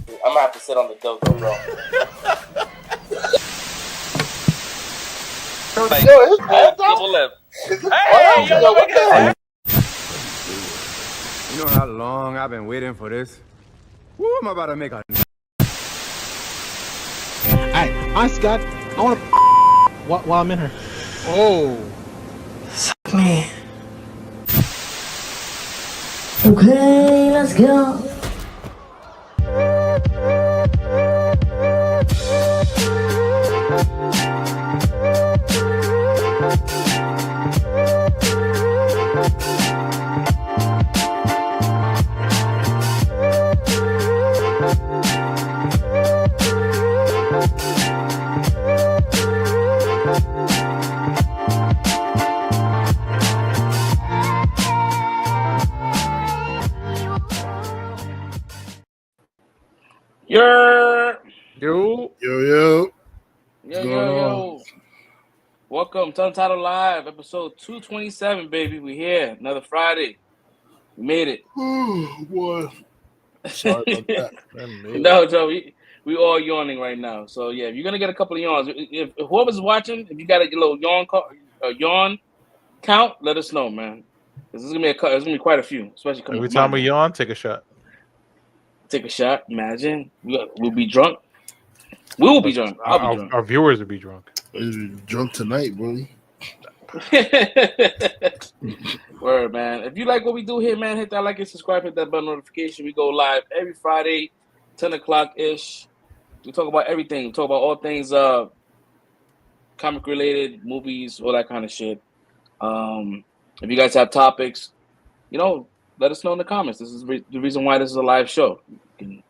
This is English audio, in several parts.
I'm gonna have to sit on the dildo, bro. Like, yo, his double lip. Hey, yo, what the heck? You know how long I've been waiting for this? Woo, I'm about to make a... Hey, I'm Scott. I want to while I'm in her. Oh. Suck me. Okay, let's go. Yo. Welcome to Untitled Live, episode 227, baby. We here. Another Friday. We made it. Oh, boy. Sorry about that. No, Joe, we all yawning right now. So, yeah, if you're going to get a couple of yawns, if whoever's watching, if you got a little yawn count, let us know, man. This is going to be quite a few, especially coming Every time we yawn, take a shot. Take a shot. Imagine. We'll be drunk. We will be drunk. I'll be drunk. Our viewers will be drunk. Drunk tonight, bro. Word, man. If you like what we do here, man, hit that like and subscribe, hit that bell notification. We go live every Friday, 10 o'clock-ish. We talk about everything. We talk about all things comic-related, movies, all that kind of shit. If you guys have topics, let us know in the comments. This is the reason why this is a live show. You can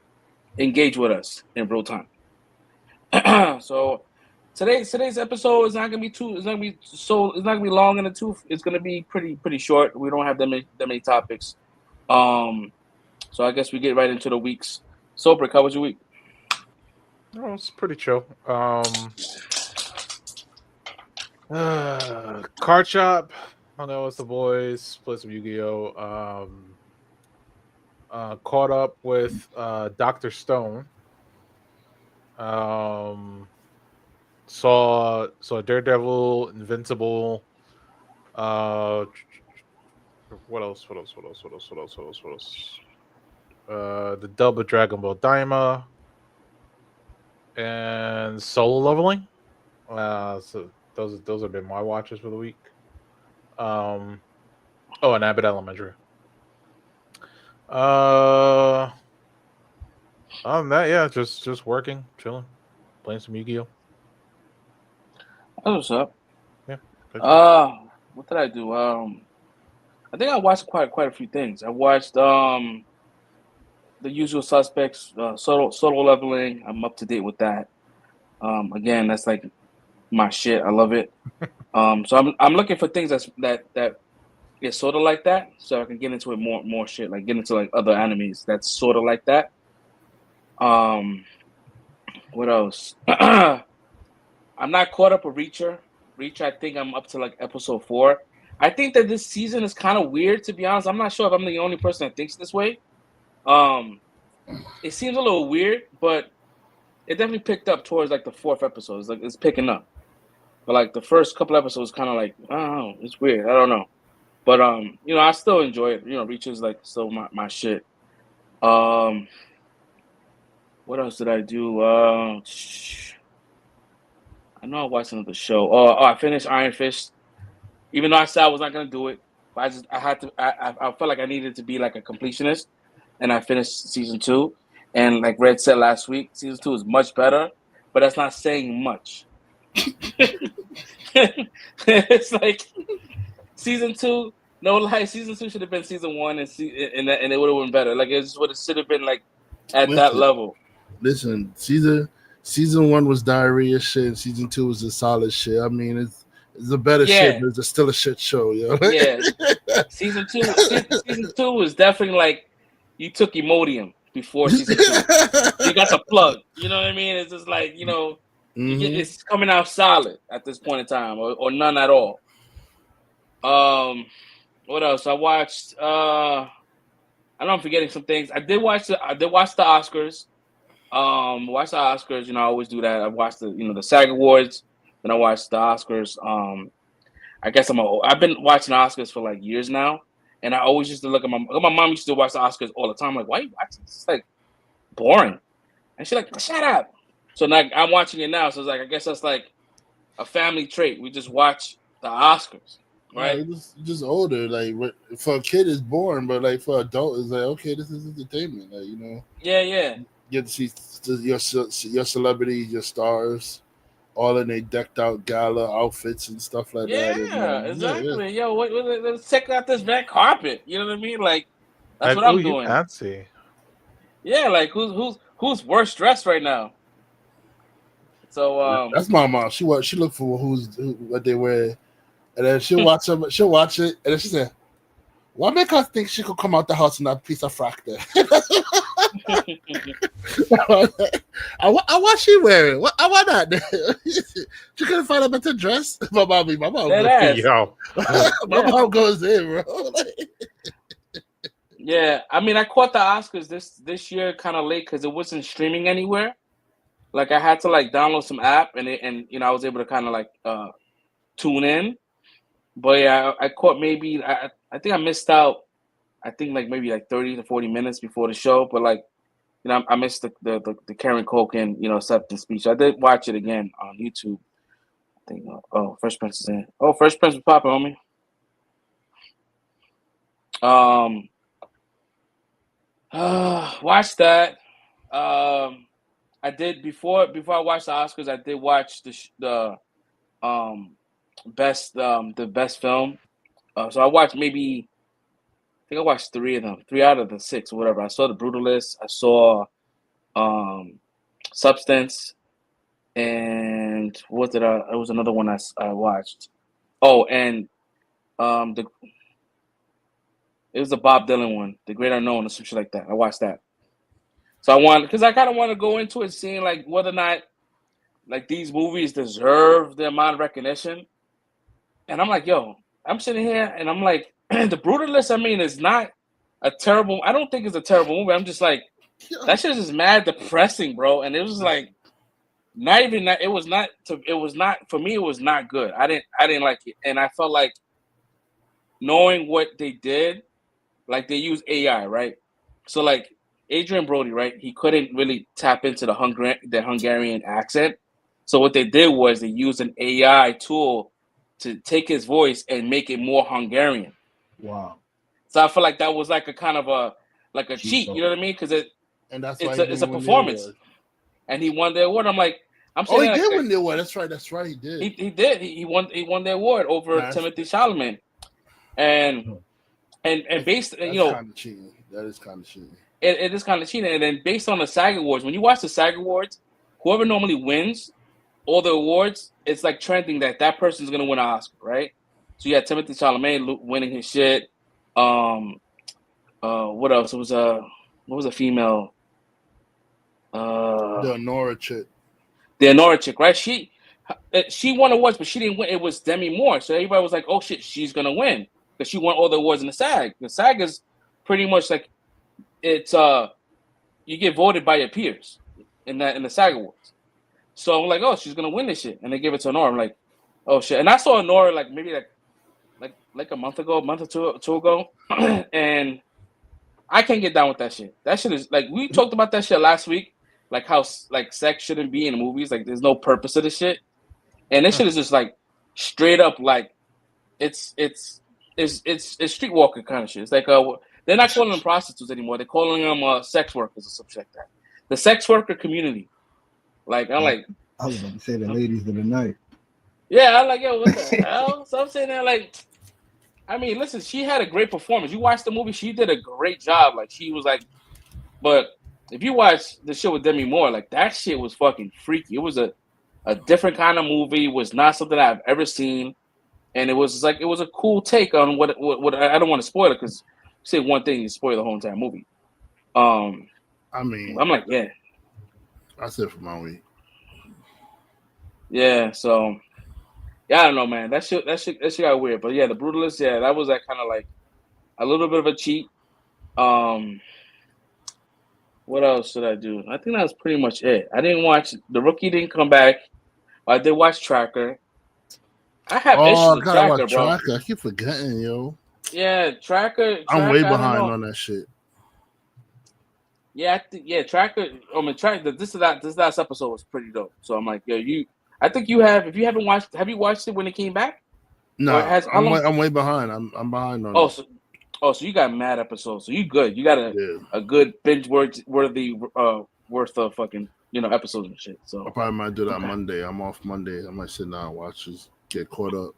engage with us in real time. So today's episode is not gonna be long in the tooth. It's gonna be pretty short. We don't have that many topics. So I guess we get right into the weeks. So, Brick, how was your week? Oh, it's pretty chill. Card shop. I know it's the boys. Play some Yu-Gi-Oh. Caught up with Dr. Stone. Saw Daredevil, Invincible. What else? The dub of Dragon Ball Daima and Solo Leveling. So those have been my watches for the week. And Abbott Elementary. Other than that, yeah, just working, chilling, playing some Yu-Gi-Oh. What's up? Yeah. What did I do? I think I watched quite a few things. I watched The Usual Suspects, Solo Leveling. I'm up to date with that. Again, that's like my shit. I love it. So I'm looking for things that is sort of like that, so I can get into it more shit, like get into like other animes that's sort of like that. What else? I'm not caught up with Reacher. I think I'm up to like episode 4. I think that this season is kind of weird, to be honest. I'm not sure if I'm the only person that thinks this way. It seems a little weird, but it definitely picked up towards like the 4th episode. It's picking up. But like the first couple episodes kind of like, I don't know, it's weird. I don't know. But I still enjoy it. Reacher's like still my shit. What else did I do? I know I watched another show. I finished Iron Fist. Even though I said I was not gonna do it, but I felt like I needed to be like a completionist, and I finished season 2. And like Red said last week, season 2 is much better, but that's not saying much. It's like season 2. No lie, season 2 should have been season 1, and it would have been better. Like it should have been like at that level. Listen, season 1 was diarrhea shit, and season 2 was a solid shit. I mean, it's a better shit, but it's still a shit show, yo. Yeah, season 2 was definitely like you took Imodium before season 2. You got the plug. You know what I mean? It's just like it's coming out solid at this point in time, or none at all. What else? I watched. I know I'm forgetting some things. I did watch the Oscars. Watch the Oscars. You know, I always do that. I watch the the SAG Awards, then I watch the Oscars. I guess I've been watching the Oscars for like years now, and I always used to look at my mom used to watch the Oscars all the time. I'm like, why are you watching this? It's like boring, and she's like, shut up. So now I'm watching it now. So it's like I guess that's like a family trait. We just watch the Oscars, right? Yeah, just older. Like for a kid, it's boring, but like for adult, it's like okay, this is entertainment. Like Yeah. you get to see your celebrities, your stars, all in their decked out gala outfits and stuff like that. Yeah, And, exactly. Yo, let's check out this red carpet. You know what I mean? Like that's what Oh, I'm you doing. fancy. Yeah, like who's worse dressed right now? So that's my mom. She look for what they wear, and then she'll watch them. She'll watch it, and then she said, "What make her think she could come out the house in that piece of frock there?" I want she wearing. I want that. She couldn't find a better dress. My mom That goes, ass. my mom goes in, bro. Yeah, I mean, I caught the Oscars this year kind of late because it wasn't streaming anywhere. Like I had to like download some app and I was able to kind of like tune in. But yeah, I caught maybe I think I missed out. I think like maybe like 30 to 40 minutes before the show. But like I missed the Karen Culkin acceptance speech. I did watch it again on YouTube. I think Fresh Prince is in. Oh, Fresh Prince was popping, homie. Watch that. I did before I watched the Oscars. I did watch the best film. So I watched I think I watched 3 of them, 3 out of the 6 or whatever. I saw The Brutalist. I saw Substance, and what did I? It was another one I watched. Oh, and it was the Bob Dylan one, The Great Unknown, or some shit like that. I watched that. So because I kind of want to go into it, seeing like whether or not like these movies deserve the amount of recognition. And I'm like, yo, I'm sitting here and I'm like, The Brutalist. I mean, is not a terrible. I don't think it's a terrible movie. I'm just like, that shit is just mad depressing, bro. And it was like, not even that. It was not for me. It was not good. I didn't like it, and I felt like knowing what they did, like they used AI, right? So like Adrian Brody, right? He couldn't really tap into the Hungarian accent. So what they did was they used an AI tool to take his voice and make it more Hungarian. Wow. So I feel like that was like a kind of a cheat, you know what I mean? Because it's a performance, and he won the award. I'm like, he did win the award. That's right. He did. He did. He won the award over Timothée Chalamet, and based kind of cheating. That is kind of cheating. It is kind of cheating. And then based on the SAG Awards, when you watch the SAG Awards, whoever normally wins all the awards, it's like trending that person's gonna win an Oscar, right? So you had Timothée Chalamet winning his shit. What else? It was what was a female? The Honora chick, right? She won awards, but she didn't win. It was Demi Moore. So everybody was like, "Oh shit, she's gonna win," because she won all the awards in the SAG. The SAG is pretty much like it's you get voted by your peers in the SAG Awards. So I'm like, "Oh, she's gonna win this shit," and they give it to Honora. I'm like, "Oh shit!" And I saw Honora like maybe like a month or two ago, and I can't get down with that shit. That shit is like we talked about that shit last week, like how like sex shouldn't be in movies. Like there's no purpose to this shit, and this shit is just like straight up like it's streetwalker kind of shit. It's like they're not calling them prostitutes anymore. They're calling them sex workers or something like that. The sex worker community. Like I'm like, I was about to say the ladies of the night. Yeah, I'm like, yo, what the hell? So I'm sitting there like, I mean, listen, she had a great performance. You watched the movie, she did a great job. Like she was like, but if you watch the show with Demi Moore, like that shit was fucking freaky. It was a different kind of movie. It was not something I've ever seen, and it was a cool take on what I don't want to spoil it because say one thing, you spoil the whole entire movie. I mean, I'm like, yeah, that's it for my week. Yeah, so yeah, I don't know, man. That shit got weird. But yeah, The Brutalist, yeah, that was that kind of like a little bit of a cheat. What else should I do? I think that's pretty much it. I didn't watch The Rookie. Didn't come back. I did watch Tracker. I have issues Oh, I with gotta Tracker, watch bro. Tracker. I keep forgetting, yo. Yeah, Tracker. I'm way I don't behind know. on that shit. Yeah, Tracker. I mean, Tracker. This last episode was pretty dope. So I'm like, yo, I think you have. If you haven't watched, have you watched it when it came back? Or Nah, has how long? I'm way behind. I'm behind on Oh, it. so you got mad episodes. So you good. You got a good binge worthy worth of fucking episodes and shit. So I probably might do that Monday. I'm off Monday. I might sit down and watch this, get caught up.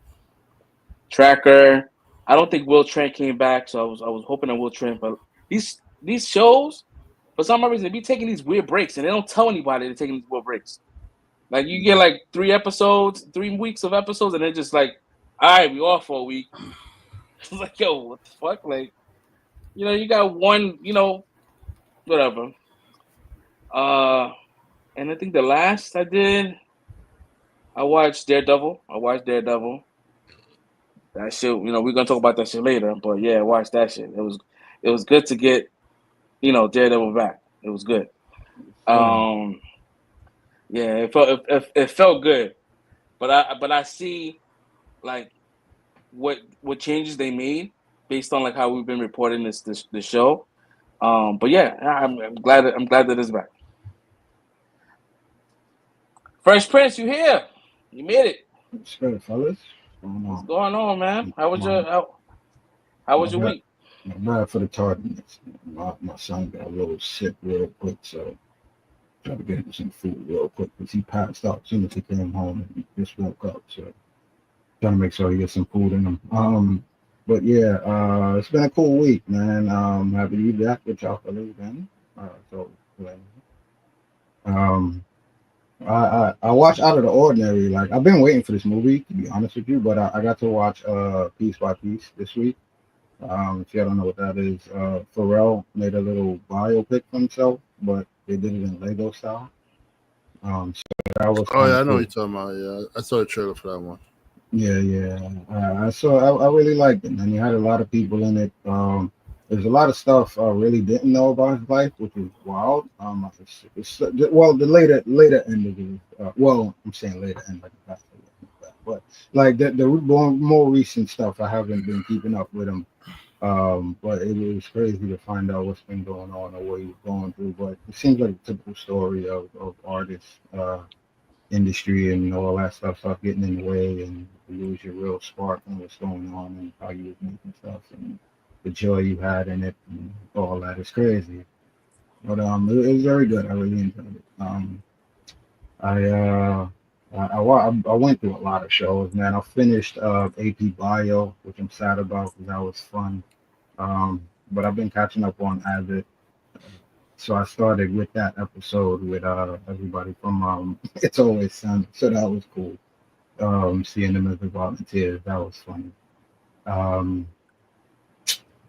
Tracker. I don't think Will Trent came back, so I was hoping that Will Trent. But these shows, for some reason, they be taking these weird breaks, and they don't tell anybody they're taking these weird breaks. Like you get like 3 weeks of episodes, and they're just like, all right, we off for a week. It's like, yo, what the fuck? Like, you got one, whatever. And I think the last I did, I watched Daredevil. That shit, we're gonna talk about that shit later. But yeah, watch that shit. It was good to get, Daredevil back. It was good. Yeah, it felt good. But I see like what changes they made based on like how we've been reporting this show. But yeah, I'm glad that it's back. Fresh Prince, you here? You made it. What's good, fellas? What's going on, man? How was your week? Not bad for the tardiness. My son got a little sick real quick, so try to get him some food real quick because he passed out as soon as he came home and he just woke up. So trying to make sure he gets some food in him. But yeah, it's been a cool week, man. Happy to be back with y'all fellas, man. I watched Out of the Ordinary. Like I've been waiting for this movie, to be honest with you, but I got to watch Piece by Piece this week. If you don't know what that is, Pharrell made a little biopic for himself, but they did it in Lego style. So that was Oh yeah, I know cool. what you're talking about. Yeah, I saw the trailer for that one. Yeah. I really liked it, and you had a lot of people in it. There's a lot of stuff I really didn't know about his life, which is wild. The later end of it. I'm saying later end, like but like the more recent stuff, I haven't been keeping up with him. But it was crazy to find out what's been going on or what he was going through. But it seems like a typical story of artists, industry, and all that stuff start getting in the way, and you lose your real spark and what's going on and how you was making stuff and the joy you had in it and all that. It's crazy. But it was very good. I really enjoyed it. I went through a lot of shows, man. I finished AP Bio, which I'm sad about because that was fun. But I've been catching up on Avid. So I started with that episode with everybody from It's Always Sunny. So that was cool. Seeing them as the volunteers, that was funny.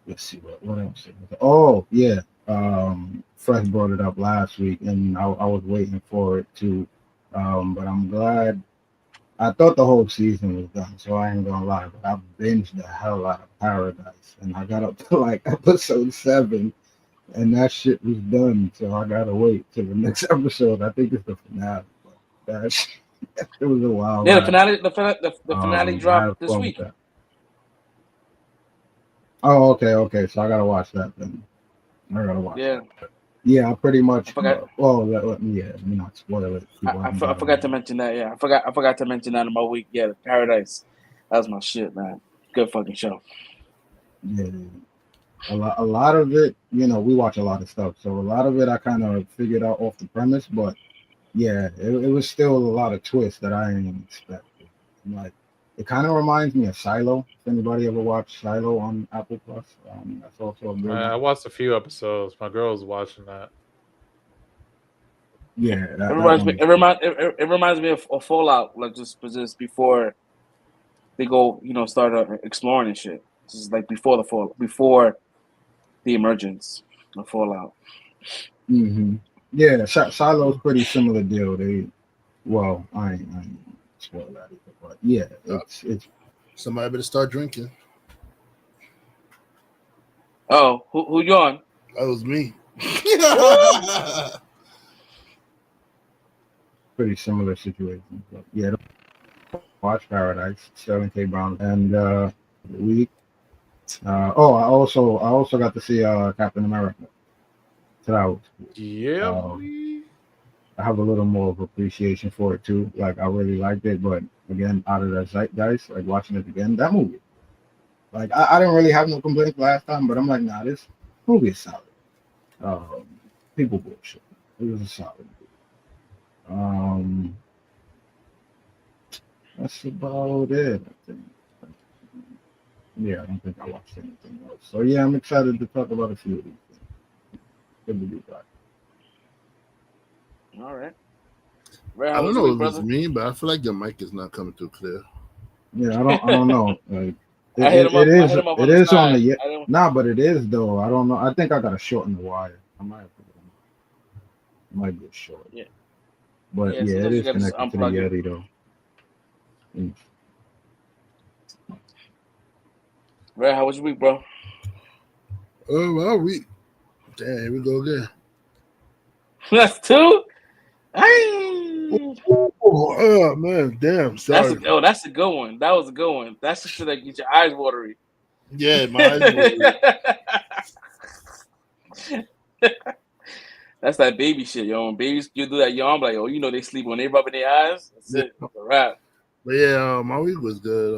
Let's see what else. Oh yeah, Fresh brought it up last week, and I was waiting for it too. But I'm glad. I thought the whole season was done, so I ain't gonna lie. But I binged the hell out of Paradise, and I got up to like episode 7, and that shit was done. So I gotta wait till the next episode. I think it's the finale. But that shit, it was a while. Yeah, the finale dropped this week. Oh, okay. So I gotta watch that then. I gotta watch that. Yeah, I pretty much. I forgot. Yeah, me not spoil it. I forgot to mention that. Yeah, I forgot to mention that in my week. Yeah, Paradise. That was my shit, man. Good fucking show. Yeah. A lot of it, we watch a lot of stuff. So a lot of it I kind of figured out off the premise, but yeah, it was still a lot of twists that I didn't expect. Like, it kind of reminds me of Silo. If anybody ever watched Silo on Apple Plus, that's also a good one. I watched a few episodes. My girl was watching that. Yeah, it reminds me of Fallout, like just before they go, start exploring and shit. This is like before the emergence of Fallout. Mm-hmm. Yeah, Silo's pretty similar deal. I ain't spoil that either, but yeah, it's somebody better start drinking. Oh, who you on? That was me. Pretty similar situation. But yeah, watch Paradise, Sterling K. Brown, and we. I also got to see Captain America. So that was cool. Yeah. I have a little more of appreciation for it too. Like I really liked it, but again, out of the zeitgeist, like watching it again, that movie. Like I didn't really have no complaints last time, but I'm like, nah, this movie is solid. People bullshit. It was a solid movie. That's about it, I think. Yeah, I don't think I watched anything else. So yeah, I'm excited to talk about a few of these things. Good to be back. All right. Red, I how don't was know your if week, it's brother? me, but I feel like your mic is not coming through clear. Yeah, I don't know. Like I hit him up. it I is hit him up it on the is on side. the I didn't. nah, but it is though. I don't know. I think I gotta shorten the wire. I might have to might be short. Yeah. But Yeah, yeah, it sometimes you is gotta just connected to the unplug it. Yeti though. Mm. Red, how was your week, bro? Oh, well, damn, here we go again. That's two. Hey. Oh man, damn, sorry. That's a good one. That was a good one. That's the shit that get your eyes watery. Yeah, my eyes were- That's that baby shit, yo. When babies you do that yawn, like, oh, you know they sleep when they rubbing their eyes. That's it. That's a wrap. But yeah, my week was good.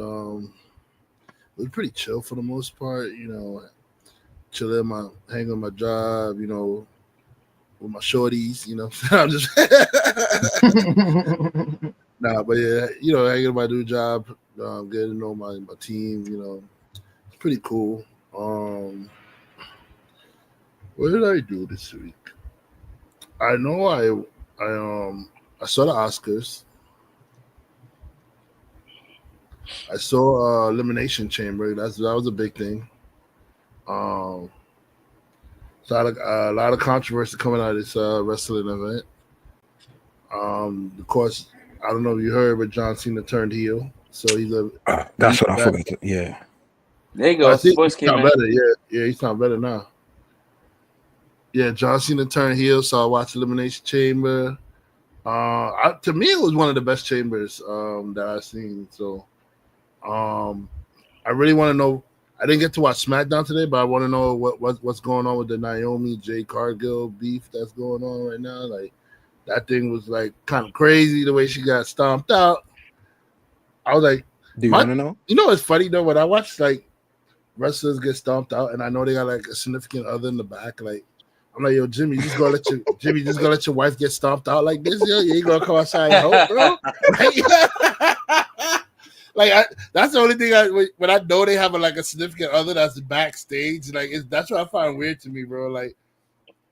It was pretty chill for the most part. You know, chilling, hanging on my job. You know, with my shorties. You know, I'm just nah. But yeah, you know, hanging on my new job, getting to know my team. You know, it's pretty cool. What did I do this week? I know I saw the Oscars. I saw Elimination Chamber. That was a big thing. So a lot of controversy coming out of this wrestling event. Of course, I don't know if you heard, but John Cena turned heel, so he's a. That's what I forgot to. Yeah. There you go. I think Voice he came sound in. better. Yeah, he sound better now. Yeah, John Cena turned heel, so I watched Elimination Chamber. To me, it was one of the best chambers that I've seen. So, I really want to know. I didn't get to watch SmackDown today, but I want to know what's going on with the Naomi J Cargill beef that's going on right now. Like that thing was like kind of crazy the way she got stomped out. I was like, Do you want to know? You know, it's funny though when I watch like wrestlers get stomped out, and I know they got like a significant other in the back. Like I'm like, yo, Jimmy, just gonna let your wife get stomped out like this? Yo, you ain't gonna come outside and help, bro? That's the only thing when I know they have a significant other that's backstage. Like that's what I find weird to me, bro. Like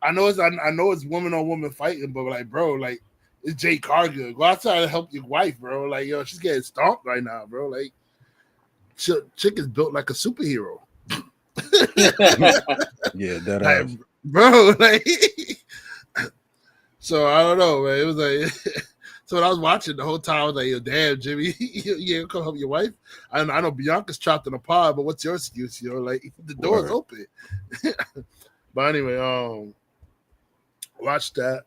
I know it's woman on woman fighting, but like, bro, like it's Jay Cargill. Go outside and help your wife, bro. Like, yo, she's getting stomped right now, bro. Like, chick is built like a superhero. Yeah, that like, bro. Like, so I don't know, man. It was like. So when I was watching the whole time, I was like, yo, damn, Jimmy, you ain't come help your wife? I know Bianca's trapped in a pod, but what's your excuse, yo? Like, the door's open. But anyway, watch that.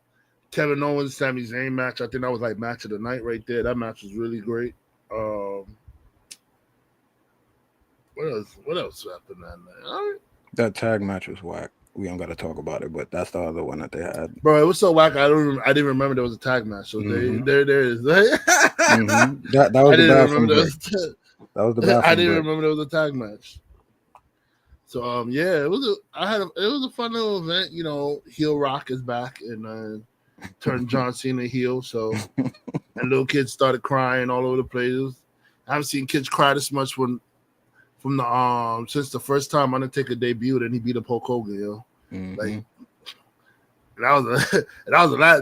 Kevin Owens, Sami Zayn match. I think that was like match of the night right there. That match was really great. What else happened that night? All right. That tag match was whack. We don't got to talk about it, but that's the other one that they had. Bro, it was so whack. I didn't remember there was a tag match. So there it is. That was the bathroom break. That was the bathroom I didn't break. remember there was a tag match. So yeah, it was a fun little event. You know, Heel Rock is back and turned John Cena heel. So and little kids started crying all over the place. I haven't seen kids cry this much from the since the first time Undertaker debuted and he beat up Hulk Hogan, yo. Like that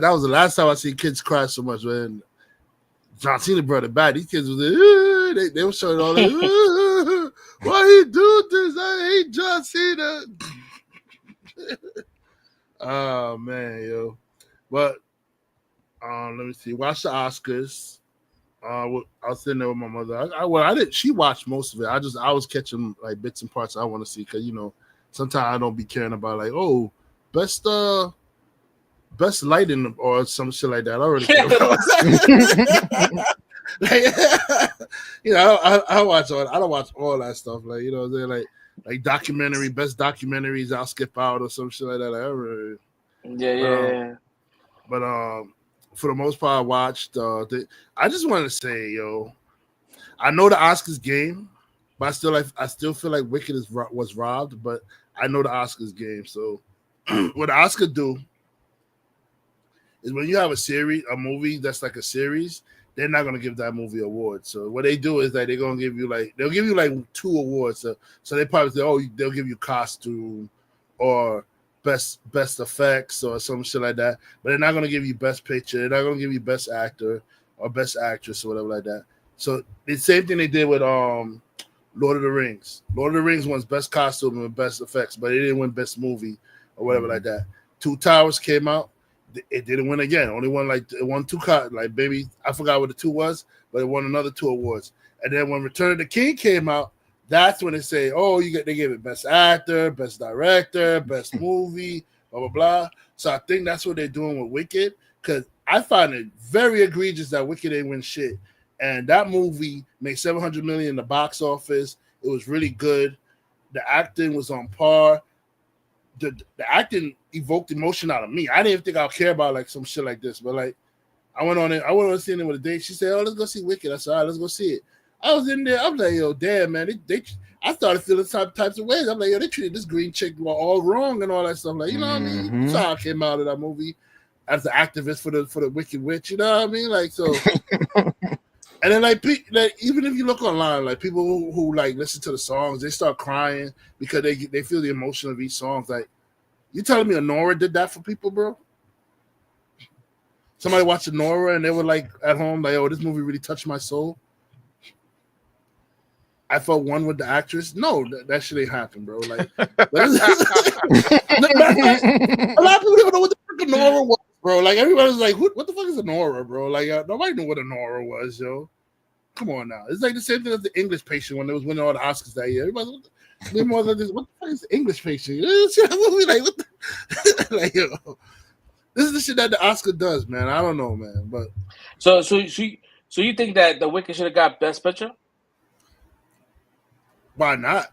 was the last time I seen kids cry so much when John Cena brought it back. These kids was like, they were showing all that. Why he do this? I hate John Cena. Oh man, yo. But let me see. Watch the Oscars. I was sitting there with my mother. I didn't. She watched most of it. I was catching like bits and parts I want to see because you know sometimes I don't be caring about like best lighting or some shit like that. I already care about that. I watch all. I don't watch all that stuff. Like, you know, they're like documentary, best documentaries. I'll skip out or some shit like that. But for the most part, I watched. I just want to say, yo, I know the Oscars game, but I still feel like Wicked was robbed. But I know the Oscars game. So what the Oscar do is when you have a movie that's like a series, they're not gonna give that movie awards. So what they do is that they're gonna give you they'll give you like 2 awards. So they probably say, they'll give you costume or best effects or some shit like that. But they're not gonna give you best picture. They're not gonna give you best actor or best actress or whatever like that. So the same thing they did with Lord of the Rings. Lord of the Rings won best costume and best effects, but it didn't win best movie or whatever like that. Two Towers came out. It didn't win again. Only won it won 2 maybe I forgot what the 2 was, but it won another 2 awards. And then when Return of the King came out, that's when they say, they gave it best actor, best director, best movie, blah blah blah. So I think that's what they're doing with Wicked, because I find it very egregious that Wicked didn't win shit. And that movie made $700 million in the box office. It was really good. The acting was on par. The acting evoked emotion out of me. I didn't even think I'd care about like some shit like this, but like I went on seeing it with a date. She said, let's go see Wicked. I said, all right, let's go see it. I was in there. I was like, yo, damn, man. I started feeling types of ways. I'm like, yo, they treated this green chick all wrong and all that stuff. Like, you know what I mean? That's how I came out of that movie as an activist for the Wicked Witch. You know what I mean? Like, so. And then like even if you look online, like people who like listen to the songs, they start crying because they feel the emotion of each song. Like, you telling me Nora did that for people, bro? Somebody watched Nora and they were like at home, like, this movie really touched my soul. I felt one with the actress. No, that shit ain't happen, bro. Like, a lot of people don't know what the fuck a Nora was, bro. Like, everybody's like, what the fuck is a Nora, bro? Like, nobody knew what a Nora was, yo. Come on now. It's like the same thing as the English Patient when they was winning all the Oscars that year. Everybody, what the fuck is the English Patient? Like, what the, like, yo, this is the shit that the Oscar does, man. I don't know, man. But so you think that the Wicked should have got Best Picture? Why not?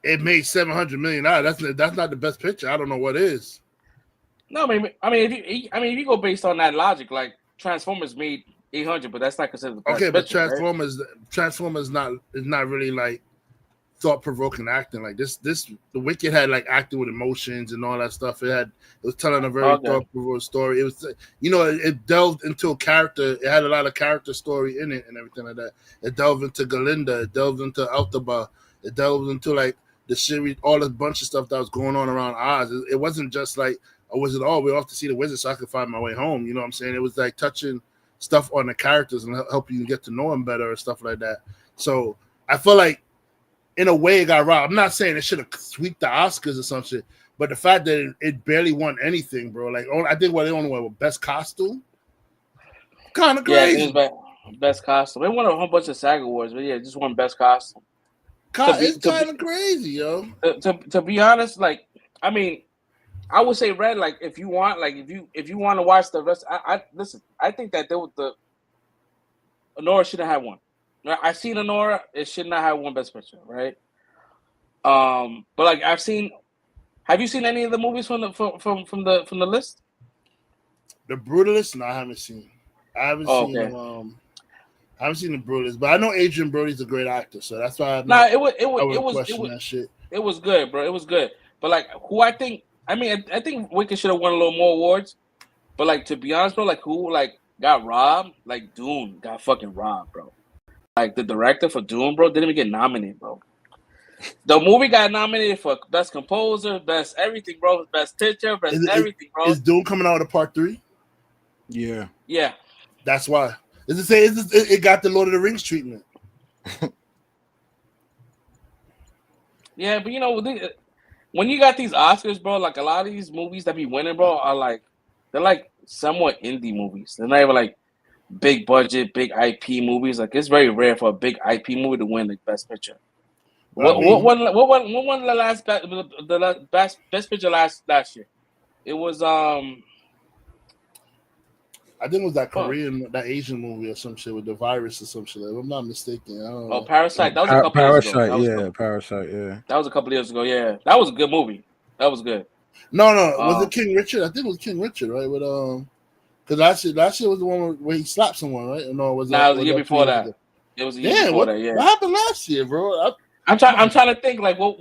It made $700 million. That's not the best picture. I don't know what is. No, if you go based on that logic, like Transformers made 800, but that's not considered the best okay. But picture, Transformers is not really like thought-provoking acting. Like this, the Wicked had like acting with emotions and all that stuff. It was telling a very thought-provoking story. It was, it delved into a character. It had a lot of character story in it and everything like that. It delved into Galinda. It delved into Altaba. It delved into like the series, all a bunch of stuff that was going on around Oz. It wasn't just like a wizard. We're off to see the wizard so I could find my way home. You know what I'm saying? It was like touching stuff on the characters and helping you get to know them better and stuff like that. So I feel like, in a way, it got robbed. I'm not saying it should have swept the Oscars or some shit, but the fact that it barely won anything, bro. Like, I think they only won best costume. Kind of crazy. Yeah, best costume. They won a whole bunch of SAG awards, but yeah, just won best costume. It's kind of crazy, yo. To be honest, like, I mean, I would say Red. Like, if you want to watch the rest, I listen. I think that Nora shouldn't have won. I seen Nora. It should not have won Best Picture, right? But like I've seen. Have you seen any of the movies from the list? The Brutalist? No, I haven't seen. I haven't seen. I haven't seen the Brutalist, but I know Adrian Brody's a great actor, so that's why I'm it was good, bro. It was good, but like who I think Wicked should have won a little more awards, but like to be honest, bro, like who like got robbed? Like Dune got fucking robbed, bro. Like the director for Dune, bro, didn't even get nominated, bro. The movie got nominated for best composer, best everything, bro, best picture, best everything, bro. Is Dune coming out with a part 3? Yeah. Yeah. That's why. It got the Lord of the Rings treatment. Yeah, but when you got these Oscars, bro, like a lot of these movies that be winning, bro, are like they're like somewhat indie movies. They're not even like big budget, big IP movies. Like it's very rare for a big IP movie to win like best picture. What won the best picture last year? It was I think it was that Korean, that Asian movie or some shit with the virus or some shit. If I'm not mistaken. I don't know. Parasite. That was a couple years ago. Parasite. Yeah, that was a couple years ago. Yeah, that was a good movie. That was good. No, was it King Richard? I think it was King Richard, right? With because last year was the one where he slapped someone, right? Or no, it was it was the year before that. It was the year before that. Yeah. What happened last year, bro? I'm trying to think like what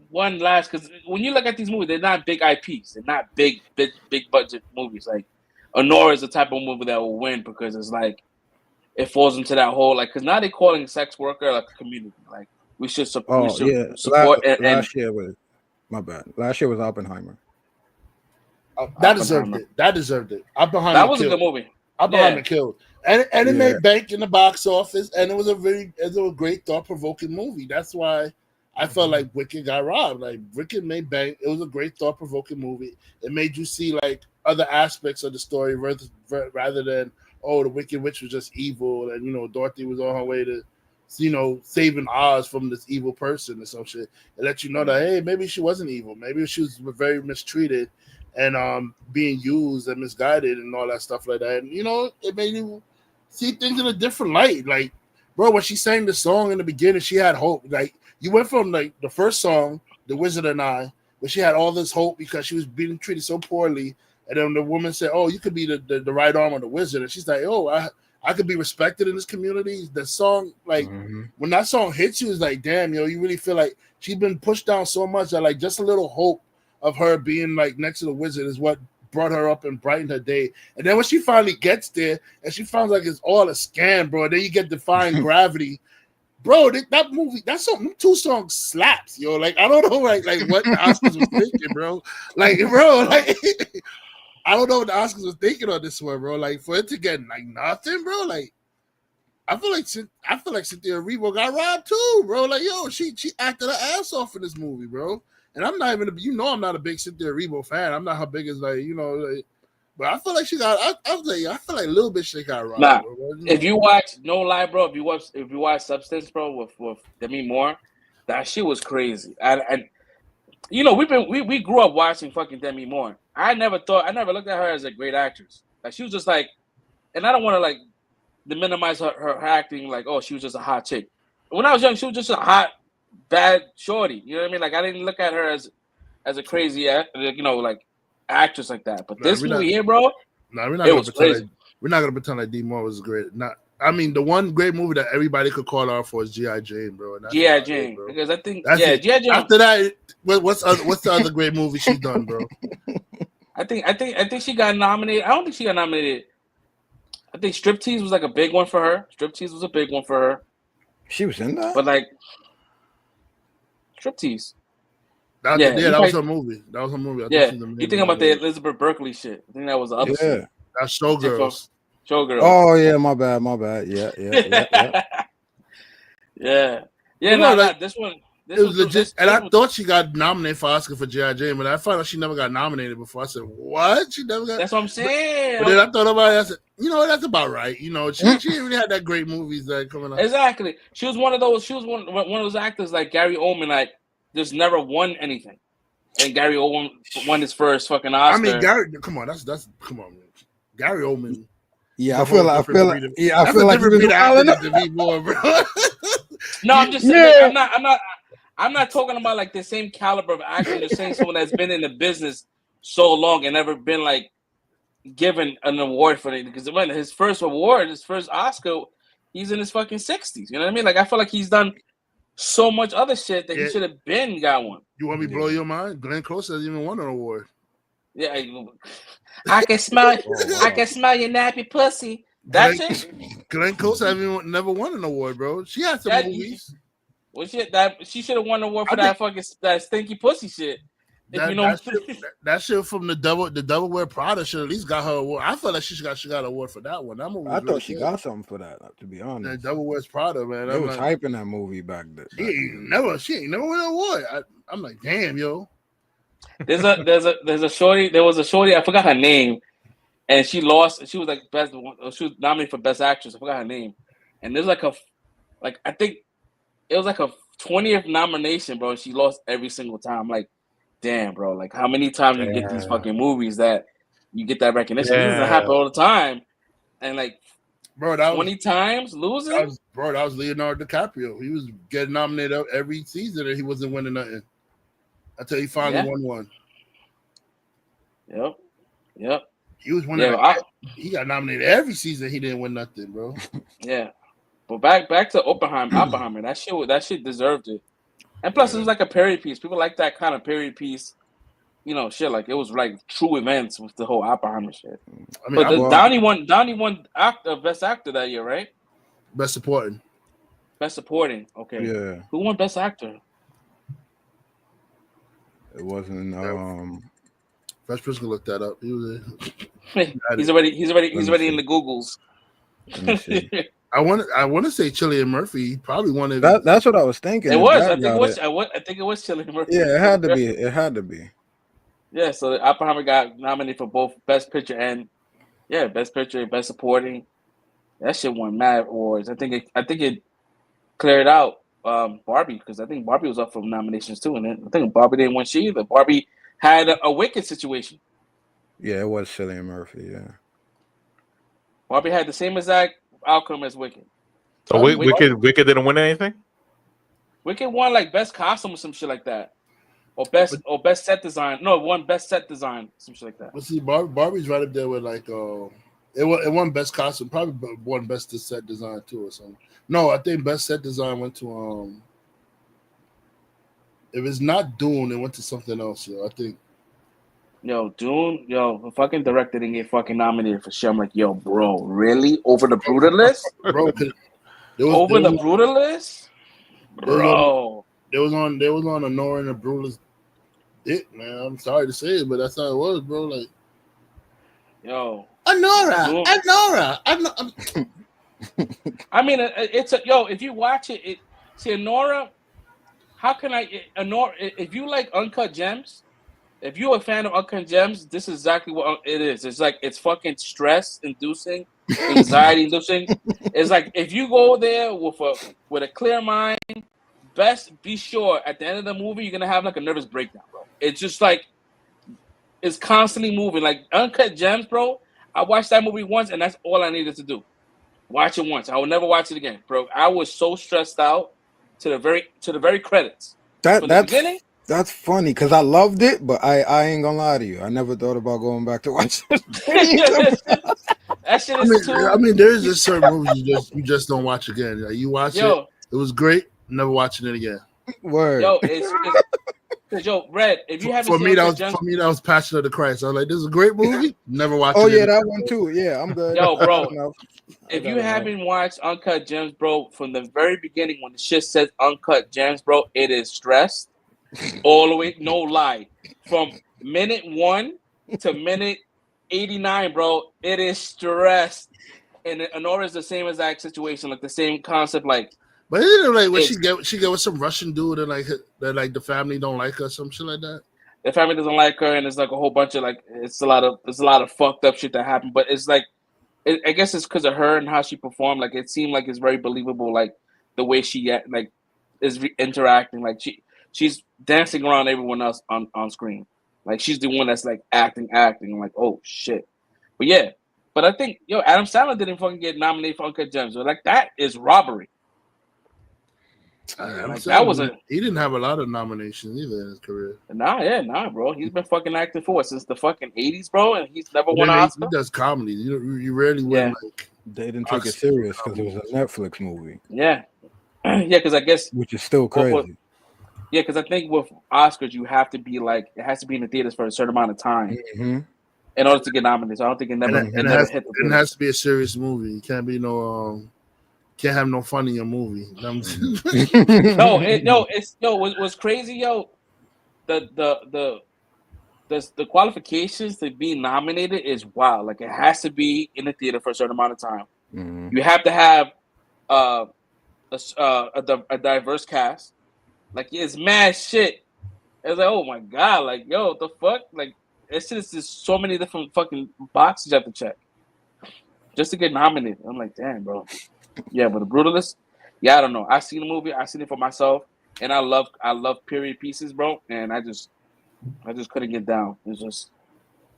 one last, because when you look at these movies, they're not big IPs. They're not big budget movies. Like Honora is the type of movie that will win because it's like it falls into that whole like, because now they're calling sex worker like a community. Like we should support. Last year was my bad. Last year was Oppenheimer. That deserved it. That deserved it. That was a good movie. Oppenheimer killed. And it made bank in the box office, and it was a great thought-provoking movie. That's why I felt like Wicked got robbed. Like Wicked made bank. It was a great thought-provoking movie. It made you see like other aspects of the story rather than the Wicked Witch was just evil, and Dorothy was on her way to, saving Oz from this evil person or some shit. It let you know that hey, maybe she wasn't evil. Maybe she was very mistreated and being used and misguided and all that stuff like that. And it made you see things in a different light. Like, bro, when she sang the song in the beginning, she had hope. Like, you went from like the first song, The Wizard and I, where she had all this hope because she was being treated so poorly. And then the woman said, "Oh, you could be the right arm of the wizard." And she's like, "Oh, I could be respected in this community." The song, like, when that song hits you, it's like, damn, you really feel like she's been pushed down so much that like just a little hope of her being like next to the wizard is what brought her up and brightened her day. And then when she finally gets there and she finds like it's all a scam, bro, and then you get Defying Gravity. Bro, that movie, that song, them two songs slaps, yo. Like, I don't know, like what the Oscars was thinking, bro. Like, bro, like, I don't know what the Oscars was thinking on this one, bro. Like, for it to get like nothing, bro. Like, I feel like Cynthia Erivo got robbed too, bro. Like, yo, she acted her ass off in this movie, bro. And I'm not even, I'm not a big Cynthia Erivo fan. I'm not her biggest, like, like, but I feel like she got. I feel like a little bit she got robbed. Nah, bro. If you watch, no lie, bro. If you watch Substance, bro, with Demi Moore, that shit was crazy. And we grew up watching fucking Demi Moore. I never looked at her as a great actress. Like, she was just like, and I don't want to like minimize her acting. Like, oh, she was just a hot chick. When I was young, she was just a hot, bad shorty. You know what I mean? Like, I didn't look at her as a crazy, like actress like that. But this movie here, bro, we're not gonna pretend like Demi Moore was great. I mean, the one great movie that everybody could call her for is G.I. Jane, bro. G.I. Jane, because I think G.I. Jane. After that, what's the other great movie she's done, bro? I think she got nominated. I don't think she got nominated. I think Striptease was like a big one for her. Striptease was a big one for her. She was in that, but like Striptease. That was her movie. That was her movie. You think about the Elizabeth Berkley shit? I think that was the other shit. That's Showgirls. Showgirls. Oh yeah, my bad. Yeah. This one. It was legit, and I thought she got nominated for Oscar for G.I. Jane, but I found out she never got nominated before. I said, "What? She never got?" That's what I'm saying. But then I thought about it. I said, that's about right. She didn't really had that great movies that coming out. Exactly. She was one of those. She was one of those actors like Gary Oldman, like just never won anything, and Gary Oldman won his first fucking Oscar. I mean, Gary, come on, that's come on, man. Gary Oldman. Yeah, I feel like you've been acting to be more, bro. No, I'm just saying. I'm not talking about like the same caliber of actor. You're saying someone that's been in the business so long and never been like given an award for it. Because when his first Oscar, he's in his fucking 60s. You know what I mean? Like, I feel like he's done so much other shit that he should have been got one. You want me to blow your mind? Glenn Close hasn't even won an award. Yeah, I can smell. I can smell your nappy pussy. That's it. Glenn Close never won an award, bro. She had some movies. Well, she should have won an award for that stinky pussy shit. That shit from the Devil Wear Prada should at least got her award. I felt like she got an award for that one. That movie. I thought she got something for that. To be honest, that Devil Wears Prada, man. They was hyping that movie back then. She ain't never won an award. I'm like, damn, yo. There's a shorty. There was a shorty. I forgot her name, and she lost. She was like best. She was nominated for best actress. I forgot her name, and there's I think it was like a 20th nomination, bro. She lost every single time. Like, damn, bro, like how many times you get these fucking movies that you get that recognition? This doesn't happen all the time, and like, bro, that 20 times losing. That was Leonardo DiCaprio. He was getting nominated every season, and he wasn't winning nothing until he finally won one. Yep. He was winning. He got nominated every season. He didn't win nothing, bro. Yeah, but back to Oppenheimer. That shit deserved it. And plus, it was like a period piece. People like that kind of period piece, shit. Like it was like true events with the whole Oppenheimer shit. I mean, but Downey won Best Actor that year, right? Best Supporting. Okay. Yeah. Who won Best Actor? It wasn't. Fresh Prince can look that up. He was. He's already in the Googles. Let me see. I want to say Cillian Murphy. He probably wanted. That's what I was thinking. It was. I think it was Cillian Murphy. Yeah, it had to be. It had to be. Yeah. So Oppenheimer got nominated for both Best Picture and Best Picture, Best Supporting. That shit won mad awards. I think it cleared out Barbie, because I think Barbie was up for nominations too, and I think Barbie didn't win shit either. Barbie had a Wicked situation. Yeah, it was Cillian Murphy. Yeah. Barbie had the same exact outcome as Wicked. So Wicked didn't win anything? Wicked won like Best Costume or some shit like that. Or best set design. No, it won Best Set Design, some shit like that. But see, Barbie's right up there with like it won Best Costume, probably won Best Set Design too or something. No, I think Best Set Design went to if it's not Dune, it went to something else. I think. Dune, the fucking director didn't get fucking nominated for shit. I'm like, bro, really? Over the Brutalist? Bro, over the Brutalist? Bro. They was on Honora and the Brutalist dick, man. I'm sorry to say it, but that's how it was, bro. Like, Honora. I mean, if you watch it, see Honora. How can Honora? If you like Uncut Gems, if you're a fan of Uncut Gems, this is exactly what it is. It's like it's fucking stress-inducing, anxiety-inducing. It's like if you go there with a clear mind, best be sure at the end of the movie you're gonna have like a nervous breakdown, bro. It's just like it's constantly moving. Like Uncut Gems, bro. I watched that movie once, and that's all I needed to do. Watch it once. I will never watch it again, bro. I was so stressed out to the very credits. That's funny because I loved it, but I ain't gonna lie to you. I never thought about going back to watch it. That shit is too. I mean, there's just certain movies you just don't watch again. Like, you watch it, it was great. Never watching it again. Word. Red. If you haven't for me, that was Passion of the Christ. I was like, this is a great movie. Never watched it. Oh yeah, that one too. Yeah, I'm good. Bro. If you haven't watched Uncut Gems, bro, from the very beginning when the shit says Uncut Gems, bro, it is stressed all the way. No lie, from minute 1 to minute 89, bro, it is stressed. And Honora is the same exact situation, like the same concept, like. But isn't it like when she get with some Russian dude and like the family don't like her, some shit like that? The family doesn't like her, and it's like a whole bunch of like there's a lot of fucked up shit that happened. But it's like I guess it's because of her and how she performed. Like it seemed like it's very believable, like the way she like is interacting. Like she's dancing around everyone else on screen. Like she's the one that's like acting. I'm like, oh shit. But yeah, but I think Adam Sandler didn't fucking get nominated for Uncut Gems. So like that is robbery. He didn't have a lot of nominations either in his career. Nah, bro. He's been fucking acting since the fucking 80s, bro, and he's never won an Oscar. He does comedy. You rarely win. Like, they didn't take it serious because it was a Netflix movie. Yeah, because I guess which is still crazy. Yeah, because I think with Oscars you have to be like it has to be in the theaters for a certain amount of time in order to get nominated. So I don't think it has to be a serious movie. It can't be can't have no fun in your movie. What's crazy, the qualifications to be nominated is wild. Like it has to be in the theater for a certain amount of time. You have to have a diverse cast. Like it's mad shit. It's like, oh my god, like the fuck, like it's just so many different fucking boxes you have to check just to get nominated. I'm like, damn, bro. Yeah, but The Brutalist, I don't know. I seen the movie, I seen it for myself, and I love period pieces, bro. And I just couldn't get down. It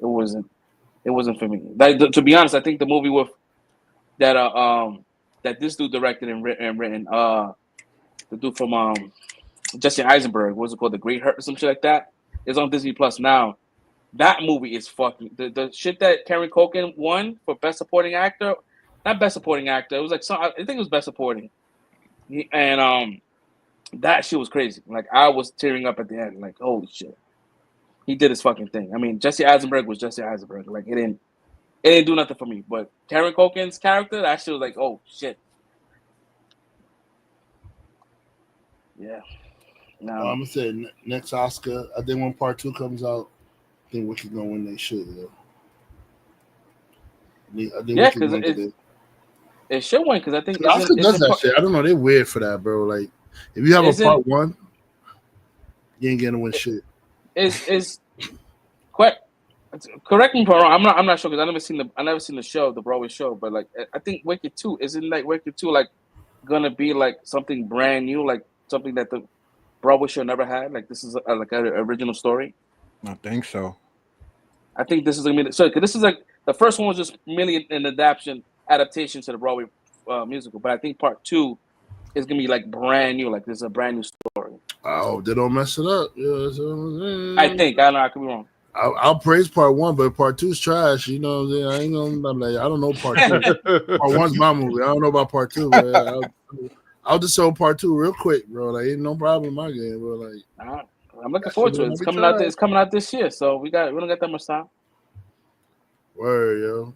wasn't for me. Like to be honest, I think the movie with that that this dude directed and written the dude from Jesse Eisenberg, what's it called, The Great Hurt or some shit like that, is on Disney Plus now. That movie is fucking the shit that Karen Culkin won for Best Supporting Actor, not Best Supporting Actor. It was like I think it was Best Supporting, and that shit was crazy. Like I was tearing up at the end. Like holy shit, he did his fucking thing. I mean, Jesse Eisenberg was Jesse Eisenberg. Like it didn't do nothing for me. But Karen Culkin's character, that shit was like, oh shit. Yeah. No. I'm gonna say next Oscar. I think when Part 2 comes out, I think Wicked gonna win. They should. I think yeah, because it should win. Because I think Oscar does that shit. I don't know. They're weird for that, bro. Like if you have a Part 1, you ain't gonna win shit. Is correct me if I'm wrong. I'm not sure because I never seen the show, the Broadway show. But like I think Wicked 2 isn't like Wicked 2 like gonna be like something brand new, like something that the Broadway show never had. Like this is like an original story. I think so. I think this is gonna be because this is like the first one was just merely an adaptation to the Broadway musical. But I think Part 2 is gonna be like brand new. Like this is a brand new story. I hope they don't mess it up. I think I don't know. I could be wrong. I'll praise Part 1, but Part 2 is trash. You know, I ain't gonna. I'm like, I don't know Part 2. Part 1's my movie. I don't know about Part 2. But I'll just show Part 2 real quick, bro. Like, ain't no problem in my game, bro. Like, I'm looking forward to it. It's coming out. It's coming out this year, so we don't got that much time. Word, yo.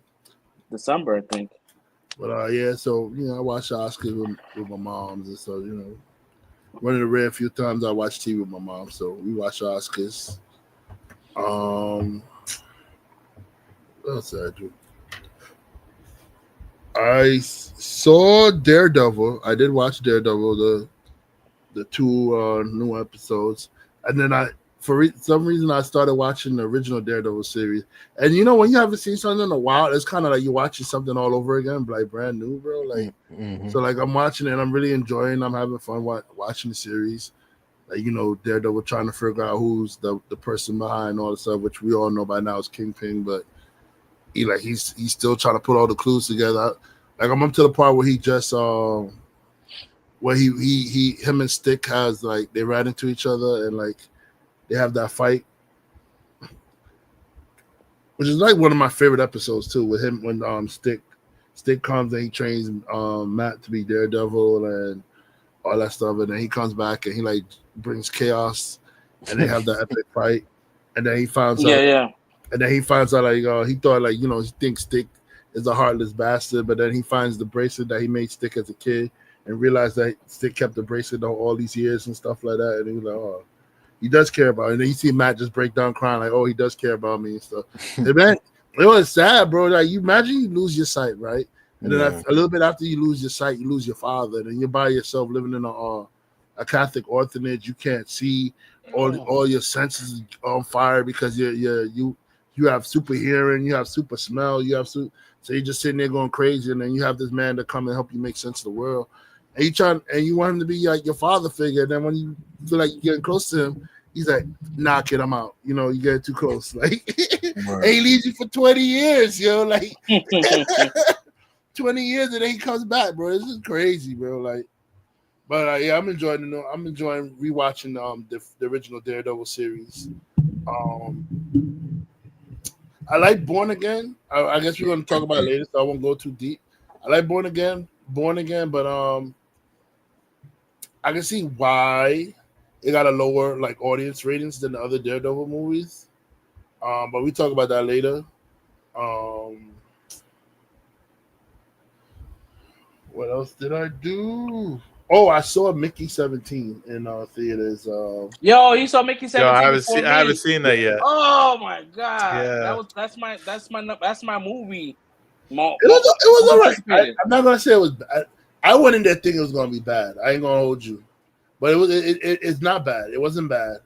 December, I think. But yeah, so I watch Oscars with my moms, and so one of the rare few times I watch TV with my mom. So we watch Oscars. What else did I do? I saw Daredevil. I did watch Daredevil, the 2 new episodes, and then for some reason I started watching the original Daredevil series. And when you haven't seen something in a while, it's kind of like you're watching something all over again, like brand new, bro. Like so, like I'm watching it, and I'm really enjoying. I'm having fun watching the series. Like Daredevil trying to figure out who's the person behind all the stuff, which we all know by now is Kingpin, but he's still trying to put all the clues together. Like I'm up to the part where he just where him and Stick has like they ran into each other and like they have that fight, which is like one of my favorite episodes too, with him when Stick comes and he trains Matt to be Daredevil and all that stuff, and then he comes back and he like brings chaos, and they have that epic fight, and then he finds out, and then he finds out like he thought like he thinks Stick is a heartless bastard, but then he finds the bracelet that he made Stick as a kid and realized that Stick kept the bracelet all these years and stuff like that, and he was like, oh, he does care about it. And then you see Matt just break down crying like, oh, he does care about me and stuff. And man, it was sad, bro. Like you imagine you lose your sight, right? And then a little bit after you lose your sight, you lose your father, and you're by yourself living in a Catholic orphanage. You can't see, all your senses on fire because you have super hearing, you have super smell, so you're just sitting there going crazy, and then you have this man to come and help you make sense of the world, and you want him to be like your father figure. And then when you feel like you're getting close to him, he's like, nah, kid, I'm out. You get too close, like, and he leaves you for 20 years, like. 20 years and then he comes back, bro. This is crazy, bro. Like, but yeah, I'm enjoying rewatching the original Daredevil series. I like Born Again. I guess we're gonna talk about it later, so I won't go too deep. I like Born Again, but I can see why it got a lower like audience ratings than the other Daredevil movies. But we talk about that later. What else did I do? Oh, I saw Mickey 17 in theaters. Yo, you saw Mickey 17? I haven't seen that yet. Oh my god, yeah, that's my movie. It was all right. I'm not gonna say it was bad. I went in there thinking it was gonna be bad. I ain't gonna hold you, but it's not bad. It wasn't bad.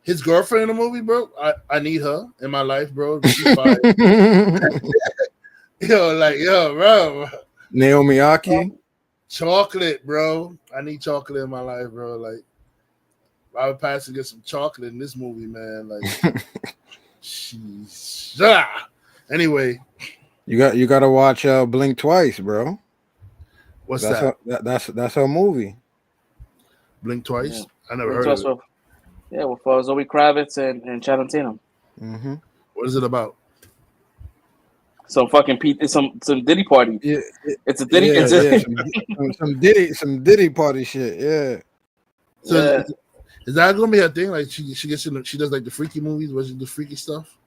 His girlfriend in the movie, bro. I need her in my life, bro. She's fire. Yo, bro. Naomi Aki. Chocolate, bro. I need chocolate in my life, bro. Like, Robert Pattinson gets some chocolate in this movie, man. Like, she's Anyway, you got to watch Blink Twice, bro. What's that? That's her movie. Blink Twice. Yeah. I never Blink heard of Twice it. with Zoe Kravitz and Channing Tatum. Mm-hmm. What is it about? Some fucking some Diddy party. Yeah, it's a Diddy. It's some Diddy party shit. Yeah. So is that gonna be her thing? Like she gets in, she does like the freaky movies, where she do freaky stuff.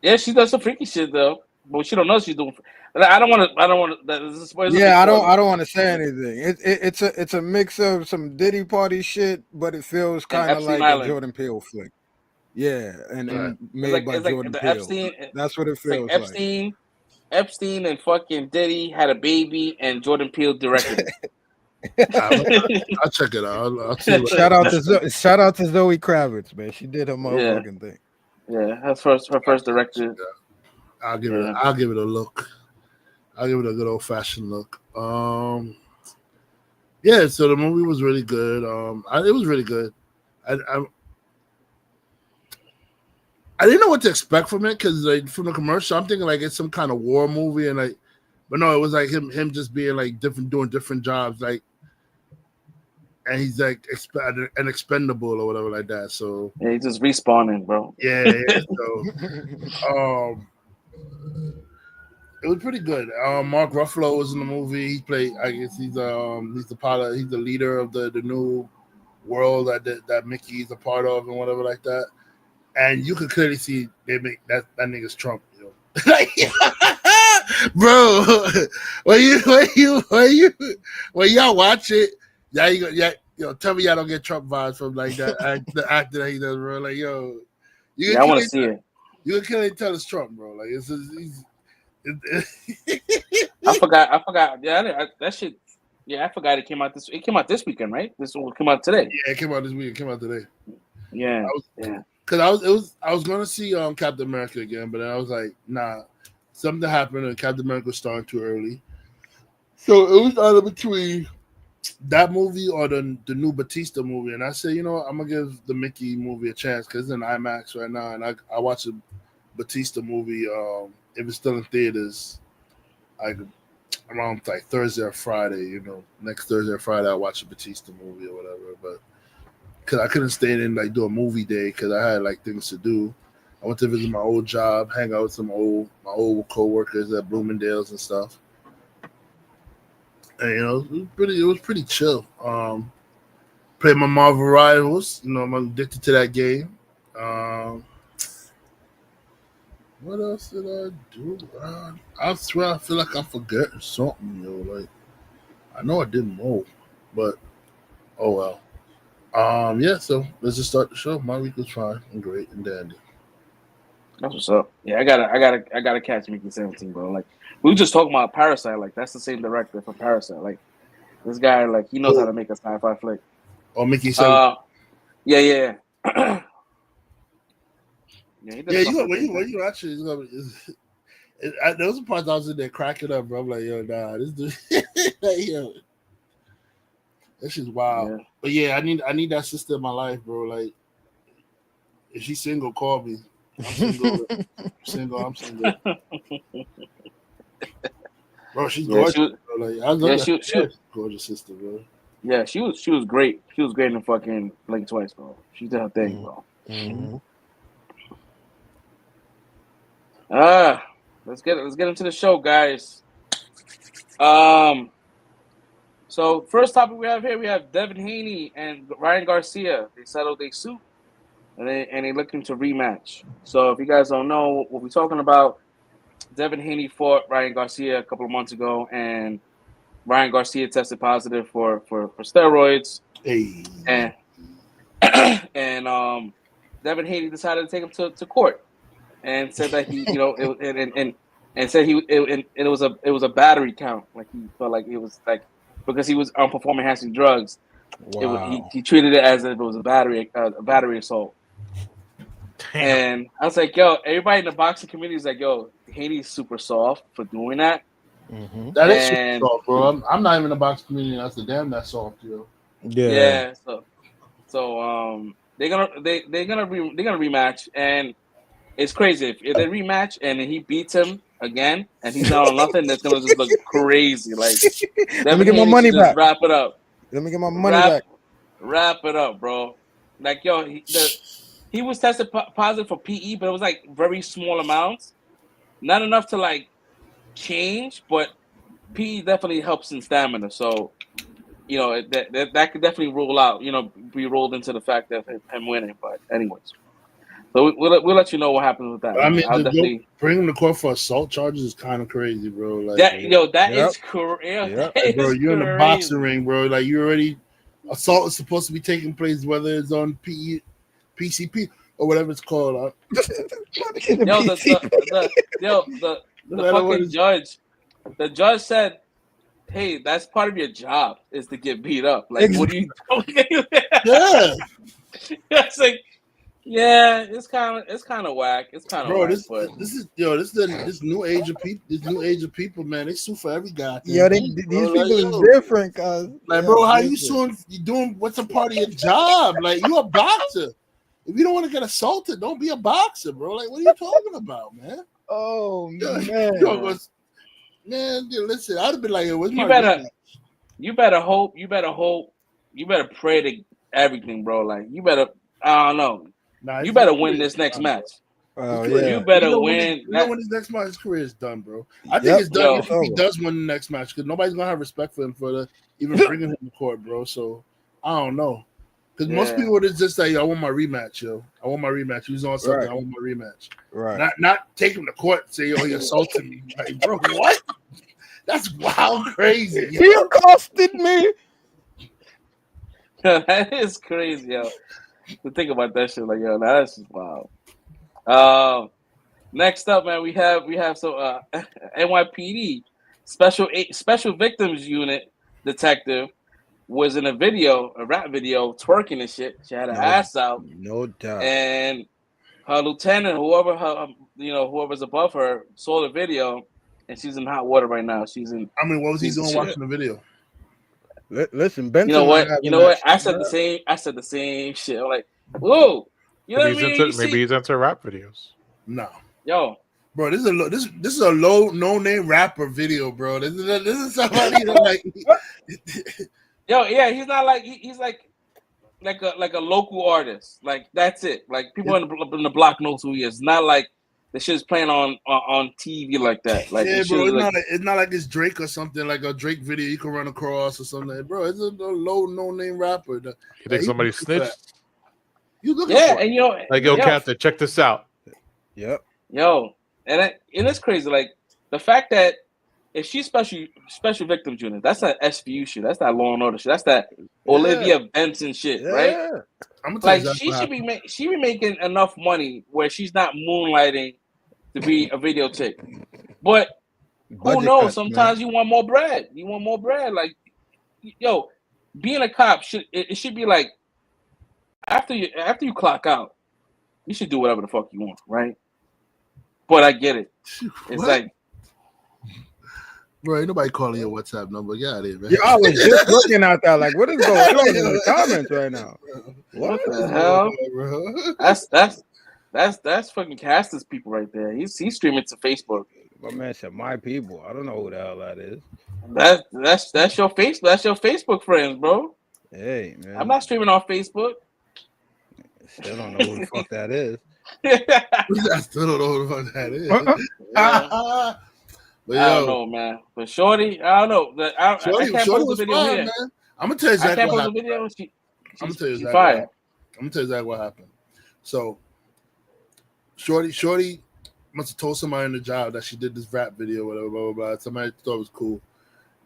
Yeah, she does some freaky shit though, but she don't know she's doing. I don't want to. Yeah, I don't want to say anything. It's a mix of some Diddy party shit, but it feels kind of like a Jordan Peele flick. Yeah, and made by Jordan Peele. That's what it feels like. Epstein and fucking Diddy had a baby, and Jordan Peele directed it. I'll check it out. I'll see shout out to Zoe Kravitz, man. She did her motherfucking thing. Yeah, her first director. I'll give it a look. I'll give it a good old fashioned look. Yeah, so the movie was really good. It was really good. I didn't know what to expect from it because like from the commercial, I'm thinking like it's some kind of war movie, and like, but no, it was like him just being like doing different jobs, like, and he's like an expendable or whatever like that. So yeah, he's just respawning, bro. Yeah. So, it was pretty good. Mark Ruffalo was in the movie. He played. I guess he's the pilot. He's the leader of the new world that Mickey's a part of and whatever like that. And you could clearly see they make that nigga's Trump, you know. Bro, when y'all watch it, tell me y'all don't get Trump vibes from like that the actor that he does, bro. Like, yo, I want to see it. You can clearly tell it's Trump, bro. Like I forgot. Yeah, that shit. Yeah, I forgot it came out this. It came out this weekend, right? This one came out today. Yeah, it came out this week. It came out today. Yeah, Because I was going to see Captain America again, but then I was like, nah, something happened and Captain America was starting too early. So it was either between that movie or the new Batista movie, and I said, you know what, I'm gonna give the Mickey movie a chance because it's in IMAX right now, and I watch a Batista movie if it's still in theaters, like around like Thursday or Friday. You know, next Thursday or Friday I watch a Batista movie or whatever, but. Because I couldn't stay in and like do a movie day because I had like things to do. I went to visit my old job, hang out with my old co-workers at Bloomingdale's and stuff. And you know, it was pretty chill. Played my Marvel Rivals. You know, I'm addicted to that game. What else did I do? I swear I feel like I'm forgetting something, like I know I did more, but oh well. Yeah, so let's just start the show. My week was fine and great and dandy. That's what's up. Yeah, I gotta catch Mickey 17, bro. Like we were just talking about Parasite. Like that's the same director for Parasite. Like this guy, like he knows how to make a sci-fi flick. Oh, Mickey 17. Yeah. Yeah, you actually. There was a part I was in there cracking up, bro. I'm like, yo, nah, this dude, yo, that shit's wild. Yeah. But yeah, I need that sister in my life, bro. Like, if she's single, call me. I'm single. Bro, she's gorgeous. Gorgeous sister, bro. Yeah, she was great. She was great in fucking Blink Twice, bro. She did her thing, bro. Mm-hmm. Let's get into the show, guys. So first topic we have here, we have Devin Haney and Ryan Garcia. They settled their suit, and they looking to rematch. So if you guys don't know what we're talking about, Devin Haney fought Ryan Garcia a couple of months ago, and Ryan Garcia tested positive for steroids. Hey. And Devin Haney decided to take him to court, and said that he, and said it was a battery count. Like he felt like it was like. Because he was on performance-enhancing drugs, wow. He treated it as if it was a battery assault. Damn. And I was like, yo, everybody in the boxing community is like, yo, Haney's super soft for doing that. Mm-hmm. That is super soft, bro. I'm not even in the boxing community. That's soft, yo. Yeah. So So they're gonna rematch, and it's crazy if they rematch and then he beats him again and he's not on nothing. That's gonna just look crazy. Like let me get my money back. Wrap it up. Let me get my money back. Wrap it up, bro. Like yo, he was tested positive for PE, but it was like very small amounts, not enough to like change, but PE definitely helps in stamina. So you know that could definitely rule out. You know, be rolled into the fact that him winning. But anyways. So we'll let you know what happens with that. I mean, I'll definitely bring him to court for assault charges is kind of crazy, bro. Like that, is crazy. Like, bro, you're in the boxing ring, bro. Like you already assault is supposed to be taking place, whether it's on PCP or whatever it's called. The fucking judge. The judge said, "Hey, that's part of your job is to get beat up. Like, what are you doing?" Yeah, it's like. Yeah, it's kind of whack. It's kind of bro. Whack, This new age of people. This new age of people, man. They sue for every guy. Yo, these people is different, cause like, bro, how you suing? You doing what's a part of your job? Like, you a boxer. If you don't want to get assaulted, don't be a boxer, bro. Like, what are you talking about, man? Oh man, man, listen. I'd have been like, what's you better hope. You better pray to everything, bro. Like, you better. I don't know. You better win this next match. Oh yeah, you better win. You know when his next match, his career is done, bro. I think it's done if he does win the next match because nobody's gonna have respect for him for even bringing him to court, bro. So I don't know because most people is just like, I want my rematch, yo. I want my rematch. He's on something. Right. I want my rematch. Right. Not take him to court and say, he assaulted me. Like, bro, what? That's wild, crazy. Yo. He accosted me. That is crazy, yo. To think about that shit, like, yo, that's just wild. Next up, man, we have NYPD special victims unit detective was in a rap video, twerking and shit. She had her ass out, no doubt, and her lieutenant, whoever's above her, saw the video, and she's in hot water right now. She's in. I mean, what was he doing watching the video? Listen, Benson. You know what? I said the same shit. I'm like, whoa. You know what I mean? Maybe he's into rap videos. No. Yo. Bro, this is a low no-name rapper video, bro. This is somebody that like Yo, yeah, he's not like he's like a local artist. Like, that's it. Like, people in the block knows who he is. Not like the shit's playing on TV like that. Like, yeah, bro, it's not like it's Drake or something, like a Drake video you can run across or something. Bro, it's a low no-name rapper. You think somebody snitched? You look at and like, yo, Captain, check this out. Yep. Yo, and it's crazy. Like, the fact that if she's special victims unit, that's that SVU shit. That's that Law and Order shit. That's that Olivia Benson shit, right? I'm like, she be making enough money where she's not moonlighting to be a video chick. But who knows? Sometimes you want more bread. You want more bread. Like, yo, being a cop should be like, after you clock out, you should do whatever the fuck you want, right? But I get it. It's like, bro, ain't nobody calling your WhatsApp number. Get out of here, man. Yeah, I was just looking at that. Like, what is going on in the comments right now? What the hell? That's fucking Castor's people right there. He's streaming to Facebook. My man said, "My people." I don't know who the hell that is. That's your face. That's your Facebook friends, bro. Hey, man. I'm not streaming on Facebook. Still don't know who the fuck that is. I still don't know who the fuck that is. But I don't know, man. But Shorty, I don't know. I can't post the video here. Man. I'm gonna tell you exactly what happened. I'm gonna tell you exactly what happened. So, Shorty must have told somebody in the job that she did this rap video, whatever, blah, blah, blah. Somebody thought it was cool.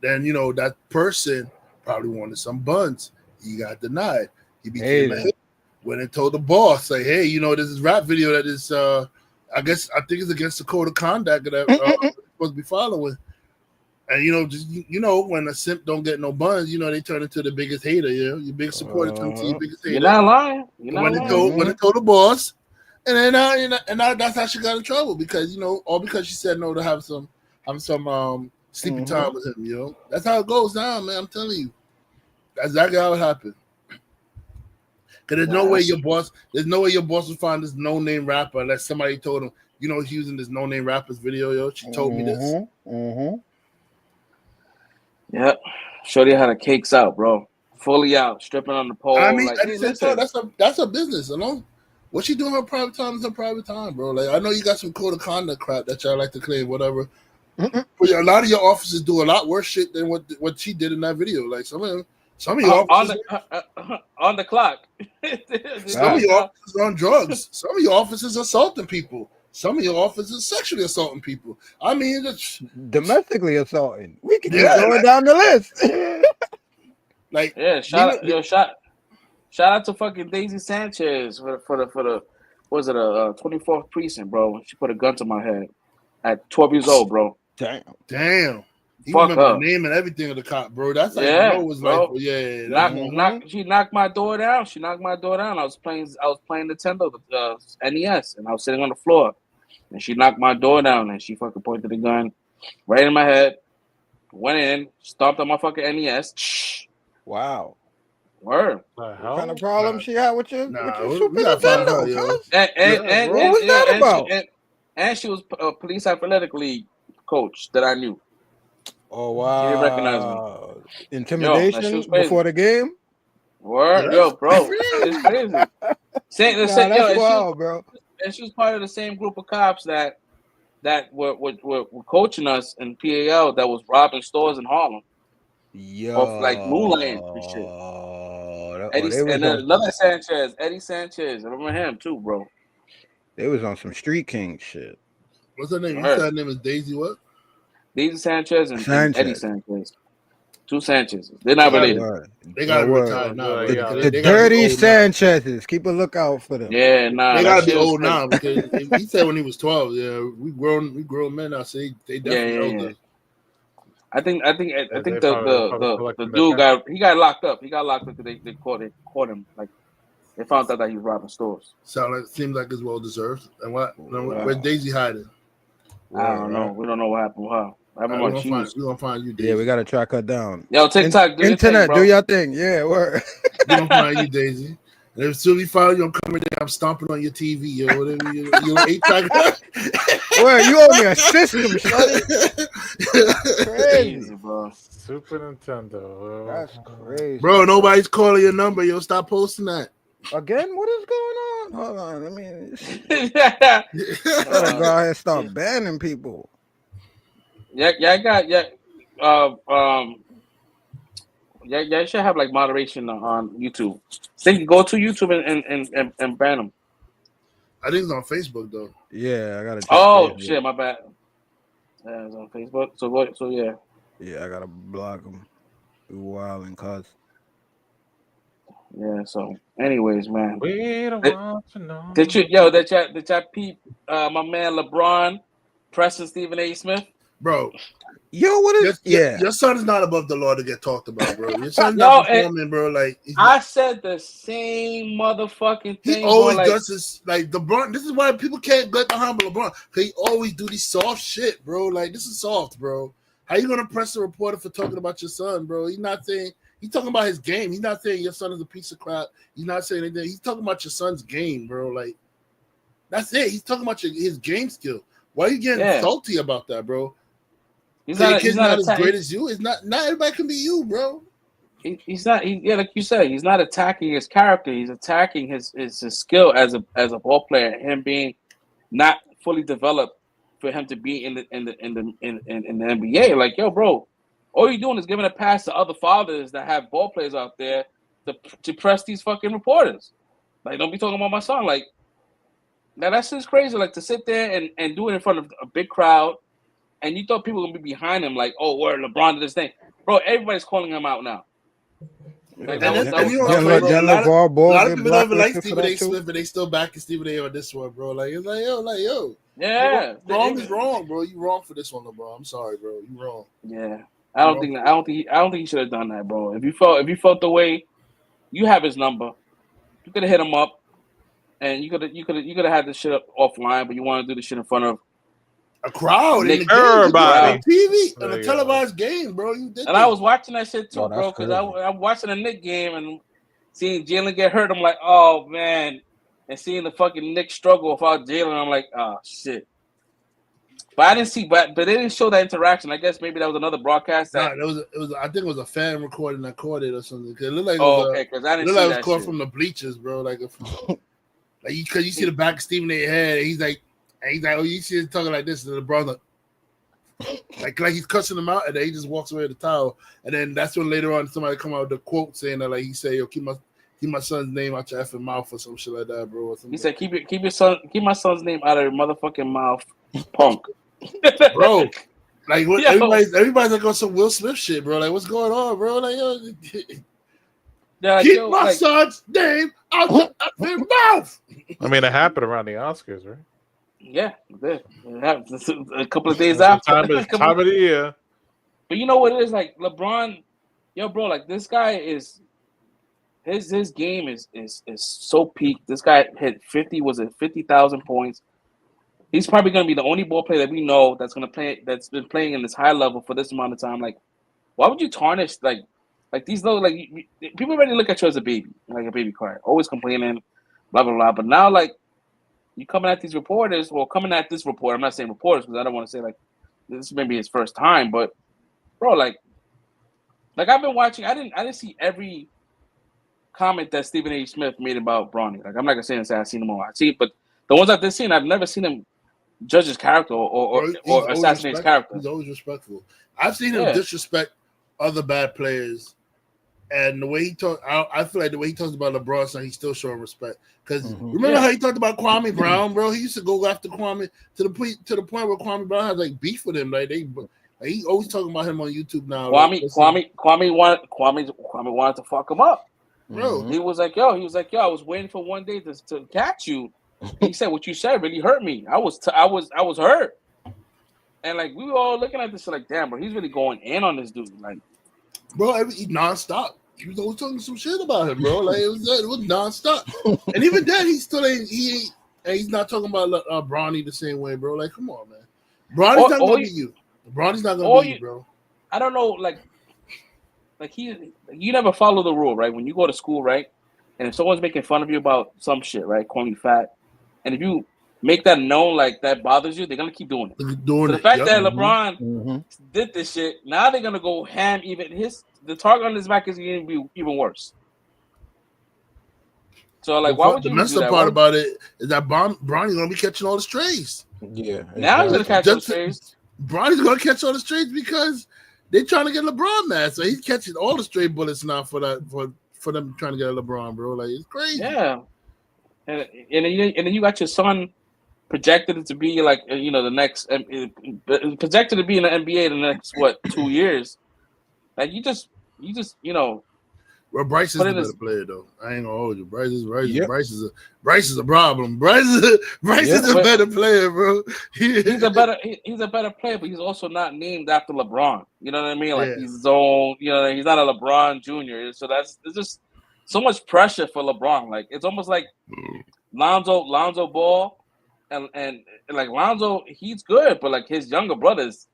Then, that person probably wanted some buns. He got denied. He became a hit. Went and told the boss, like, hey, this is rap video that is, I think it's against the code of conduct that we're supposed to be following. And, when a simp don't get no buns, they turn into the biggest hater, your biggest supporter turns into your biggest hater. You're not lying. When it told the boss, and then now that's how she got in trouble because, all because she said no to have some sleeping time with him, That's how it goes down, man. I'm telling you. That's exactly how it happened. there's no way your boss would find this no-name rapper unless somebody told him, you know, he's using this no-name rapper's video, yo. She told me this. Yep. Shorty had her cakes out, bro. Fully out, stripping on the pole. I mean, like, at the same time, that's a business, you know? What she doing her private time is her private time, bro. Like, I know you got some code of conduct crap that y'all like to claim, whatever. But a lot of your officers do a lot worse shit than what she did in that video. Like, some of your officers on the clock. Some of your officers are on drugs. Some of your officers assaulting people. Some of your officers sexually assaulting people. I mean, domestically assaulting. We can just go down the list. Like, shout out to fucking Daisy Sanchez for the was it a 24th precinct, bro? She put a gun to my head at 12 years old, bro. Damn. You Fuck remember her. the name and everything of the cop, bro. That's like bro. She knocked my door down. I was playing Nintendo, NES, and I was sitting on the floor, and she knocked my door down, and she fucking pointed the gun right in my head. Went in, stomped on my fucking NES. Wow. Word. What kind of problem she had with you? We gotta find her, yo. What was that about? And she was a police athletic league coach that I knew. Oh wow! She didn't recognize me. Intimidation before the game. Word, yo, bro, it's crazy. That's wild, bro. And she was part of the same group of cops that were coaching us in PAL that was robbing stores in Harlem. Of like moonlighting and shit. And then another Sanchez, Eddie Sanchez. I remember him too, bro. They was on some Street King shit. What's her name? You said her name is Daisy what? Daisy Sanchez and Eddie Sanchez. Two Sanchez's. They're not related. They gotta retire now. The dirty Sanchez's. Keep a lookout for them. Yeah, nah. They gotta be old now because he said when he was 12. Yeah, we grown men now. So they definitely older. I think the dude got locked up. He got locked up because they caught him. Like they found out that he was robbing stores. Seems like it's well deserved. And where's Daisy hiding? I don't know. We don't know what happened with her. We're gonna find you, Daisy. Yeah, we gotta track her down. Yo, TikTok, do your thing. Yeah, word. We're gonna find you, Daisy. And if soon we find you, I'm coming there. I'm stomping on your TV, yo. Whatever you 8-track. Where you owe me a system, shorty. Crazy, bro. Super Nintendo. That's crazy, bro. Nobody's calling your number, yo. Stop posting that. Again, what is going on? Hold on, let me gotta go ahead and start banning people. You should have like moderation on YouTube. So you can go to YouTube and ban them. I think it's on Facebook though. Yeah, I gotta. Oh shit, my bad. Yeah, it's on Facebook. So yeah. Yeah, I gotta block them. Wild and cuz. Yeah. So, anyways, man. We don't want to know. Did y'all peep my man LeBron pressing Stephen A. Smith? Bro. Yo, what is your son is not above the law to get talked about, bro. Your son's not performing, bro. Like I said the same motherfucking thing. He always does this. Like LeBron, this is why people can't get behind LeBron. Cause he always do these soft shit, bro. Like this is soft, bro. How you gonna press a reporter for talking about your son, bro? He's not saying he's talking about his game. He's not saying your son is a piece of crap. He's not saying anything. He's talking about your son's game, bro. Like that's it. He's talking about his game skill. Why are you getting salty about that, bro? He's not as great as you. It's not everybody can be you, bro. He's not. Like you said, he's not attacking his character. He's attacking his skill as a ball player. Him being not fully developed for him to be in the NBA. Like yo, bro, all you're doing is giving a pass to other fathers that have ball players out there to press these fucking reporters. Like don't be talking about my son. Like now that's just crazy. Like to sit there and do it in front of a big crowd. And you thought people were gonna be behind him, like, oh, word, LeBron did this thing, bro. Everybody's calling him out now. Like, a lot of people don't even like Stephen A. Smith, but they still backing Stephen A. on this one, bro. Like it's like yo, yeah, wrong is wrong, bro. You wrong for this one, LeBron. I'm sorry, bro. You wrong. Yeah, I don't think he should have done that, bro. If you felt the way, you have his number. You could have hit him up, and you could have had this shit up offline, but you want to do the shit in front of a crowd in the everybody on TV on a televised game, bro. You did and I was watching that shit too, bro, because I'm watching a Knicks game and seeing Jalen get hurt, I'm like, oh man. And seeing the fucking Knicks struggle without Jalen, I'm like, oh shit. But I didn't see, but they didn't show that interaction. I guess maybe that was another broadcast. Nah, it was. I think it was a fan recording that caught it or something. It looked like okay, because I didn't see that caught shit from the bleachers, bro. Like because you see the back of Stephen A. head, and he's like, oh, you see him talking like this, and the brother, like he's cussing him out, and then he just walks away with the towel, and then that's when later on somebody come out with the quote saying that he said, "Yo, keep my son's name out your effing mouth" or some shit like that, bro. He said, keep my son's name out of your motherfucking mouth, punk. Bro, like what, everybody's like on some Will Smith shit, bro. Like, what's going on, bro? Like, keep my son's name out your effing mouth. I mean, it happened around the Oscars, right? Yeah, it happened a couple of days after. Time of the year. But you know what it is? Like LeBron, bro, like this guy is his game is so peaked. This guy hit 50,000 points. He's probably going to be the only ball player that we know that's been playing in this high level for this amount of time. Like, why would you tarnish like these little people already look at you as a baby, like a baby cry, always complaining, blah blah blah. But now like you coming at these reporters, coming at this reporter. I'm not saying reporters because I don't want to say like this may be his first time, but bro, like I've been watching. I didn't see every comment that Stephen A. Smith made about Bronny. Like I'm not gonna say I've seen them all. I see, but the ones I've seen, I've never seen him judge his character or assassinate his character. He's always respectful. I've seen him disrespect other bad players, and the way he talks, I feel like the way he talks about LeBron, son, he's still showing respect. Because remember how he talked about Kwame Brown, bro? He used to go after Kwame to the point where Kwame Brown had like beef with him. Like he always talking about him on YouTube now. Kwame wanted to fuck him up, bro. He was like, yo, I was waiting for one day to catch you. He said, "What you said really hurt me. I was hurt." And like we were all looking at this like, damn, bro, he's really going in on this dude. Like, bro, he nonstop. He was always talking some shit about him, bro. Like it was nonstop. And even then, he's not talking about Bronny the same way, bro. Like, come on, man. Bronny's not gonna be you. Bronny's not gonna be you, bro. I don't know, like you never follow the rule, right? When you go to school, right? And if someone's making fun of you about some shit, right? Calling you fat. And if you make that known, like that bothers you, they're gonna keep doing it. The fact that LeBron did this shit, now they're gonna go ham. Even the target on his back is gonna be even worse. So like, why would you? The messed up part about it is that Bronny's gonna be catching all the strays. Yeah, now he's gonna catch all the strays. Bronny's gonna catch all the strays because they're trying to get LeBron mad, so he's catching all the stray bullets now for them trying to get LeBron, bro. Like it's crazy. Yeah. And then you got your son projected to be like the next projected to be in the NBA the next 2 years. Like you just Well, Bryce is the better player though. I ain't gonna hold you. Bryce is a problem. Bryce is a better player, bro. He's a better player, but he's also not named after LeBron. You know what I mean? Like he's his own. He's not a LeBron Jr. So there's just so much pressure for LeBron. Like it's almost like Lonzo Ball, and like Lonzo, he's good, but like his younger brother's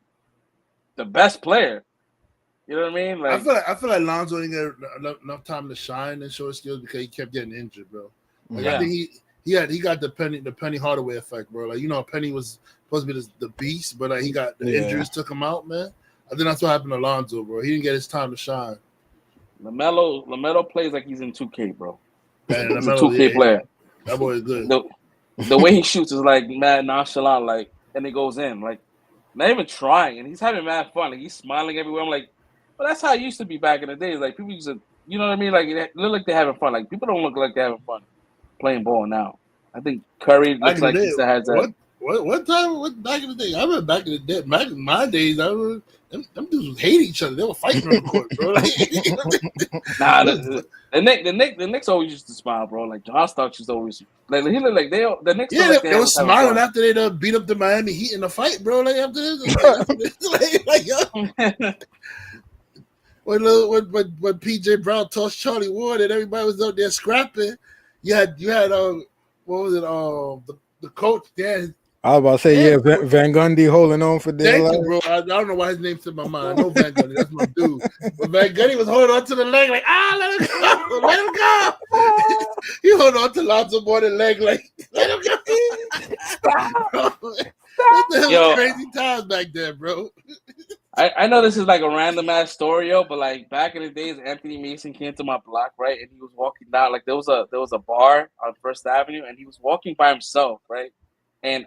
the best player. You know what I mean? Like I feel like Lonzo didn't get enough time to shine and show his skills because he kept getting injured, bro. Like I think he got the Penny Hardaway effect, bro. Like Penny was supposed to be the beast, but he got the injuries took him out, man. I think that's what happened to Lonzo, bro. He didn't get his time to shine. LaMelo plays like he's in 2K, bro. Man, he's a 2K player. That boy is good. The way he shoots is like mad nonchalant, like, and it goes in, like not even trying, and he's having mad fun. Like he's smiling everywhere. I'm like, well, that's how it used to be back in the days. Like people used to, you know what I mean? Like it look like they're having fun. Like people don't look like they're having fun playing ball now. I think Curry looks like he still has that. What time? What back in the day? I remember back in the day. Back in my days, them dudes would hate each other. They were fighting on the court, bro. Nah, the Knicks always used to smile, bro. Like John Starks used to always like he looked like the Knicks. Yeah, they were smiling after they beat up the Miami Heat in the fight, bro. Like after this, when PJ Brown tossed Charlie Ward and everybody was out there scrapping, you had what was it? The coach there, I was about to say, yeah, Van Gundy holding on for dear life. Thank you, bro. I don't know why his name's in my mind. I know Van Gundy. That's my dude. But Van Gundy was holding on to the leg like, let him go. Let him go. He holding on to Lonzo Ball the leg like, let him go. Stop. Yo, crazy times back there, bro. I know this is like a random ass story, yo, but like back in the days, Anthony Mason came to my block, right? And he was walking down, like there was a bar on First Avenue, and he was walking by himself, right? And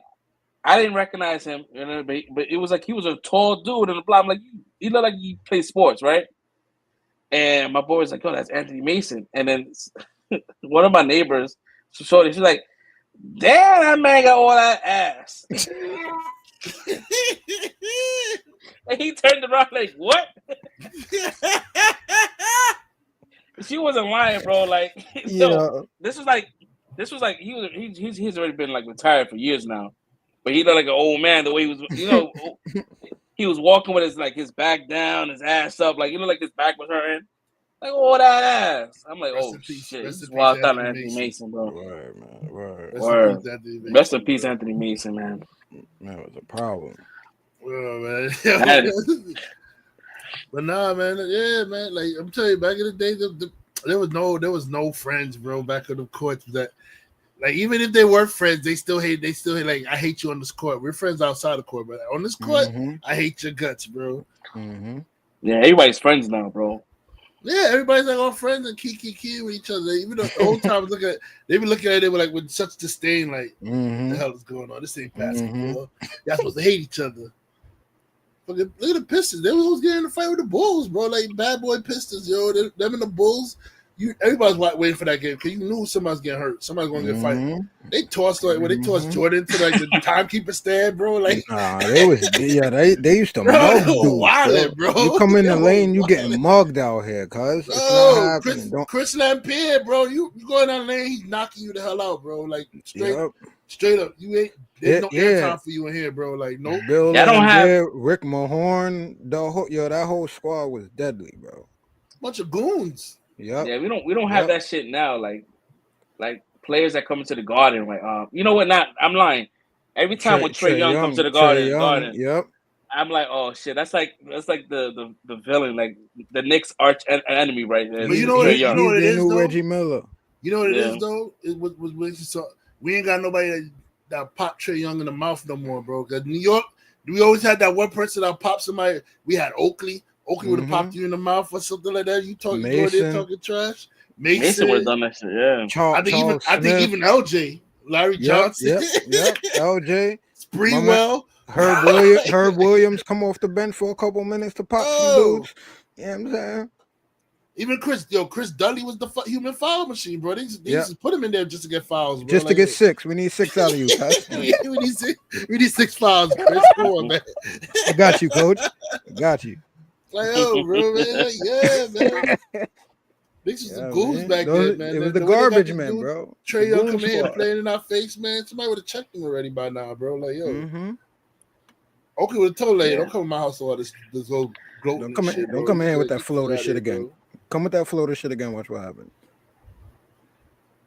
I didn't recognize him, you know, but it was like he was a tall dude in the block. I'm like, he looked like he played sports, right? And my boy was like, "Oh, that's Anthony Mason." And then one of my neighbors, she's like, "Damn, that man got all that ass." And he turned around like, "What?" She wasn't lying, bro. Like, so this was like he's already been like retired for years now. But he looked like an old man the way he was, you know, he was walking with his back down, his ass up, like, you know, like his back was hurting. Like, oh, that ass. I'm like, oh, shit. This is wild out Anthony Mason, bro. Word, man. Word. Rest in peace, Anthony Mason, man. Man, it was a problem. Well, man. But nah, man. Yeah, man. Like, I'm telling you, back in the day, there was no friends, bro, back on the courts that. Like, even if they were friends, they still hate. Like, I hate you on this court. We're friends outside the court, but on this court, I hate your guts, bro. Mm-hmm. Yeah, everybody's friends now, bro. Yeah, everybody's like all friends and kiki with each other. Even though the whole time they be looking at it with such disdain, like, what the hell is going on? This ain't basketball. Y'all supposed to hate each other. Look at the Pistons. They was getting in a fight with the Bulls, bro. Like, bad boy Pistons, yo. Them and the Bulls. Everybody's waiting for that game because you knew somebody's getting hurt. Somebody's going to get fighted. They tossed Jordan to like the timekeeper stand, bro. Like, they used to mug dudes, bro. You come in the lane, you getting mugged out here, cuz. Chris Lampere, bro. You go in that lane, he's knocking you the hell out, bro. Like straight up. You ain't. There's no airtime for you in here, bro. Like, no. Bill Laimbeer, Rick Mahorn, that whole squad was deadly, bro. Bunch of goons. Yep. Yeah, we don't have that shit now. Like players that come into the Garden, like you know what? I'm lying. Every time when Trae Young comes to the Garden, I'm like, oh shit, that's like the villain, like the Knicks' arch enemy, right there. But you know what it is, though? Reggie Miller. You know what it is, though? It was we ain't got nobody that pop Trae Young in the mouth no more, bro. Because New York, we always had that one person that popped somebody. We had Oakley. Oakley would have popped you in the mouth or something like that. You talking trash. Mason would have done that shit. Yeah. I think even LJ, Larry Johnson, LJ, Sprewell, Herb Williams come off the bench for a couple minutes to pop some dudes. You know what I'm saying? Even Chris Dudley was the human foul machine, bro. They just put him in there just to get fouls, bro. Just to get 6. We need 6 out of you, guys. we need 6 fouls, Chris. Come on, man. I got you, coach. I got you. Like, oh, bro, man. Yeah, man. This is the goons back then, man. It was the garbage man, bro. Trae Young come in and playing in our face, man. Somebody would have checked him already by now, bro. Like, yo. Okay, would have told Lady, don't come to my house with all this whole gloating shit. Don't come in here with that floater shit again. Bro. Come with that floater shit again. Watch what happens.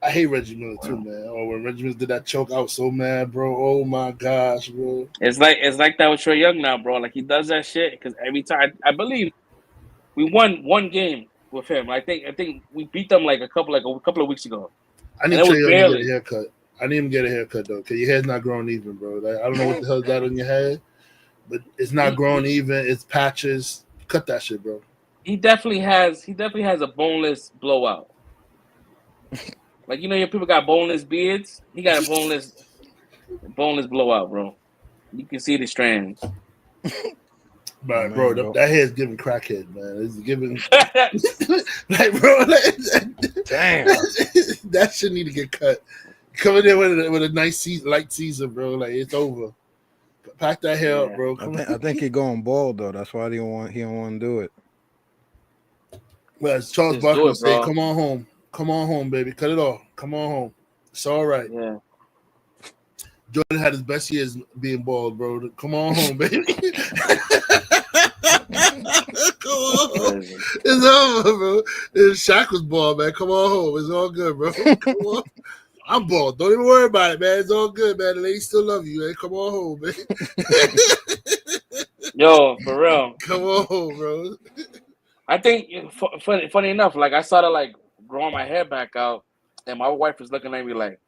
I hate Reggie Miller too, man. Oh, when Reggie Miller did that choke, I was so mad, bro. Oh my gosh, bro. It's like that with Trae Young now, bro. Like, he does that shit because every time I believe we won one game with him. I think we beat them like a couple of weeks ago. I need Trae Young to get a haircut. I need him to get a haircut though, because your hair's not growing even, bro. Like, I don't know what the hell's that on your head, but it's not growing even. It's patches. Cut that shit, bro. He definitely has a boneless blowout. Like, you know, your people got boneless beards. He got a boneless blowout, bro. You can see the strands. But bro, that hair's giving crackhead, man. It's giving like, bro. Like, damn, that shit need to get cut. Coming in with a nice light Caesar, bro. Like, it's over. Pack that hair up, bro. I think he's going bald though. That's why he don't want to do it. Well, as Charles Barkley would say, "Come on home. Come on home, baby. Cut it off. Come on home. It's all right." Yeah. Jordan had his best years being bald, bro. Come on home, baby. Come on. It's over, bro. Shaq was bald, man. Come on home. It's all good, bro. Come on. I'm bald. Don't even worry about it, man. It's all good, man. The ladies still love you, man. Come on home, man. Yo, for real. Come on home, bro. I think funny enough, like I started like growing my hair back out, and my wife was looking at me like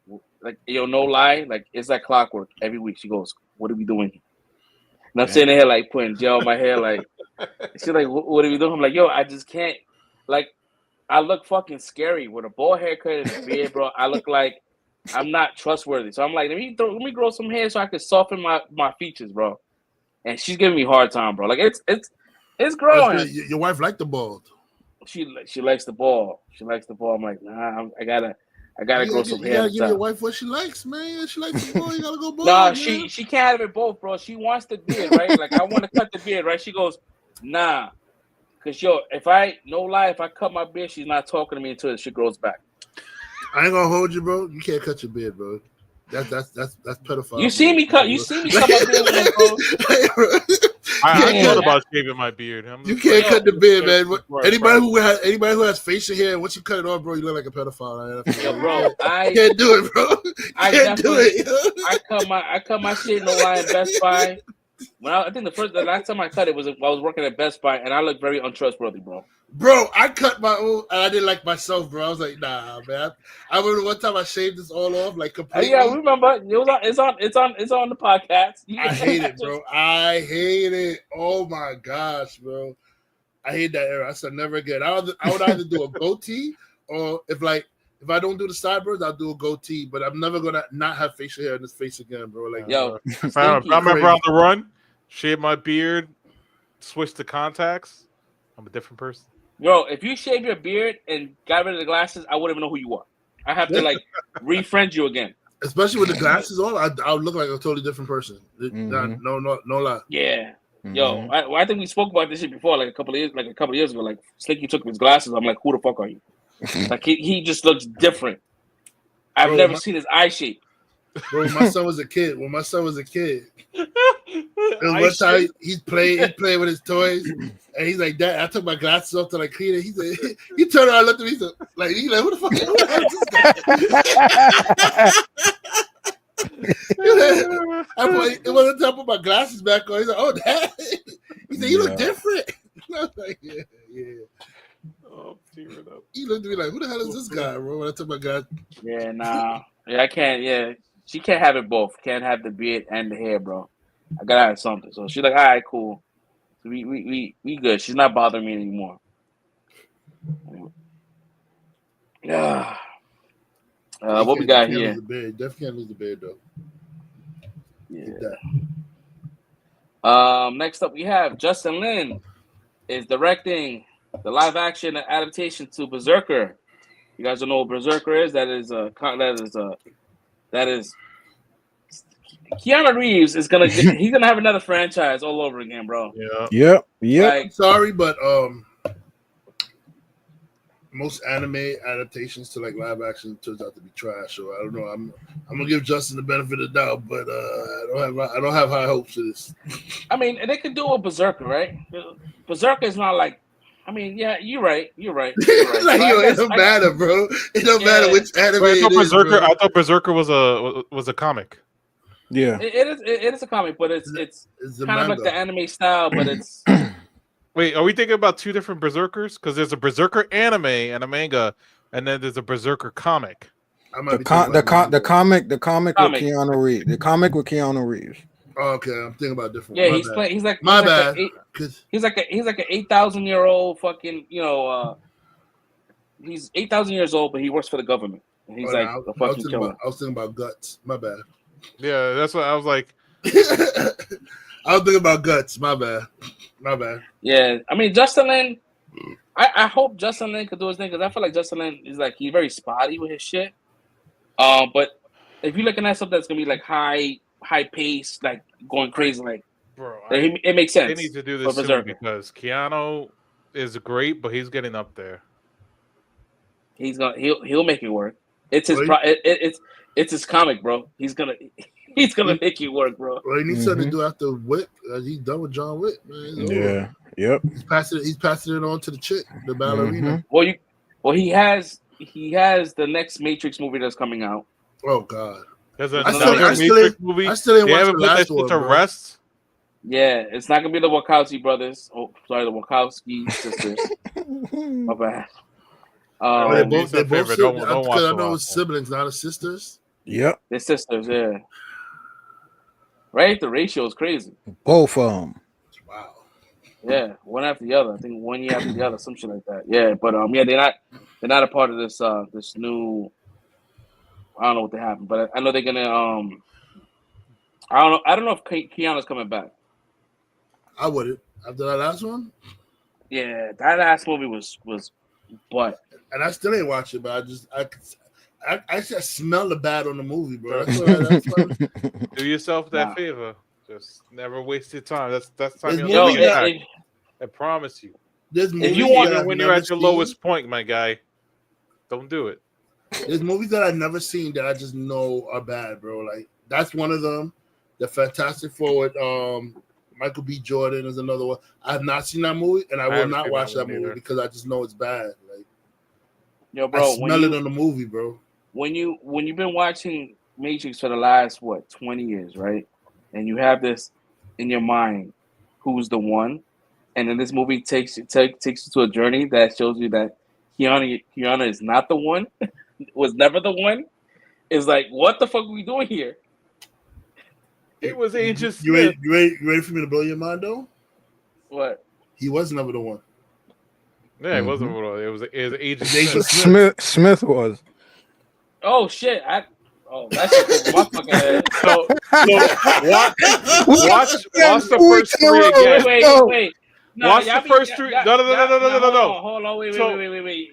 yo, no lie, like it's like clockwork. Every week she goes, "What are we doing here?" And I'm sitting here like putting gel on my hair, like she's like, "What are we doing?" I'm like, "Yo, I just can't." Like, I look fucking scary with a bald haircut and a beard, bro. I look like I'm not trustworthy. So I'm like, let me grow some hair so I can soften my features, bro. And she's giving me a hard time, bro. Like it's growing. Your wife liked the bald. She likes the ball. She likes the ball. I'm like, nah, I gotta grow some hair. You gotta give your wife what she likes, man. She likes the ball. You gotta go bald. Nah, man. she can't have it both, bro. She wants the beard, right? Like I want to cut the beard, right? She goes, nah, cause yo, if I cut my beard, she's not talking to me until she grows back. I ain't gonna hold you, bro. You can't cut your beard, bro. That's pedophile. You see me cut my beard, bro. I thought about shaving my beard. You can't cut the beard, man. Anybody who has facial hair, once you cut it off, bro, you look like a pedophile. Yo, bro, I can't do it, bro. I can't do it. I cut my shit in the line at Best Buy. I think the last time I cut it was I was working at Best Buy, and I looked very untrustworthy, bro. Bro, I cut my own, and I didn't like myself, bro. I was like, nah, man. I remember one time I shaved this all off, like completely. Yeah, I remember. It's on the podcast. I hate it, bro. I hate it. Oh my gosh, bro. I hate that era. I said never again. I would either do a goatee, or if I don't do the sideburns, I'll do a goatee. But I'm never gonna not have facial hair in this face again, bro. Like, yo, if I'm ever on the run, shave my beard, switch to contacts, I'm a different person. Bro, if you shave your beard and got rid of the glasses, I wouldn't even know who you are. I have to like refriend you again. Especially with the glasses on, I would look like a totally different person. No lie. Yeah. Yo, I think we spoke about this shit before, like a couple of years ago. Like Slinky took his glasses. I'm like, who the fuck are you? Like he just looks different. I've never seen his eye shape. Bro, when my son was a kid, one time he played with his toys, and he's like, "Dad, I took my glasses off to like clean it." He said, he turned around, and looked at me, he's like, "Who the fuck is this guy?" It wasn't until I put my glasses back on. He's like, "Oh, Dad," he said, "You look different." I was like, "Yeah." Oh, tearing up. He looked at me like, "Who the hell is this guy, bro?" When I took my glasses. Yeah, nah. Yeah, I can't. Yeah, she can't have it both. Can't have the beard and the hair, bro. I gotta have something. So she's like, all right, cool. So we good. She's not bothering me anymore. Yeah. What we got here? Definitely can't lose the beard though. Yeah. Next up we have Justin Lin is directing the live action adaptation to Berserker. You guys don't know what Berserker is? That is Keanu Reeves is gonna he's gonna have another franchise all over again, bro. Yeah. Like, sorry, but most anime adaptations to like live action turns out to be trash. So I don't know. I'm gonna give Justin the benefit of the doubt, but I don't have high hopes for this. I mean, they could do a Berserker, right? Berserker is not like. I mean, yeah, you're right. Like, it don't matter, bro. It don't matter which anime it is, bro. I thought Berserker was a comic. Yeah, it is a comic, but it's kind of like the anime style, but it's. Wait, are we thinking about two different Berserkers? Because there's a Berserker anime and a manga, and then there's a Berserker comic. The comic with Keanu Reeves. The comic with Keanu Reeves. Oh, okay, I'm thinking about different. Yeah, he's like my bad. He's like an 8,000-year-old fucking, he's 8,000 years old, but he works for the government. And he's a fucking killer. I was thinking about Guts. My bad. Yeah, that's what I was like. I was thinking about Guts. My bad. Yeah, I mean Justin Lin. I hope Justin Lin could do his thing because I feel like Justin Lin is like he's very spotty with his shit. But if you're looking at something that's gonna be like high pace, like going crazy, like bro, it makes sense. They need to do this soon because Keanu is great, but he's getting up there. He'll make it work. It's his it's his comic, bro. He's gonna make it work, bro. Well, he needs something to do after Wick. He's done with John Wick, man. Yeah. Yep. He's passing it on to the chick, the ballerina. Well, he has the next Matrix movie that's coming out. Oh God. There's I another still Matrix movie. I still ain't They watched haven't the put that last shit one, to bro. rest. Yeah, it's not gonna be the Wachowski brothers. Oh, sorry, the Wachowski sisters. My bad. They both Don't watch because I the know last it's one. siblings, not as sisters. Yep. They're sisters, yeah. Right? The ratio is crazy. Both of them. Wow. Yeah, one after the other. I think 1 year after the other, some shit like that. Yeah, but yeah, they're not a part of this this new. I don't know what they happen, but I know they're gonna I don't know if Keanu's coming back. I wouldn't after that last one. Yeah, that last movie was but. And I still ain't watch it, but I just smell the bad on the movie, bro. That's what Do yourself that favor. Just never waste your time. That's time There's you'll movies get back. I promise you. There's movies Even when you're at your lowest point, my guy, don't do it. There's movies that I've never seen that I just know are bad, bro. Like that's one of them. The Fantastic Four with Michael B. Jordan is another one. I have not seen that movie, and I will not watch that movie because I just know it's bad. Like, yo, bro, I smell it on the movie, bro. When you've been watching Matrix for the last 20 years, right? And you have this in your mind, who's the one, and then this movie takes you to a journey that shows you that Keanu is not the one, was never the one. Is like, what the fuck are we doing here? It was Agent Smith. You ready for me to blow your mind, though? What? He was never the one. Yeah, it wasn't. It was Agent Smith. Smith was. Oh shit! That shit my fucking head. So watch the first three again. Wait. Watch the first three. No. Hold on. Wait.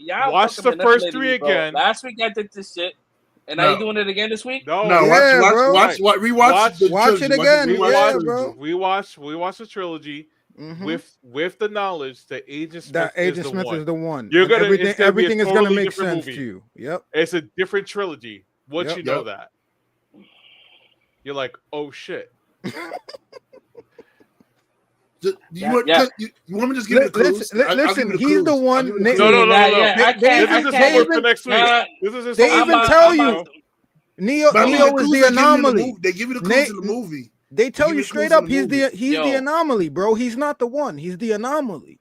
Y'all watch the first three again. Last week I did this shit. And now you doing it again this week? No, rewatch it again. We watch the trilogy with the knowledge that Agent Smith is the one. You're gonna everything is gonna make sense to you. Yep. It's a different trilogy. Once you know that, you're like, oh shit. You want me to just give it a clues? Listen, he's the one. No. This is homework for next week. They even tell you Neo is the anomaly. They give you the clues in the movie. They tell you straight up he's the anomaly, bro. He's not the one. He's the anomaly.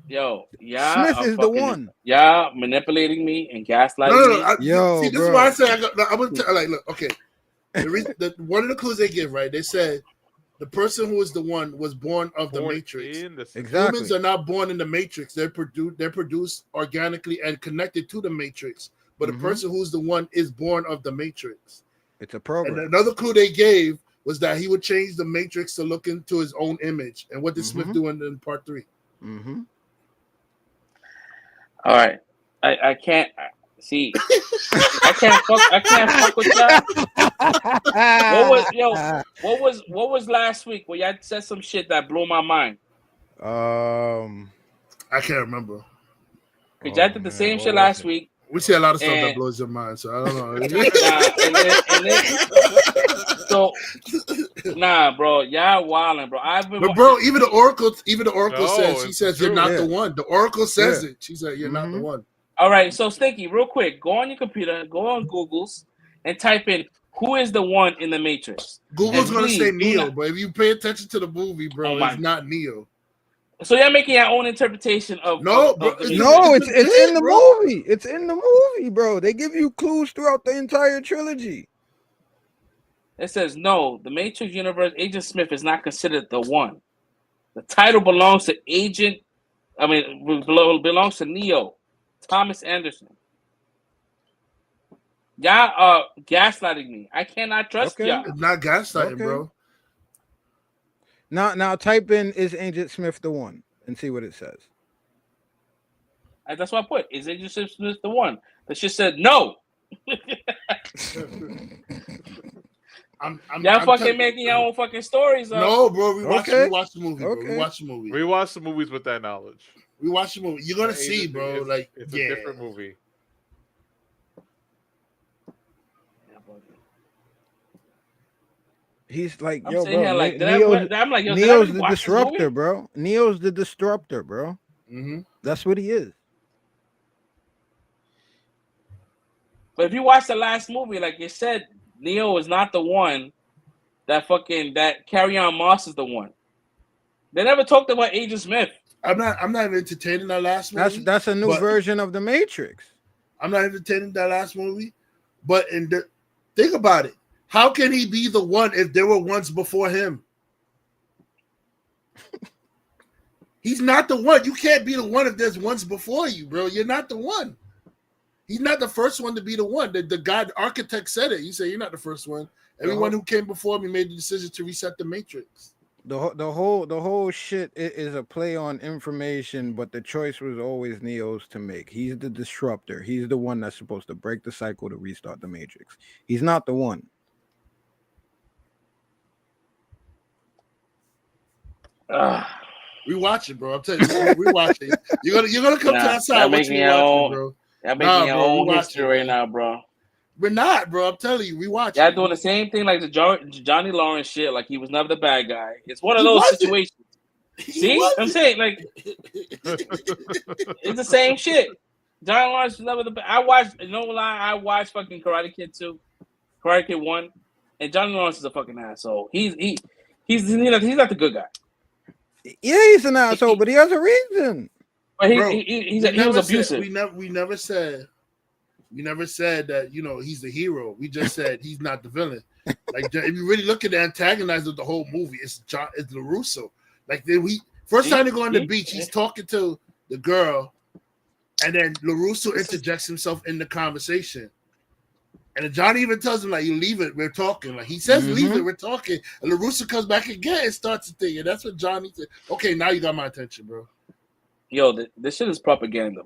Yo, Smith is the one. Yeah, manipulating me and gaslighting me. See, this is why I say I would tell. Like, look, okay. One of the clues they give, right? They said the person who is the one was born of the Matrix. Exactly. Humans are not born in the Matrix. They're produced organically and connected to the Matrix. But the person who's the one is born of the Matrix. It's a program. And another clue they gave was that he would change the Matrix to look into his own image. And what did Smith do in part 3? All right, I can't see. I can't fuck with y'all. What was last week where y'all said some shit that blew my mind? I can't remember. Cause y'all did the same shit last week. We see a lot of stuff that blows your mind, so I don't know. Bro, y'all wilding, bro. But bro, even the Oracle says, she says you're not the one. The Oracle says it. She said you're not the one. All right, so Stinky, real quick, go on your computer, go on Google's, and type in who is the one in the Matrix. Google's gonna say Neo, but if you pay attention to the movie, bro, it's not Neo. So you're making your own interpretation of it's in the movie. It's in the movie, bro. They give you clues throughout the entire trilogy. It says no, the Matrix universe, Agent Smith is not considered the one. The title belongs to belongs to Neo, Thomas Anderson. Y'all are gaslighting me. I cannot trust y'all. It's not gaslighting, bro. Now type in is Agent Smith the one and see what it says. And that's what I put. Is Agent Smith the one? That shit said no. Y'all fucking making your own fucking stories. No, bro. We watch the movie. Bro. We watch the movie. We watch the movies with that knowledge. We watch the movie. You're gonna see, bro. It's a different movie. He's like, I'm yo, bro. Neo's the disruptor, bro. Neo's the disruptor, bro. That's what he is. But if you watch the last movie, like you said, Neo is not the one. That Carry On Moss is the one. They never talked about Agent Smith. I'm not entertaining that last movie. That's a new version of the Matrix. I'm not entertaining that last movie. But think about it. How can he be the one if there were ones before him? He's not the one. You can't be the one if there's ones before you, bro. You're not the one. He's not the first one to be the one. The guy, the architect said it. He said, you're not the first one. Everyone who came before me made the decision to reset the Matrix. The whole shit is a play on information, but the choice was always Neo's to make. He's the disruptor. He's the one that's supposed to break the cycle to restart the Matrix. He's not the one. We watch it, bro. I'm telling you, we watch it. You're gonna come to that side. What you watching, bro? Y'all making your own history right now, bro. We're not, bro. I'm telling you, we watch. Y'all doing the same thing like the Johnny Lawrence shit. Like he was never the bad guy. It's one of those situations. See, I'm saying like it's the same shit. Johnny Lawrence was never the bad. I watched fucking Karate Kid 2, Karate Kid 1, and Johnny Lawrence is a fucking asshole. He's not the good guy. Yeah, he's an asshole, but he has a reason. But he was abusive. We never said that, he's the hero. We just said he's not the villain. Like if you really look at the antagonizer of the whole movie, it's LaRusso. Like first time they go on the beach, he's talking to the girl, and then LaRusso interjects himself in the conversation. And Johnny even tells him, like, you leave it, we're talking. Like, he says, leave it, we're talking. And LaRusso comes back again and starts to think. And that's what Johnny said. Okay, now you got my attention, bro. Yo, this shit is propaganda.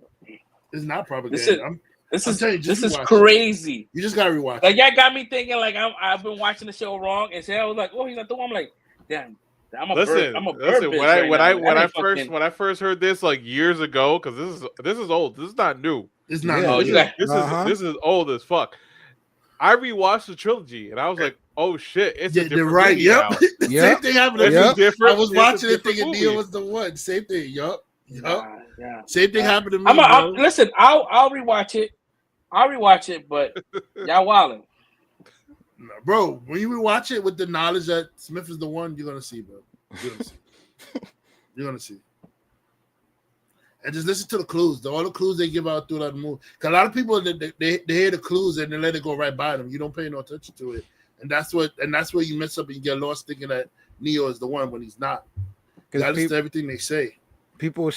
It's not propaganda. This is crazy. You just got to rewatch Like, y'all got me thinking, like, I've been watching the show wrong. And Sarah was like, oh, he's not the one. I'm like, damn. I'm a bird when I first heard this like years ago, because this is old. This is not new. It's not. This is old as fuck. I rewatched the trilogy and I was like, "Oh shit, it's a different right. movie Yep. now." Same thing happened to me. Different. I was watching it thinking Neil was the one. Same thing. Yup. Yeah. Same thing happened to me. Listen, I'll rewatch it. But y'all wildin'. No, bro, when you rewatch it with the knowledge that Smith is the one, you're gonna see, bro. You're gonna see. And just listen to the clues. All the clues they give out through that movie. Because a lot of people they hear the clues and they let it go right by them. You don't pay no attention to it, and that's where you mess up and you get lost thinking that Neo is the one when he's not. Because that's everything they say. People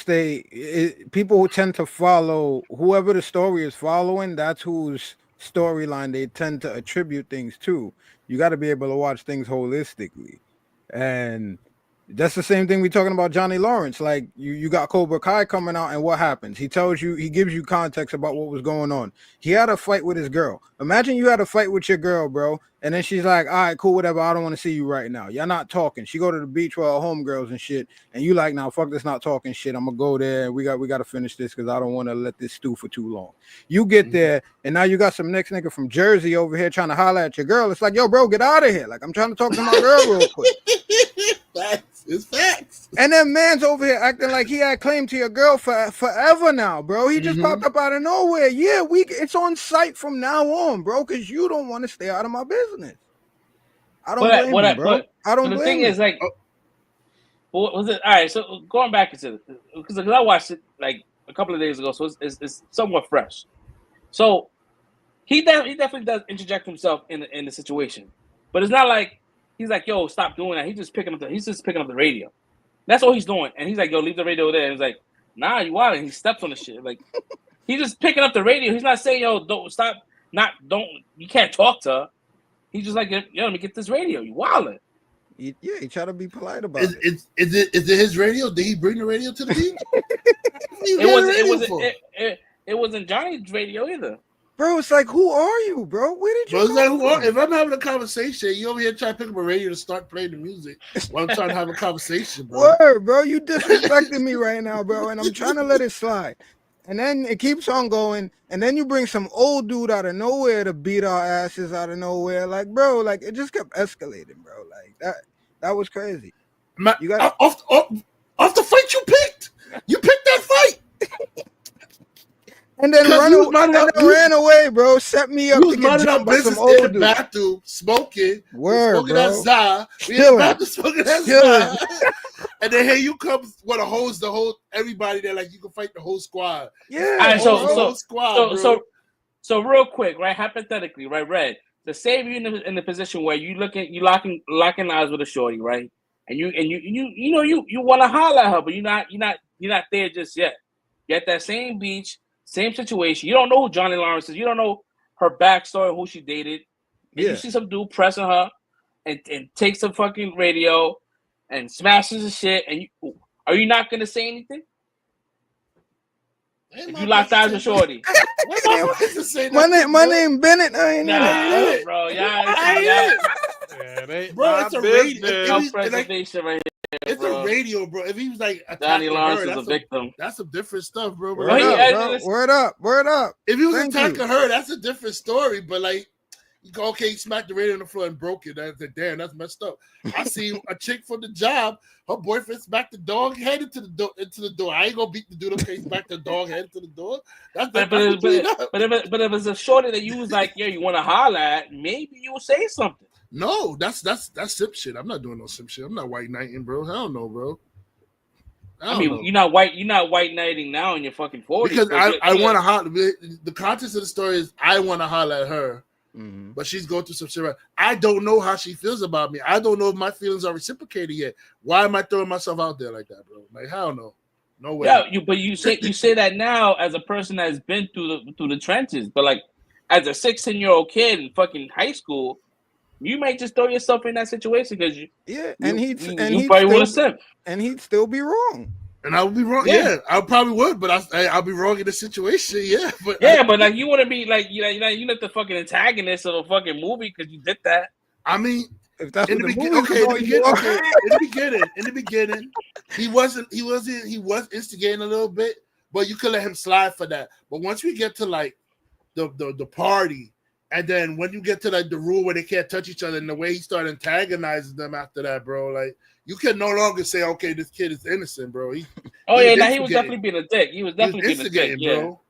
tend to follow whoever the story is following. That's whose storyline they tend to attribute things to. You got to be able to watch things holistically, and that's the same thing we're talking about Johnny Lawrence. Like you got Cobra Kai coming out, and what happens? He gives you context about what was going on. He had a fight with his girl. Imagine you had a fight with your girl, bro, and then she's like, all right, cool, whatever, I don't want to see you right now. Y'all not talking. She go to the beach with her homegirls and shit, and you like, now fuck this not talking shit. I'm gonna go there. We got to finish this because I don't want to let this stew for too long. You get there, and now you got some next nigga from Jersey over here trying to holler at your girl. It's like, yo, bro, get out of here. Like, I'm trying to talk to my girl real quick. It's facts. And then man's over here acting like he had claim to your girl forever now, bro. He just popped up out of nowhere. Yeah, it's on site from now on, bro, because you don't want to stay out of my business. I don't blame him, bro. I don't blame him. The thing is, like, what was it? All right, so going back into because I watched it like a couple of days ago, so it's somewhat fresh. So he definitely does interject himself in the situation, but it's not like he's like, yo, stop doing that. He's just picking up the radio. That's all he's doing. And he's like, yo, leave the radio there. And he's like, nah, you wild. And he steps on the shit. Like, he's just picking up the radio. He's not saying, yo, don't stop. You can't talk to her. He's just like, yo, let me get this radio. You wildin'. He try to be polite about it. Is it his radio? Did he bring the radio to the beach? It wasn't Johnny's radio either. Bro, it's like, who are you, bro? Where did you go? If I'm having a conversation, you over here trying to pick up a radio to start playing the music while I'm trying to have a conversation, bro. Word, bro, you disrespecting me right now, bro, and I'm trying to let it slide. And then it keeps on going, and then you bring some old dude out of nowhere to beat our asses out of nowhere. Like, bro, like, it just kept escalating, bro. Like, that was crazy. You got off the fight you picked. You picked that fight. And then ran away, bro. Set me up to get jumped by some old in the bathroom, smoking bro. that za. We in the bathroom smoking that za. And then here you come want to hose the whole everybody there like you can fight the whole squad. Yeah. So real quick, right? Hypothetically, right, Red, to save you in the position where you locking eyes with a shorty, right? And you want to holler at her, but you're not there just yet. You're at that same beach, same situation. You don't know who Johnny Lawrence is. You don't know her backstory, who she dated. And you see some dude pressing her and takes the fucking radio and smashes the shit. And are you not gonna say anything? If you locked eyes with shorty. My name Bennett. I ain't in it, bro. Bro, it's a radio. Self-preservation right here. It's a radio, bro. If he was like Johnny Lawrence is a victim, that's some different stuff, bro. Word up. If he was attacking her, that's a different story. But like, you go, okay, he smacked the radio on the floor and broke it. Damn, that's messed up. I see a chick from the job. Her boyfriend smacked the dog head into the door. I ain't gonna beat the dude. Okay, smack the dog head into the door. But if it's a shorty that you was like, yeah, you want to holler at, maybe you'll say something. No, that's simp shit. I'm not doing no simp shit. I'm not white knighting, bro. I don't know, bro. I mean, you're not white knighting now in your fucking 40s. Because I want to holler. The context of the story is I want to holler at her. Mm-hmm. But she's going through some shit. I don't know how she feels about me. I don't know if my feelings are reciprocated yet. Why am I throwing myself out there like that, bro? Like, hell no. No way. Yeah, but you say that now as a person that's been through the trenches. But like as a 16-year-old kid in fucking high school, you might just throw yourself in that situation because you probably want to simp. And he'd still be wrong. And I would be wrong. Yeah, I probably would, but I'll be wrong in the situation. Yeah, but but like you want to be like you're not the fucking antagonist of a fucking movie because you did that. I mean, if that's in the beginning, he was instigating a little bit, but you could let him slide for that. But once we get to like the party, and then when you get to like the rule where they can't touch each other, and the way he started antagonizing them after that, bro, like. You can no longer say, "Okay, this kid is innocent, bro." He was definitely being a dick. He was definitely being a dick, bro.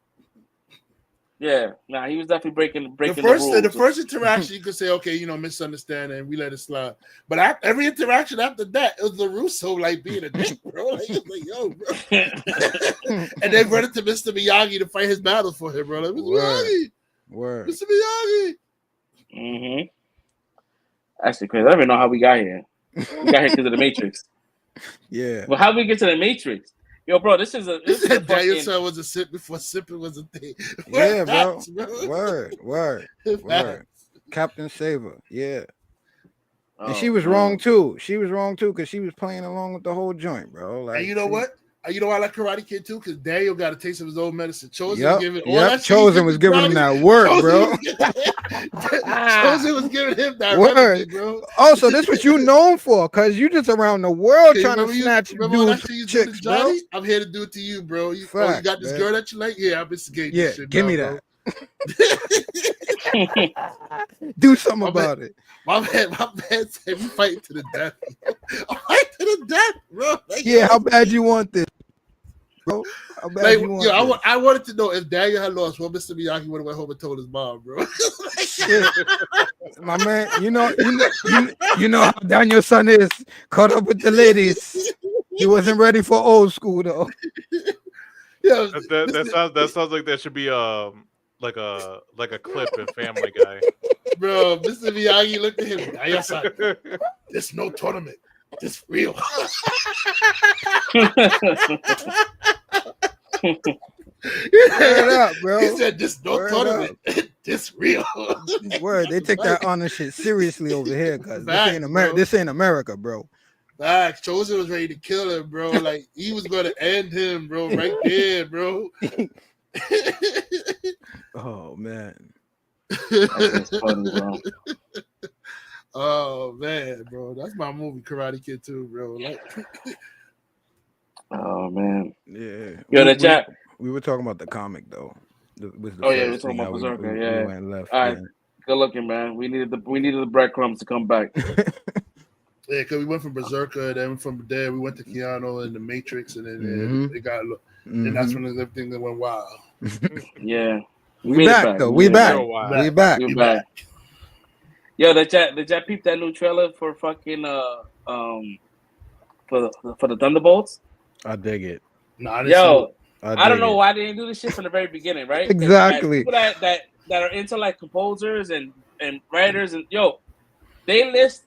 Yeah, he was definitely breaking the rules. The first interaction, you could say, "Okay, misunderstanding," and we let it slide. But every interaction after that, it was LaRusso like being a dick, bro. Like, yo, bro. And they run into Mr. Miyagi to fight his battles for him, bro. Like, Mr. Miyagi. Mm-hmm. Actually, crazy. I don't even know how we got here. We got here because of the Matrix. Yeah. Well, how do we get to the Matrix? Yo, bro, this is a Daniel son was a sip before sipping was a thing. Yeah, bro. Word. Captain Saver. Yeah. And she was wrong too. Because she was playing along with the whole joint, bro. Like, and you know what? You know why I like Karate Kid too? Because Daniel got a taste of his own medicine. Chosen was giving him that work, bro. Chosen was giving him that remedy, bro. Also, this what you known for, because you just around the world trying to snatch dudes, chicks, bro. I'm here to do it to you, bro. You got this girl that you like? Yeah, I'm instigating this shit. Give me that. Do something about it. My man said we fighting to the death. I'm fighting to the death, bro. Like, how bad you want this, bro? How bad you want this? I wanted to know if Daniel had lost, what Mr. Miyagi would have went home and told his mom, bro. My man, you know how Daniel's son is caught up with the ladies. He wasn't ready for old school though. Yeah, that sounds like that should be like a clip in Family Guy. Bro, Mr. Miyagi looked at him. Daniel son, this no tournament. This real. Up, bro. He said, "This no tournament. This real." Word, they take that honor shit seriously over here, cause this ain't America, bro. Facts. Chosen was ready to kill him, bro. Like he was gonna end him, bro, right there, bro. Oh man. That's funny, bro. Oh man, bro, that's my movie, Karate Kid 2, bro. Like, oh man, yeah. Yo, the chat. We were talking about the comic though. We're talking about Berserker. Yeah. We went left. All right, good looking, man. We needed the breadcrumbs to come back. Yeah, because we went from Berserker, then from there we went to Keanu and the Matrix, and then it got and that's when everything that went wild. Yeah, we back though. We back. We back. We back. Yo, did y'all peep that new trailer for fucking for the Thunderbolts? I dig it. No, I don't know why they didn't do this shit from the very beginning, right? Exactly. People that are into like composers and writers and they list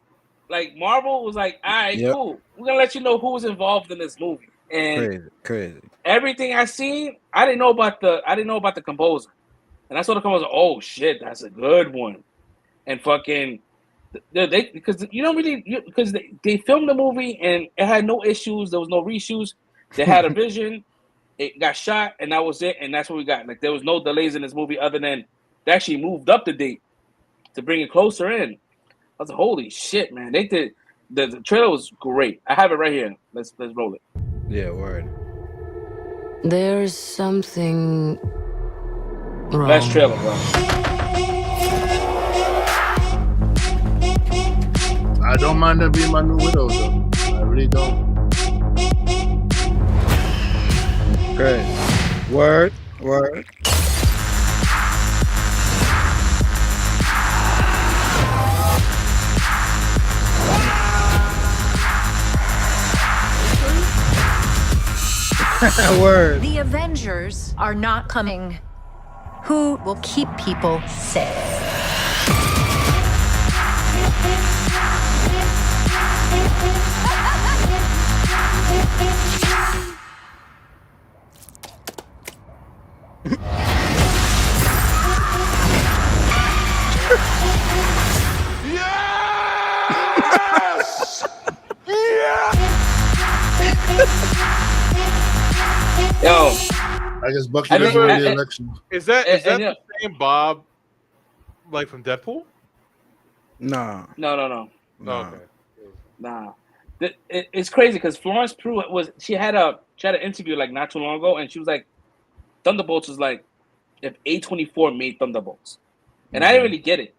like Marvel was like, all right, cool. We're gonna let you know who was involved in this movie. And crazy. Everything I seen, I didn't know about the composer. And I saw the composer, oh shit, that's a good one. And fucking because you don't really because they filmed the movie and it had no issues, there was no reshoots, they had a vision, it got shot, and that was it, and that's what we got. Like there was no delays in this movie other than they actually moved up the date to bring it closer in. I was like, holy shit, man. They did the trailer was great. I have it right here. Let's roll it. Yeah, word. There's something wrong. Best trailer, bro. I don't mind that being my new widow, though. I really don't. Great. Word. Word. The Avengers are not coming. Who will keep people safe? Yo, I guess Bucky doesn't win the election. Is that the same Bob, like from Deadpool? No. Okay. Nah. It's crazy because Florence Pugh she had an interview like not too long ago, and she was like, Thunderbolts was like if A24 made Thunderbolts, and I didn't really get it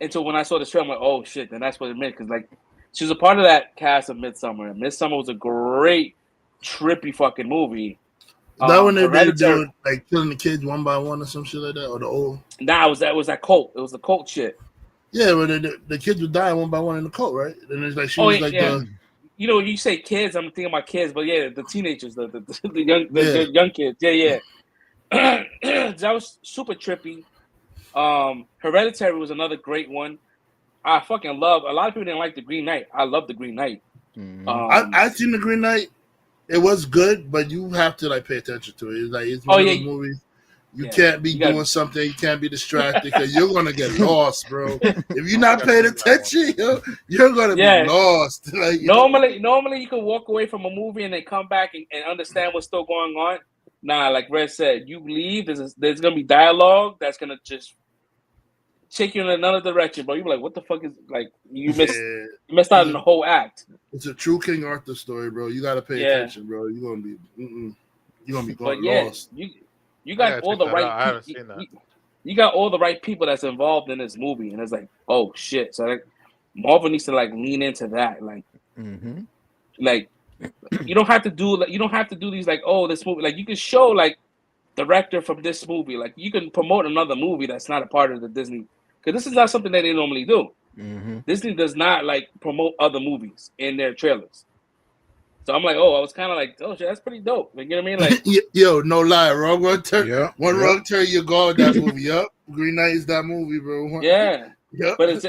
until when I saw the show. I'm like, oh shit, then that's what it meant, because like she was a part of that cast of Midsommar, and Midsommar was a great trippy fucking movie. Is that when they were like killing the kids one by one or some shit like that, or the old? Nah, it was that cult. It was the cult shit. Yeah, but the kids would die one by one in the cult, right? And it's like she was like the. You know, you say kids, I'm thinking about kids, but yeah, the teenagers, the young kids. Yeah. That was super trippy. Hereditary was another great one. I fucking love. A lot of people didn't like the Green Knight. I love the Green Knight. I seen the Green Knight. It was good, but you have to like pay attention to it. It's like it's one of those movies. You can't be doing something. You can't be distracted because you're gonna get lost, bro. If you're not paying attention, you're gonna be lost. Like, normally you can walk away from a movie and then come back and understand what's still going on. Nah, like Red said, you leave. There's gonna be dialogue that's gonna just take you in another direction, bro. You're like, what the fuck is like? You missed out on the whole act. It's a true King Arthur story, bro. You gotta pay attention, bro. You're gonna be going lost. You got all the right. I haven't seen that. You got all the right people that's involved in this movie, and it's like, oh shit! So like, Marvel needs to like lean into that, like, like you don't have to do these like, oh, this movie. Like you can show like director from this movie, like you can promote another movie that's not a part of the Disney, because this is not something that they normally do. Disney does not like promote other movies in their trailers. So I'm like, I was kind of like, oh shit, that's pretty dope. Like, you know what I mean? Like, yo, no lie, wrong turn. Wrong turn, you go with that movie. Yup, Green Knight is that movie, bro. Yeah, but it's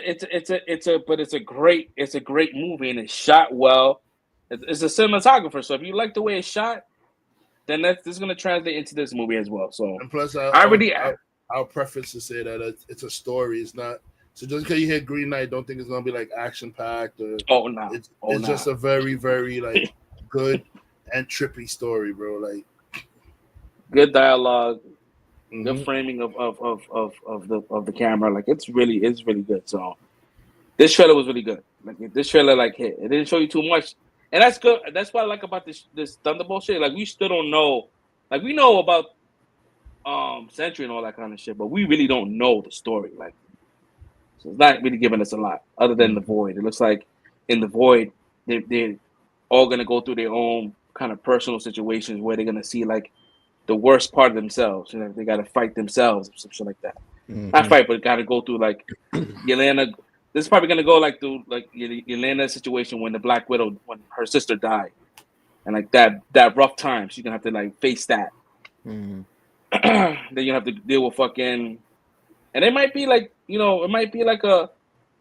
a great movie, and it's shot well. It's a cinematographer, so if you like the way it's shot, then this is gonna translate into this movie as well. So, and plus, I'll preface to say that it's a story. It's not. So just because you hear Green Knight, don't think it's gonna be like action packed or. It's just a very, very like good and trippy story, bro. Like good dialogue, good framing of the camera. Like it's really good. So this trailer was really good. Like this trailer like hit. It didn't show you too much, and that's good. That's what I like about this Thunderbolt shit. Like we still don't know. Like we know about Sentry and all that kind of shit, but we really don't know the story. Like. So it's not really giving us a lot other than the Void. It looks like in the Void, they're all going to go through their own kind of personal situations where they're going to see like the worst part of themselves. You know, they got to fight themselves or some shit like that. Not fight, but got to go through like Yelena. This is probably gonna go like through like Yelena's situation when the Black Widow, when her sister died, and like that rough time. She's gonna have to like face that. Then you have to deal with fucking, and it might be like, you know, it might be like a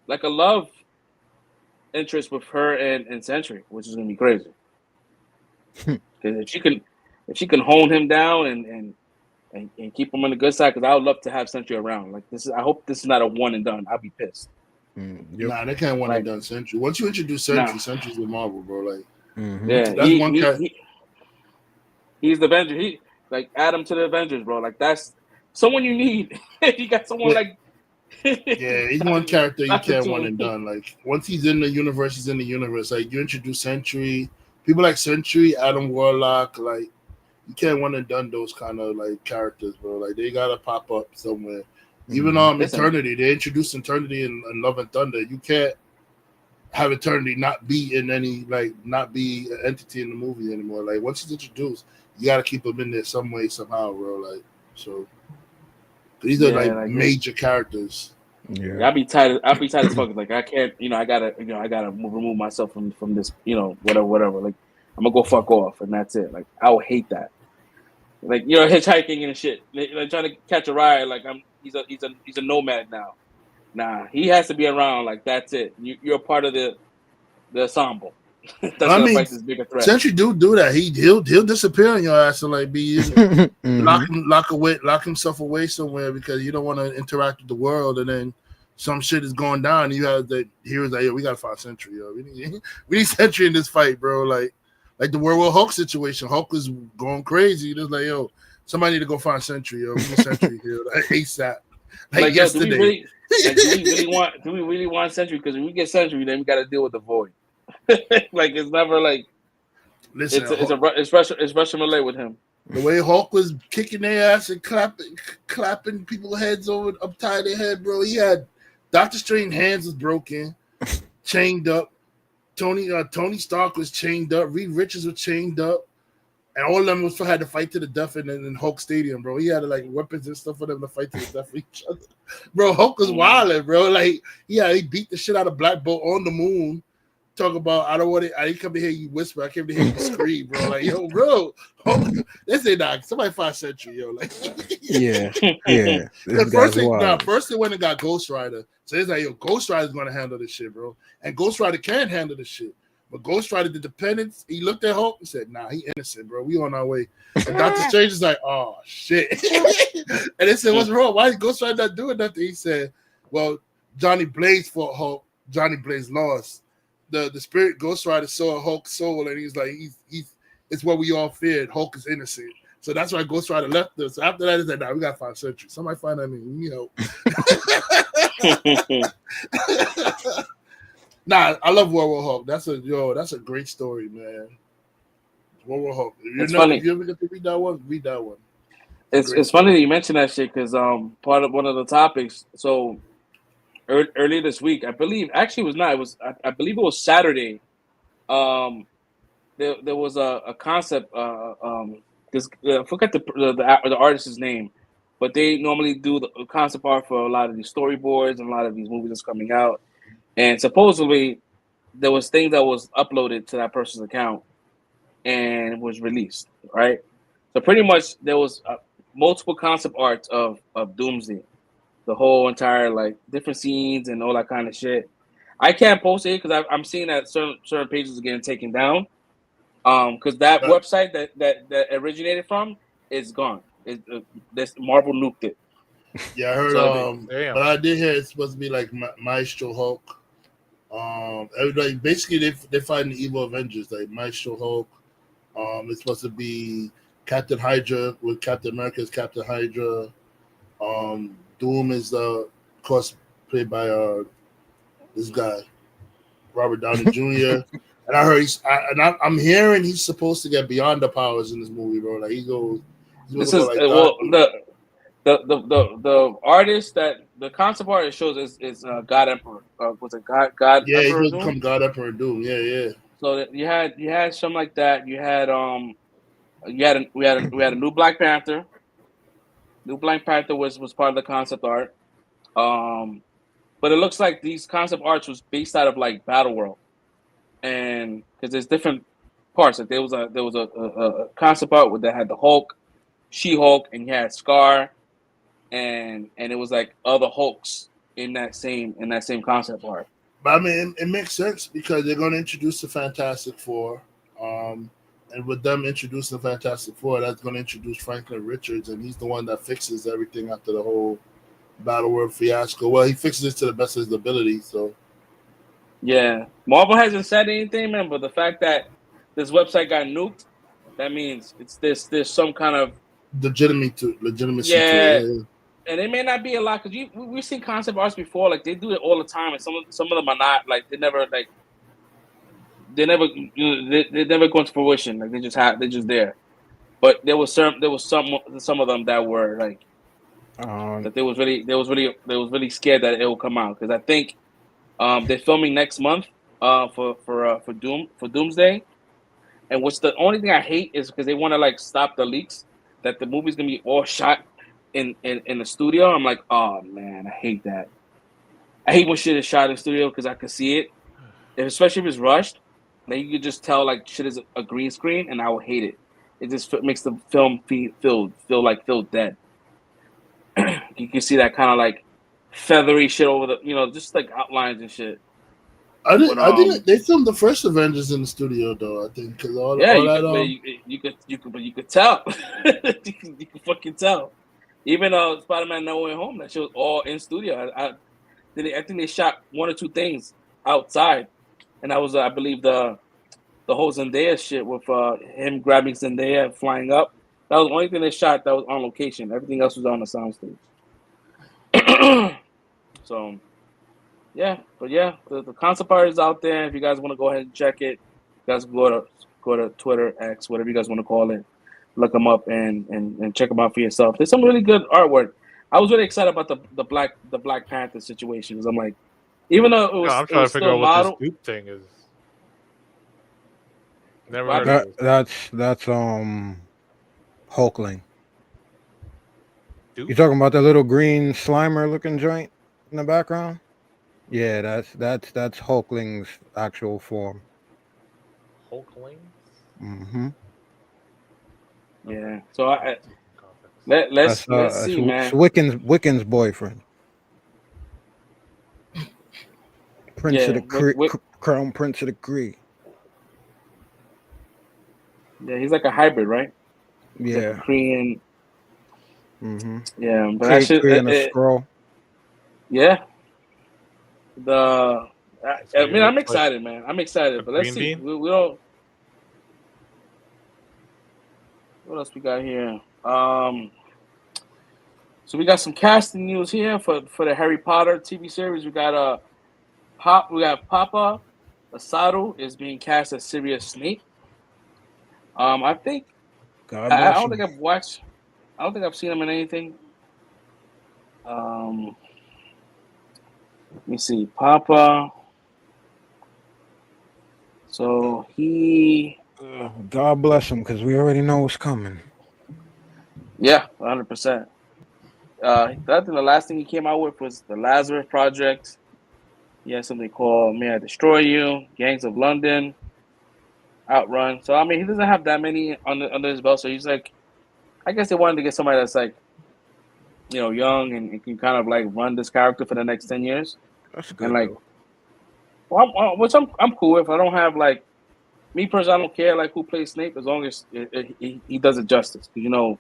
love interest with her and Sentry, which is gonna be crazy. Because if she can hone him down and keep him on the good side, because I would love to have Sentry around. Like this is, I hope this is not a one and done. I'll be pissed. Nah, they can't one and done Sentry. Once you introduce Sentry, Sentry's with Marvel, bro. Like, yeah, that's he's the Avenger. He like add him to the Avengers, bro. Like that's someone you need. You got someone like. Yeah, he's one character you can't one and done. Like once he's in the universe, he's in the universe. Like you introduce Sentry, people like Sentry, Adam Warlock, like you can't one and done those kind of like characters, bro. Like they gotta pop up somewhere. Even Eternity, they introduced Eternity in Love and Thunder. You can't have Eternity not be in any not be an entity in the movie anymore. Like once he's introduced, you gotta keep him in there some way, somehow, bro. Like so. These are like major characters. Yeah, I'll be tired as fuck. Like I can't, I gotta remove myself from this, whatever. Like I'm gonna go fuck off, and that's it. Like I would hate that. Like hitchhiking and shit, like trying to catch a ride. Like he's a nomad now. Nah, he has to be around. Like that's it. You're a part of the ensemble. That's gonna fight this bigger threat. Sentry do that. He'll disappear on your ass and like be lock himself away somewhere because you don't want to interact with the world, and then some shit is going down. And you have the heroes like, yo, we gotta find Sentry, yo. We need Sentry in this fight, bro. Like the Werewolf Hulk situation. Hulk is going crazy. It's like, yo, somebody need to go find Sentry, yo. We need Sentry here, like ASAP. Like yesterday. Do we really want Sentry? Because when we get Sentry, then we got to deal with the Void. Like it's never like. Listen, it's Russian Malay with him. The way Hulk was kicking their ass and clapping people's heads over upside their head, bro. He had Doctor Strange's hands was broken, chained up. Tony Stark was chained up. Reed Richards was chained up, and all of them had to fight to the death in Hulk Stadium, bro. He had like weapons and stuff for them to fight to the death for each other, bro. Hulk was wilding, bro. Like he beat the shit out of Black Bolt on the moon. Talk about I didn't come to hear you whisper. I came to hear you scream, bro. Like, yo, bro, they say, nah, somebody find Sentry, yo. Like, yeah. First they went and got Ghost Rider. So it's like, yo, Ghost Rider's gonna handle this shit, bro. And Ghost Rider can handle this shit. But Ghost Rider did the penance. He looked at Hulk and said, nah, he innocent, bro. We on our way. And Doctor Strange is like, oh shit. And they said, what's wrong? Why is Ghost Rider not doing nothing? He said, well, Johnny Blaze fought Hulk. Johnny Blaze lost. The spirit Ghost Rider saw Hulk's soul, and he's like, he's it's what we all feared. Hulk is innocent, so that's why Ghost Rider left us. So after that, he's like, nah, we gotta find Sentry. Somebody find that name, Nah, I love Werewolf Hulk. That's a great story, man. Werewolf Hulk. If you ever get to read that one. It's funny that you mentioned that shit because part of one of the topics. So earlier this week, I believe actually it was not. It was I believe it was Saturday. There was a concept. I forget the artist's name, but they normally do the concept art for a lot of these storyboards and a lot of these movies that's coming out. And supposedly, there was things that was uploaded to that person's account and was released. Right. So pretty much there was multiple concept arts of Doomsday. The whole entire like different scenes and all that kind of shit. I can't post it because I'm seeing that certain pages are getting taken down. Because that website that originated from is gone. This Marvel nuked it. Yeah, I heard. But I did hear it's supposed to be like Maestro Hulk. Everybody basically they fighting the evil Avengers like Maestro Hulk. It's supposed to be Captain Hydra with Captain America's Captain Hydra. Doom is of course played by this guy Robert Downey Jr. And I heard I'm hearing he's supposed to get beyond the powers in this movie, bro. Like he goes. This is the artist that the concept art it shows is God Emperor. Was it God? Yeah, Emperor he become God Emperor Doom. Yeah. So you had something like that. You had we had a new Black Panther. New Black Panther was part of the concept art. But it looks like these concept arts was based out of like Battle World, and because there's different parts. Like there was a concept art that had the Hulk, She-Hulk, and you had Scar, and it was like other Hulks in that same concept art. But I mean, it makes sense because they're going to introduce the Fantastic Four, and with them introducing the Fantastic Four, that's going to introduce Franklin Richards, and he's the one that fixes everything after the whole Battle World fiasco. Well, he fixes it to the best of his ability. So, yeah, Marvel hasn't said anything, man. But the fact that this website got nuked, that means there's some kind of legitimacy to it. Yeah. And it may not be a lot because we've seen concept arts before. Like they do it all the time, and some of them are not like they never go into fruition. Like they're just there. But there was some of them that were like that they was really scared that it will come out because I think they're filming next month for Doomsday, and which the only thing I hate is because they want to like stop the leaks that the movie's gonna be all shot in the studio. I'm like, oh man, I hate that. I hate when shit is shot in the studio because I can see it, especially if it's rushed. Then you can just tell like shit is a green screen, and I will hate it. It just makes the film feel dead. You can see that kind of like feathery shit over the, just like outlines and shit. I think they filmed the first Avengers in the studio though. I think because you could tell. you could fucking tell. Even Spider-Man No Way Home, that shit was all in studio. I think they shot one or two things outside, and that was I believe the whole Zendaya shit with him grabbing Zendaya flying up. That was the only thing they shot that was on location. Everything else was on the soundstage. So, yeah, but yeah, the concept art is out there. If you guys want to go ahead and check it, you guys go to Twitter, X, whatever you guys want to call it. Look them up and check them out for yourself. There's some really good artwork. I was really excited about the Black Panther situation because I'm like, even though it was, I'm trying to figure out what this Duke thing is. Never heard of it. That's Hulkling. You talking about the little green Slimer looking joint in the background? Yeah, that's Hulkling's actual form. Hulkling? Mm-hmm. Yeah. So let's see, man. Wiccan's boyfriend. Prince of the Crown Prince of the Kree. Yeah, he's like a hybrid, right? He's yeah. Like a Korean. Mm-hmm. Yeah, but that shit. Korean a scroll. Yeah. I'm excited, man. I'm excited, but let's see. We don't. What else we got here? So we got some casting news here for the Harry Potter TV series. We got Papa Asado is being cast as Sirius Snape. I think I don't think I've watched. I don't think I've seen him in anything. Let me see, Papa. So he. God bless him, because we already know what's coming. Yeah, 100%. I think the last thing he came out with was the Lazarus Project. He had something called May I Destroy You, Gangs of London, Outrun. So I mean, he doesn't have that many under his belt. So he's like, I guess they wanted to get somebody that's like, young and can kind of like run this character for the next 10 years. That's good. And like, which I'm cool with. I don't have like, me personally, I don't care like who plays Snape as long as he does it justice. Because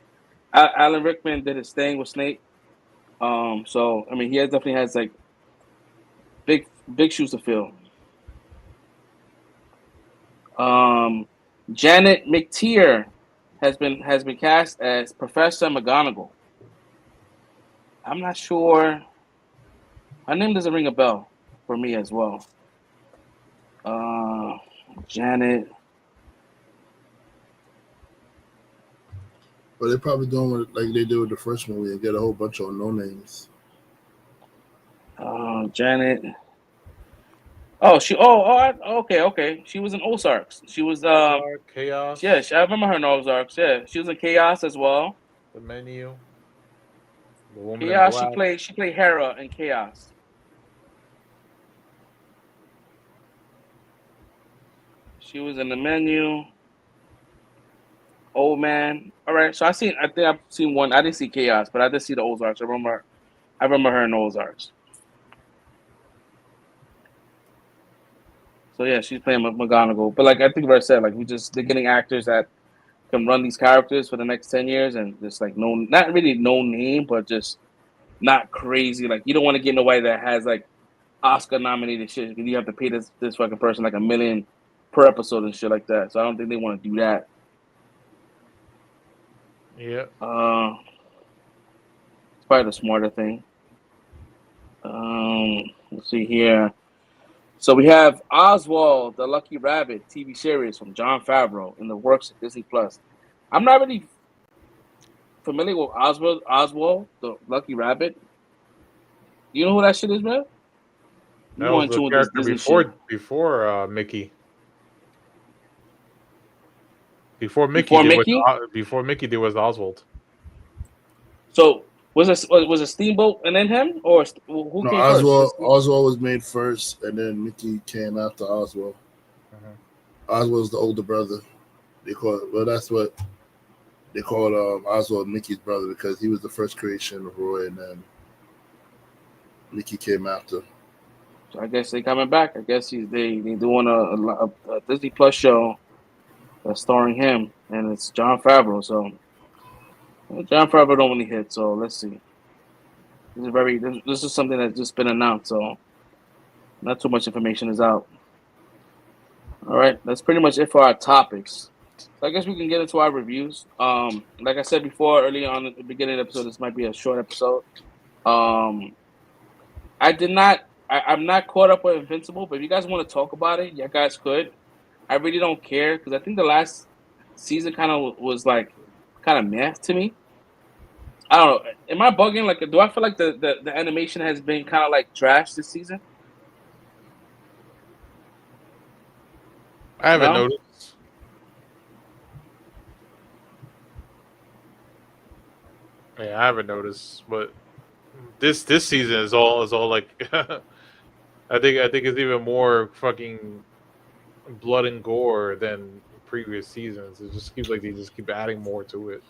Alan Rickman did his thing with Snape. So I mean, he definitely has like big shoes to fill. Janet McTeer has been cast as Professor McGonagall. I'm not sure. Her name doesn't ring a bell for me as well. Janet. But they're probably doing what like they did with the first movie and get a whole bunch of no names. Janet. Oh, okay. She was in Ozarks. She was Chaos. Yeah, I remember her in Ozarks. Yeah, she was in Chaos as well. The Menu. The Woman in Chaos. Black. She played Hera in Chaos. She was in The Menu. Old Man. All right, so I think I've seen one. I didn't see Chaos, but I did see the Ozarks. I remember her in Ozarks. So yeah, she's playing McGonagall. But like I think Red said, like they're getting actors that can run these characters for the next 10 years and just like not really no name, but just not crazy. Like you don't want to get nobody that has like Oscar nominated shit because you have to pay this fucking person like $1 million per episode and shit like that. So I don't think they want to do that. Yeah. It's probably the smarter thing. Let's see here. So we have Oswald, the Lucky Rabbit TV series from Jon Favreau in the works at Disney Plus. I'm not really familiar with Oswald, the Lucky Rabbit. You know who that shit is, man? That was the character before Mickey. Before Mickey there was Oswald. So was it Steamboat and then him, or who came first? Oswald was made first, and then Mickey came after Oswald. Oswald's the older brother. That's what they called Oswald Mickey's brother because he was the first creation of Roy, and then Mickey came after. So I guess they coming back. I guess they doing a Disney Plus show that's starring him, and it's Jon Favreau. So Jon Favreau don't really hit. So let's see. This is something that's just been announced. So not too much information is out. All right, that's pretty much it for our topics. So I guess we can get into our reviews. Like I said before, early on at the beginning of the episode, this might be a short episode. I'm not caught up with Invincible, but if you guys want to talk about it, you guys could. I really don't care because I think the last season kind of was like kind of meh to me. I don't know. Am I bugging? Like, do I feel like the animation has been kind of like trash this season? I haven't noticed. Yeah, I haven't noticed, but this season is all like I think it's even more fucking blood and gore than previous seasons. It just seems like they just keep adding more to it.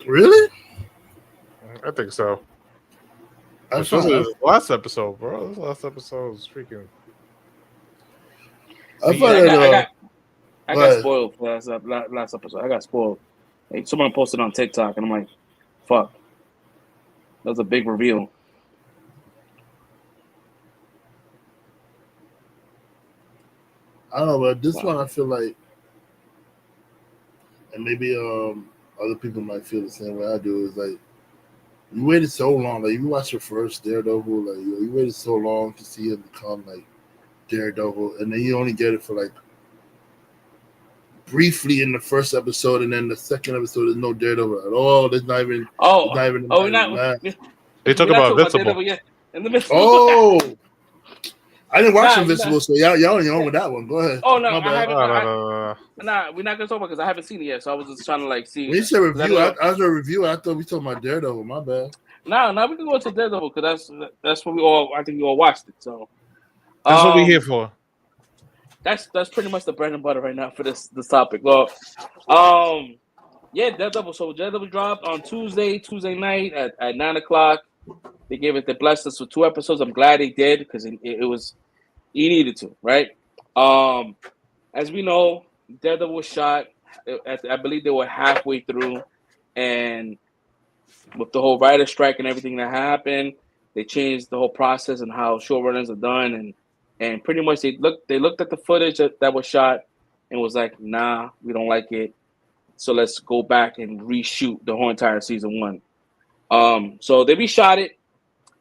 Really? I think so. Especially the last episode, bro. This last episode was freaking. I got spoiled for last episode. I got spoiled. Like, someone posted on TikTok, and I'm like, fuck. That was a big reveal. I don't know, but this one I feel like, and maybe other people might feel the same way I do, is like, you waited so long. Like, you watched your first Daredevil, like, you waited so long to see him become, like, Daredevil, and then you only get it for, like, briefly in the first episode, and then the second episode there's no Daredevil at all. There's not even. They talk about Invincible. Oh, I didn't watch Invincible, so y'all know with that one. Go ahead. Oh no, I haven't. Nah, we're not gonna talk about because I haven't seen it yet. So I was just trying to like see. When you said review, I was a review. I thought we talking about Daredevil. My bad. No, we can go to Daredevil because that's what we all. I think we all watched it. So that's what we're here for. That's pretty much the bread and butter right now for this topic. Well, yeah, Daredevil. So Daredevil dropped on Tuesday night at 9:00. They gave it. They blessed us with 2 episodes. I'm glad they did because it was you needed to, right? As we know, Daredevil was shot. I believe they were halfway through, and with the whole writer strike and everything that happened, they changed the whole process and how showrunners are done, and pretty much they looked at the footage that was shot and was like, nah, we don't like it, so let's go back and reshoot the whole entire season 1. So they reshot it,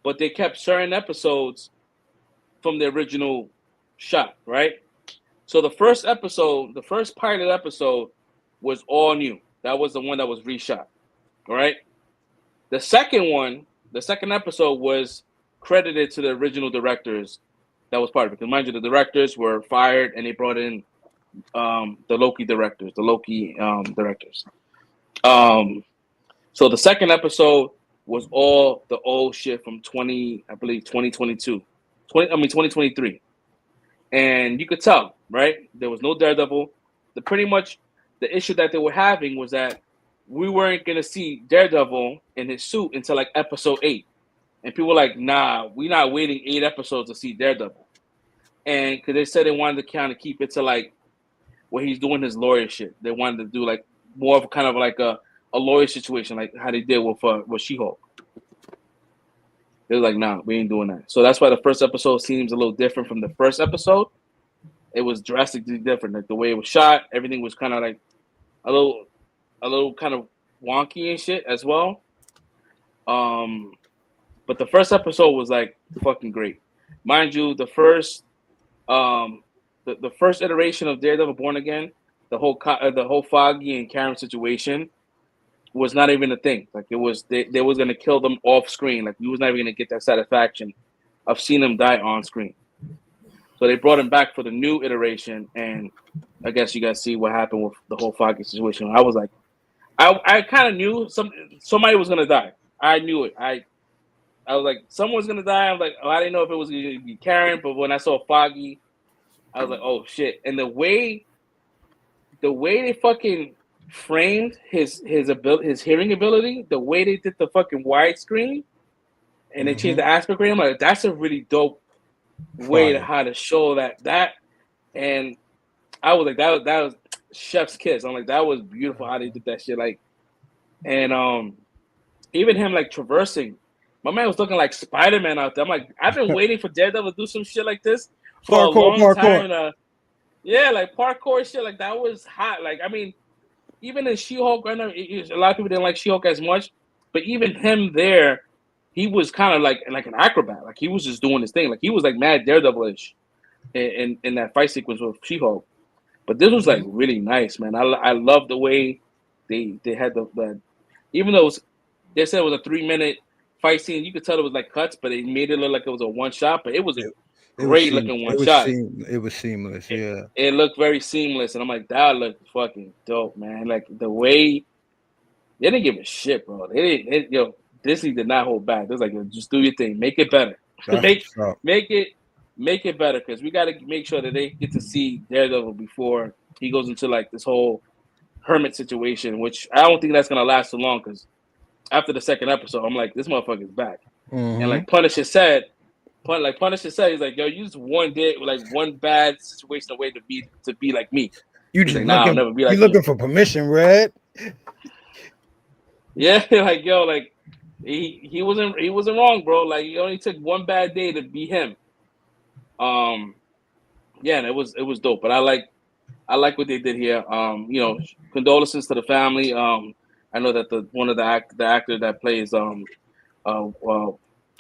but they kept certain episodes from the original shot, right? So the first pilot episode was all new. That was the one that was reshot, all right? The second episode was credited to the original directors that was part of it. Because mind you, the directors were fired and they brought in the Loki directors. So the second episode was all the old shit from 2023. And you could tell, right? There was no Daredevil. Pretty much the issue that they were having was that we weren't going to see Daredevil in his suit until like episode 8. And people were like, nah, we're not waiting 8 episodes to see Daredevil. And because they said they wanted to kind of keep it to like where he's doing his lawyer shit. They wanted to do like more of kind of like a lawyer situation, like how they did with She-Hulk. They was like, nah, we ain't doing that. So that's why the first episode seems a little different from the first episode. It was drastically different. Like the way it was shot, everything was kind of like a little kind of wonky and shit as well. But the first episode was like fucking great. Mind you, the first iteration of Daredevil Born Again, the whole Foggy and Karen situation was not even a thing. Like it was, they was gonna kill them off screen. Like we was not even gonna get that satisfaction of seeing them die on screen. So they brought him back for the new iteration, and I guess you guys see what happened with the whole Foggy situation. I was like, I kind of knew somebody was gonna die. I knew it. I was like, someone was gonna die. I was like, oh, I didn't know if it was gonna be Karen, but when I saw Foggy, I was like, oh shit. And the way they fucking framed his hearing ability, the way they did the fucking widescreen, and they changed the aspect ratio, I'm like, that's a really dope way to how to show that. And I was like, that was chef's kiss. I'm like, that was beautiful how they did that shit. Like, and even him like traversing, my man was looking like Spider-Man out there. I'm like, I've been waiting for Daredevil to do some shit like this for a long time. Yeah, like parkour shit, like that was hot. Like, I mean, even in She-Hulk, I know a lot of people didn't like She-Hulk as much, but even him there, he was kind of like an acrobat. Like he was just doing his thing. Like he was like mad Daredevil-ish in that fight sequence with She-Hulk. But this was like really nice, man. I love the way they had the even though they said it was a 3-minute fight scene, you could tell it was like cuts, but they made it look like it was a one shot. But it was a great looking one shot. It was seamless, yeah. It looked very seamless, and I'm like, that looked fucking dope, man. Like the way they didn't give a shit, bro. Disney did not hold back. It was like, just do your thing, make it better, make it better, because we got to make sure that they get to see Daredevil before he goes into like this whole hermit situation, which I don't think that's gonna last too long. Because after the second episode, I'm like, this motherfucker's back, and like Punisher said, he's like, yo, you just one bad situation away to be like me. You just like, I'll never be like you looking for permission, Red? Yeah, like yo, like he wasn't wrong, bro. Like he only took one bad day to be him. Yeah, and it was dope. But I like what they did here. Condolences to the family. I know that one of the actor that plays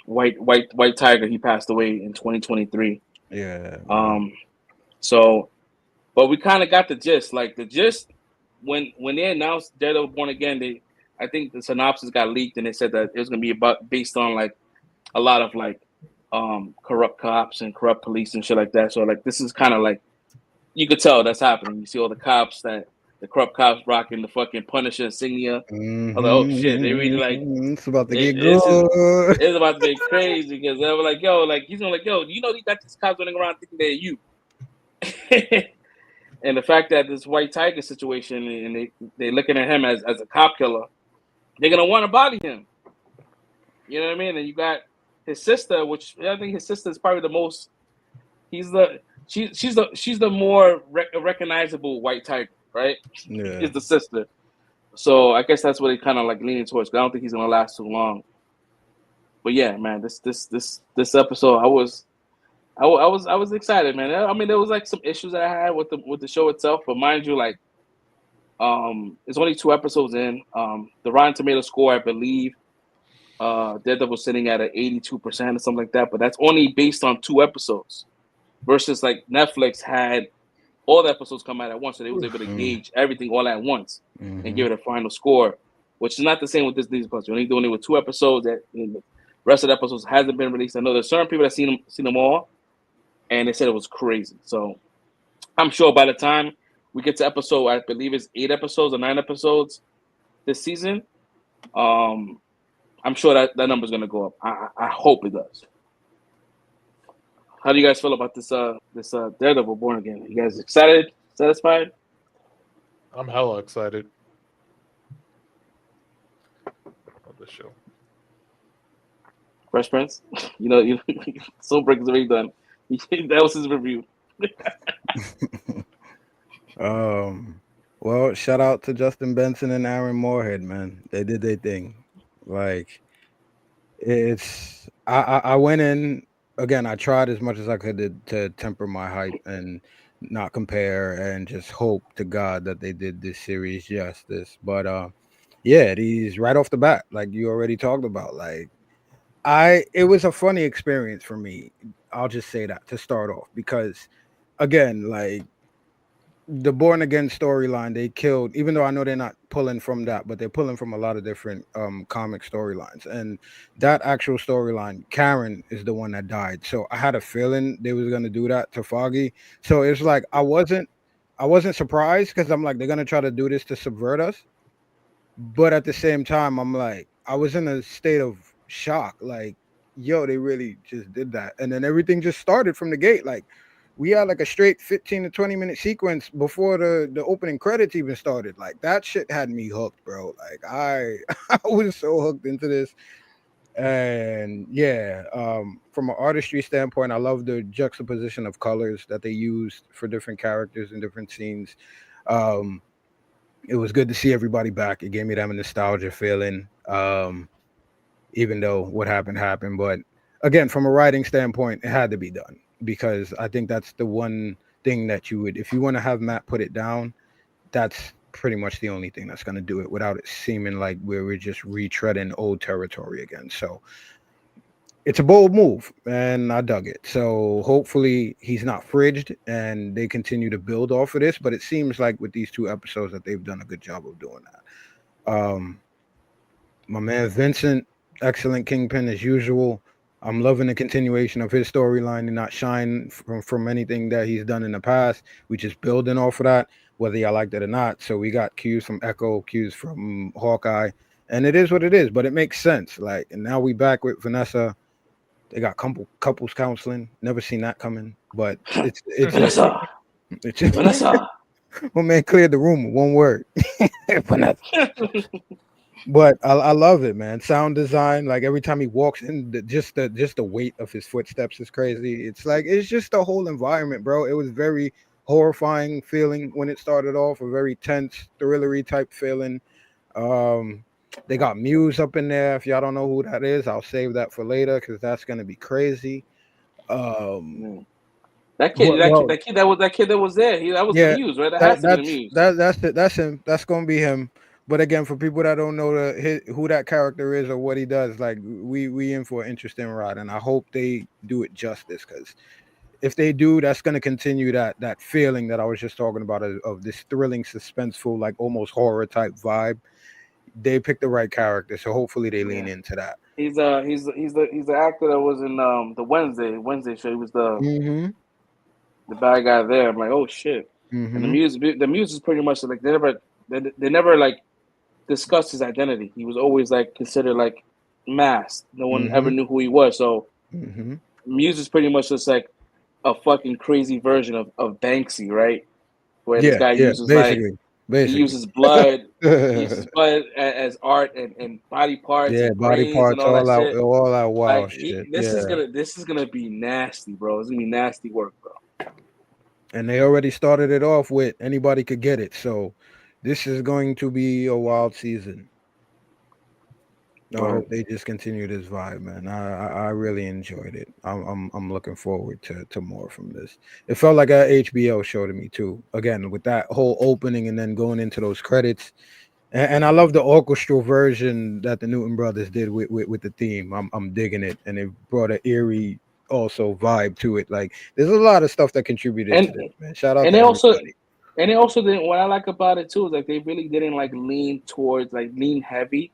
White Tiger, he passed away in 2023. Yeah. So, but we kind of got the gist. Like the gist when they announced Daredevil Born Again, I think the synopsis got leaked and they said that it was gonna be based on like a lot of like corrupt cops and corrupt police and shit like that. So like this is kind of like, you could tell that's happening. You see all the corrupt cops rocking the fucking Punisher insignia. I was like, oh shit, they really like it's about to get good. It's about to be crazy because they were like, yo, like he's gonna like, yo, you know, you got these cops running around thinking they're you. And the fact that this White Tiger situation and they looking at him as a cop killer, they're gonna want to body him. You know what I mean? And you got his sister, which I think his sister is probably the most. She's the more recognizable White Tiger, right? Yeah, is the sister. So I guess that's what they kind of like leaning towards. I don't think he's gonna last too long. But yeah, man, this episode, I was excited, man. I mean, there was like some issues that I had with the show itself, but mind you, like, it's only 2 episodes in. The Rotten Tomato score, I believe, Daredevil sitting at an 82% or something like that. But that's only based on 2 episodes, versus like Netflix had all the episodes come out at once, so they was able to gauge everything all at once and give it a final score, which is not the same with this Disney Plus. You're only doing it with 2 episodes. That the rest of the episodes hasn't been released. I know there's certain people that seen them all, and they said it was crazy. So I'm sure by the time we get to episode, I believe it's 8 episodes or 9 episodes this season, I'm sure that number's gonna go up. I hope it does. How do you guys feel about this Daredevil Born Again? You guys excited? Satisfied? I'm hella excited about this show. Fresh Prince, you Soulbreak is already done. That was his review. Well, shout out to Justin Benson and Aaron Moorhead, man. They did their thing. Like, it's I went in again. I tried as much as I could to temper my hype and not compare and just hope to God that they did this series justice. But yeah, these right off the bat, like you already talked about, like it was a funny experience for me. I'll just say that to start off, because again, like the Born Again storyline, they killed, even though I know they're not pulling from that, but they're pulling from a lot of different comic storylines. And that actual storyline, Karen is the one that died. So I had a feeling they was gonna do that to Foggy. So it's like I wasn't surprised, because I'm like, they're gonna try to do this to subvert us. But at the same time, I'm like, I was in a state of shock, like, yo, they really just did that. And then everything just started from the gate. Like, we had like a straight 15 to 20-minute sequence before the opening credits even started. Like, that shit had me hooked, bro. Like, I was so hooked into this. And yeah, from an artistry standpoint, I love the juxtaposition of colors that they used for different characters and different scenes. It was good to see everybody back. It gave me that nostalgia feeling, even though what happened. But again, from a writing standpoint, it had to be done, because I think that's the one thing that you would, if you want to have Matt put it down, that's pretty much the only thing that's going to do it without it seeming like we're just retreading old territory again. So it's a bold move, and I dug it. So hopefully he's not fridged and they continue to build off of this. But it seems like with these 2 episodes that they've done a good job of doing that. My man Vincent, excellent Kingpin as usual. I'm loving the continuation of his storyline and not shine from anything that he's done in the past. We just building off of that, whether y'all liked it or not. So we got cues from Echo, cues from Hawkeye, and it is what it is. But it makes sense. Like, and now we back with Vanessa. They got couples counseling. Never seen that coming, but it's Vanessa. It's just, Vanessa. Well, man, cleared the room with one word. Vanessa. But I love it, man. Sound design, like every time he walks in, just the weight of his footsteps is crazy. It's like, it's just the whole environment, bro. It was very horrifying feeling when it started off, a very tense, thrillery type feeling. They got Muse up in there. If y'all don't know who that is, I'll save that for later, because that's gonna be crazy. That kid that was there. That was Muse, right? That has to be Muse. That's it. That's him. That's gonna be him. But again, for people that don't know who that character is or what he does, like we in for an interesting ride, and I hope they do it justice, because if they do, that's going to continue that feeling that I was just talking about of this thrilling, suspenseful, like almost horror type vibe. They picked the right character, so hopefully they lean into that. He's the actor that was in the Wednesday show. He was the bad guy there. I'm like, oh shit. And the Muse is pretty much like they never like discussed his identity. He was always like considered like masked. No one ever knew who he was. So Muse is pretty much just like a fucking crazy version of Banksy, right? Where this guy uses basically. He uses blood, as art and body parts. Yeah, and body parts, and all that shit. All that wild shit. This is gonna be nasty, bro. It's gonna be nasty work, bro. And they already started it off with anybody could get it. So this is going to be a wild season. I hope they just continue this vibe, man. I really enjoyed it. I'm looking forward to more from this. It felt like a HBO show to me too. Again, with that whole opening and then going into those credits. And I love the orchestral version that the Newton brothers did with the theme. I'm digging it, and it brought an eerie also vibe to it. Like, there's a lot of stuff that contributed to this, man. Shout out to everybody. And they also didn't. What I like about it too is like they really didn't like lean heavy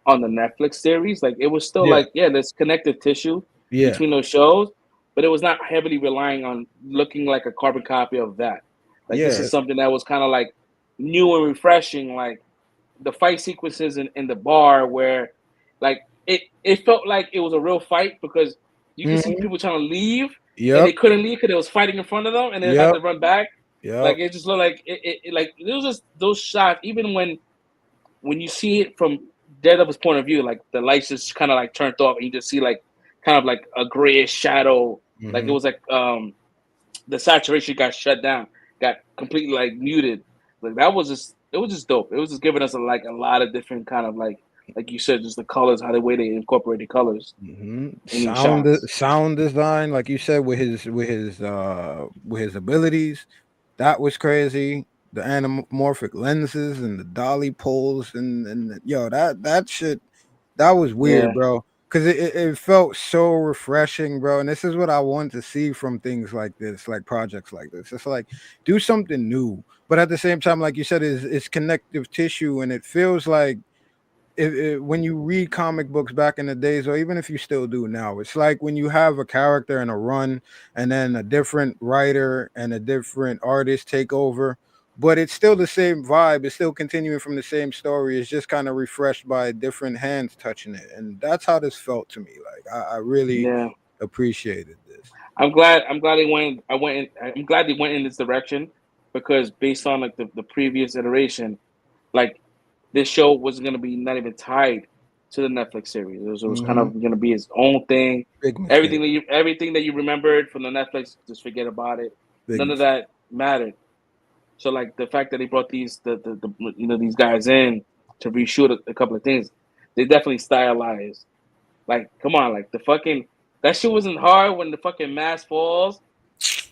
on the Netflix series. Like, it was still like, there's connective tissue between those shows, but it was not heavily relying on looking like a carbon copy of that. Like this is something that was kind of like new and refreshing. Like the fight sequences in the bar where like it felt like it was a real fight because you can see people trying to leave and they couldn't leave because it was fighting in front of them and they had to run back. Like it just looked like it like it was just those shots. Even when you see it from Daredevil's point of view, like the lights just kind of like turned off and you just see like kind of like a grayish shadow. Like it was like the saturation got shut down, got completely like muted. Like that was just it was just dope. It was just giving us a lot of different kind of like you said, just the colors, how the way they incorporated colors. Sound design, like you said, with his abilities, that was crazy. The anamorphic lenses and the dolly poles and yo, that shit, that was weird, bro. Because it felt so refreshing, bro. And this is what I want to see from things like this, like projects like this. It's like do something new, but at the same time, like you said, it's connective tissue, and it feels like when you read comic books back in the days, or even if you still do now, it's like when you have a character in a run and then a different writer and a different artist take over, but it's still the same vibe. It's still continuing from the same story. It's just kind of refreshed by different hands touching it. And that's how this felt to me. Like I really appreciated this. I'm glad they went. I'm glad they went in this direction because based on like the previous iteration, like this show wasn't going to be not even tied to the Netflix series. It was kind of going to be its own thing. Everything that you remembered from the Netflix, just forget about it. None of that mattered. So like the fact that they brought these these guys in to reshoot a couple of things, they definitely stylized. Like come on, like the fucking that shit wasn't hard when the fucking mask falls.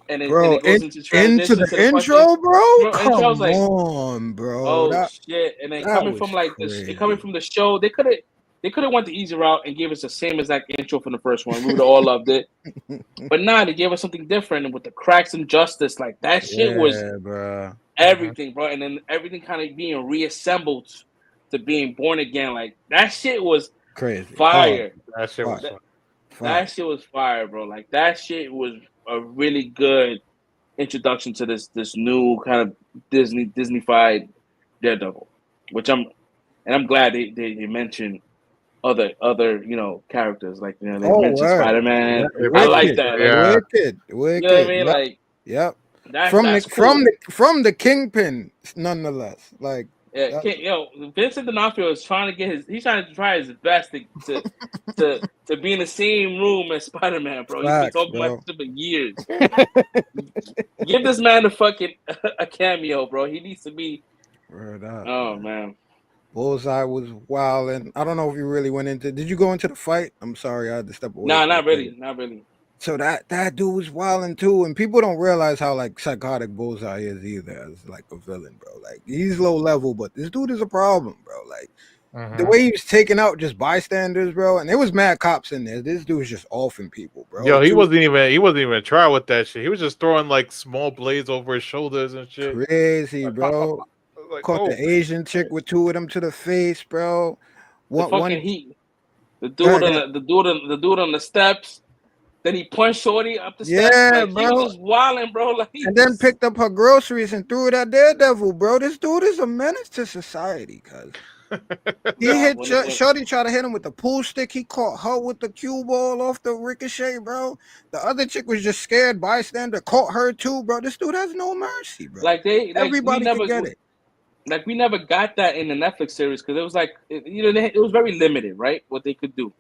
And it goes into transition the to the intro, fucking, bro. Come like, on, bro. Oh shit! And then coming from like coming from the show, they could have went the easy route and gave us the same exact intro from the first one. We would have all loved it. But nah, they gave us something different, and with the cracks and justice, like that shit was everything, bro. And then everything kind of being reassembled to being born again, like that shit was crazy, fire. That shit was that shit was fire, bro. Like that shit was a really good introduction to this new kind of Disney-fied Daredevil, which I'm glad they mentioned other characters, like they mentioned Spider-Man. I like that. Wicked. You know what I mean? Like from the Kingpin, nonetheless. Like Vincent D'Onofrio is trying to try his best to be in the same room as Spider-Man, bro. He's been talking about this for years. Give this man a cameo, bro. He needs to be. Man. Bullseye was wild, and I don't know if you really went into. Did you go into the fight? I'm sorry, I had to step away. No, not really. So that dude was wilding too, and people don't realize how like psychotic Bullseye is either as like a villain, bro. Like he's low level, but this dude is a problem, bro. Like the way he was taking out just bystanders, bro, and there was mad cops in there. This dude was just offing people, bro. Yo, he wasn't even trying with that shit. He was just throwing like small blades over his shoulders and shit. Crazy, bro. Like, caught the Asian chick with two of them to the face, bro. Heat. The dude on the steps. Then he punched Shorty up the steps. Like, bro. He was just wilding, bro. Like, and then picked up her groceries and threw it at Daredevil, bro. This dude is a menace to society, cuz. He hit Shorty, tried to hit him with the pool stick. He caught her with the cue ball off the ricochet, bro. The other chick was just scared bystander, caught her too, bro. This dude has no mercy, bro. Everybody can get it. Like we never got that in the Netflix series because it was like it was very limited, right? What they could do.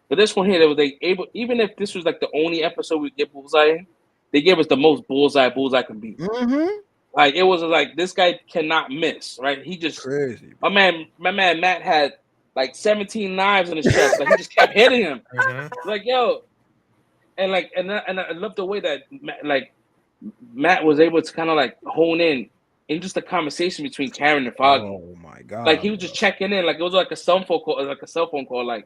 But this one here, even if this was like the only episode we get Bullseye in, they gave us the most Bullseye can be. Like it was like this guy cannot miss, right? He just crazy. My man Matt had like 17 knives in his chest, like he just kept hitting him. Like yo, and I love the way that Matt was able to kind of like hone in just the conversation between Karen and Foggy. Oh my god! Like he was just checking in, like it was like a cell phone call, like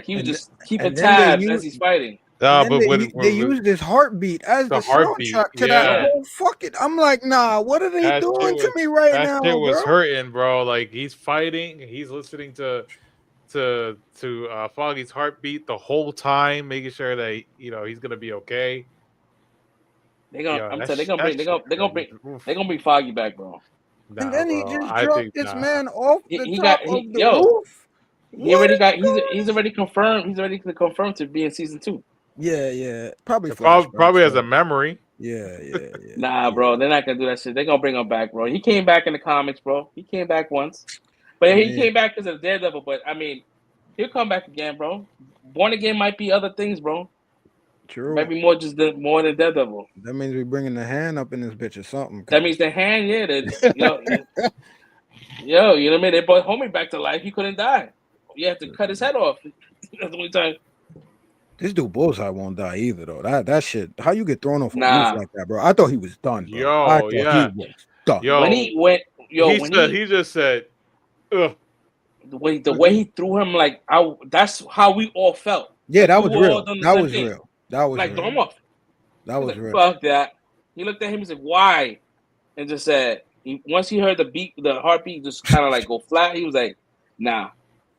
he was just keeping tabs as he's fighting. No, but they used his heartbeat as the soundtrack to that whole fucking. I'm like, nah, what are they doing to me right now? That shit was hurting, bro. Like he's fighting, he's listening to to Foggy's heartbeat the whole time, making sure that he's gonna be okay. They're gonna bring Foggy back, bro. Nah, and then he just I dropped think this man off the top of the roof. He's already confirmed. He's already confirmed to be in season 2. Yeah. Probably as a memory. Yeah. Nah, bro, they're not gonna do that shit. They're gonna bring him back, bro. He came back in the comics, bro. He came back once, but he came back because of Daredevil. But I mean, he'll come back again, bro. Born Again might be other things, bro. True. Might be more than Daredevil. That means we're bringing the hand up in this bitch or something. That means the hand, you know what I mean? They brought Homie back to life. He couldn't die. You have to cut his head off. That's the only time. This dude Bullseye won't die either, though. That shit. How you get thrown off a roof like that, bro? I thought he was done, bro. He was done. He just said, ugh. The way he threw him, like, that's how we all felt. Yeah, that was real. That was real. That was like, real. throw him off. That was real. Fuck that. He looked at him and said, "Why?" And just said, once he heard the heartbeat just kind of like go flat, he was like, "Nah,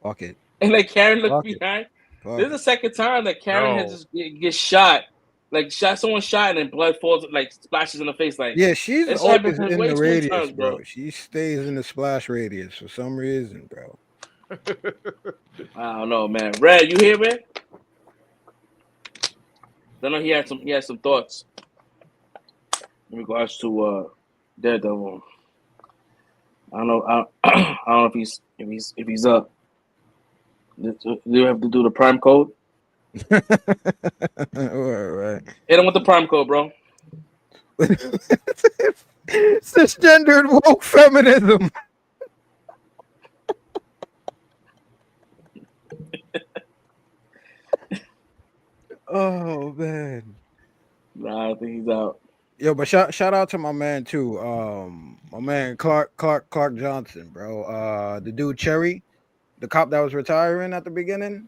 fuck it." And like Karen looked behind. This is the second time that Karen had just get shot. Like someone shot and then blood falls, like splashes in the face. Like, yeah, she's always in the radius, bro. She stays in the splash radius for some reason, bro. I don't know, man. Red, you here, man? I know he had some thoughts in regards to Daredevil. I don't know. I don't know if he's up. Do you have to do the prime code? Right. Hit him with the prime code, bro. Cisgendered woke feminism. Oh man. Nah, I think he's out. Yo, but shout out to my man too. My man Clark Johnson, bro. The dude Cherry, the cop that was retiring at the beginning.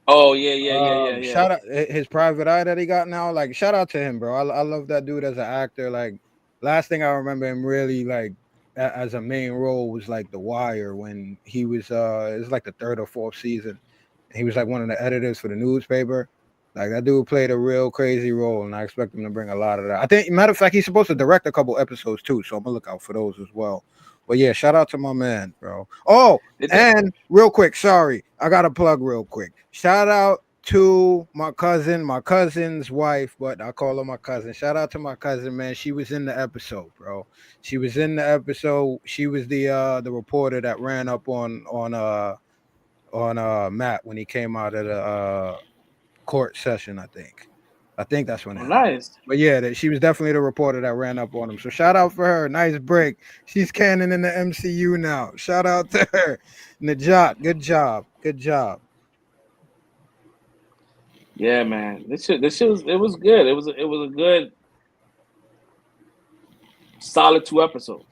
Oh yeah. Shout out his private eye that he got now. Like, shout out to him, bro. I love that dude as an actor. Like, last thing I remember him really like as a main role was like The Wire, when he was it was like the 3rd or 4th season. He was like one of the editors for the newspaper. Like, that dude played a real crazy role, and I expect him to bring a lot of that. I think, matter of fact, he's supposed to direct a couple episodes too, so I'm gonna look out for those as well. But yeah, shout out to my man, bro. Oh, and real quick, sorry, I got to plug real quick. Shout out to my cousin's wife, but I call her my cousin. Shout out to my cousin, man. She was in the episode, bro. She was in the episode. She was the reporter that ran up on Matt when he came out of the court session. I think that's when it happened. Nice. But yeah, she was definitely the reporter that ran up on him. So shout out for her. Nice break. She's canon in the MCU now. Shout out to her. Najat, good job. Yeah, man. This shit was good. It was a good solid 2 episodes.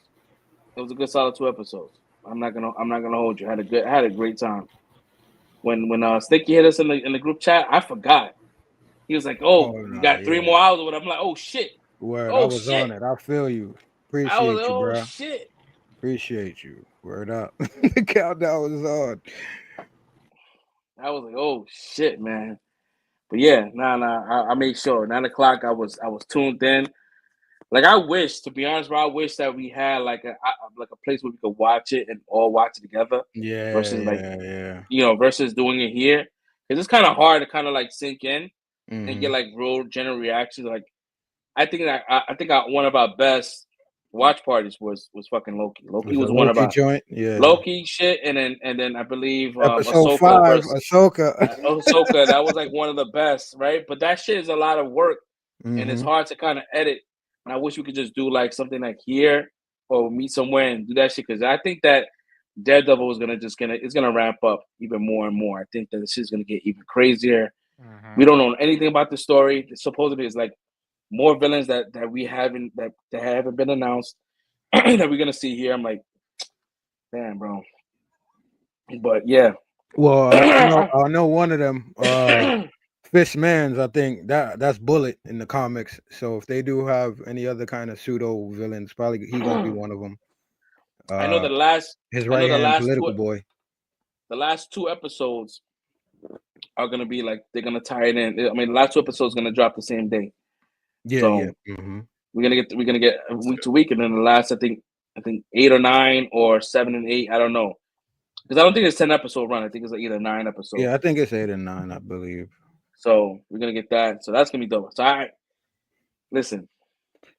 It was a good solid 2 episodes. I'm not gonna hold you. I had a great time. When Sticky hit us in the group chat, I forgot. He was like, you got 3 more hours with it. I'm like, oh shit. Word, I was on it. I feel you. Appreciate you, bro. Oh shit. Appreciate you. Word up. The countdown was on. I was like, oh shit, man. But yeah, I made sure 9 o'clock I was tuned in. Like, I wish, to be honest, bro, I wish that we had like a place where we could watch it and all watch it together. Yeah. Versus versus doing it here. Because it's kind of hard to kind of like sink in and get like real general reactions. Like, I think one of our best watch parties was fucking Loki. Loki was one of our joint. Yeah. Loki shit, and then I believe episode 5, Ahsoka. Ahsoka, that was like one of the best, right? But that shit is a lot of work, and it's hard to kind of edit. And I wish we could just do like something like here or meet somewhere and do that shit, because I think that Daredevil is gonna ramp up even more and more. I think that this shit's gonna get even crazier. We don't know anything about the story. Supposedly, it's like more villains that we haven't that haven't been announced that we're gonna see here. I'm like, damn, bro. But yeah. Well, I know one of them. Fishmans, I think that's Bullet in the comics. So if they do have any other kind of pseudo villains, probably he gonna be one of them. I know the last his right hand political boy. the last 2 episodes are gonna be like they're gonna tie it in. I mean, the last 2 episodes gonna drop the same day. Yeah, so yeah. Mm-hmm. we're gonna get week to week, and then the last I think 8 or 9 or 7 and 8. I don't know, because I don't think it's 10 episode run. I think it's like either 9 episodes. Yeah, I think it's 8 and 9, I believe. So we're gonna get that. So that's gonna be dope. So I listen.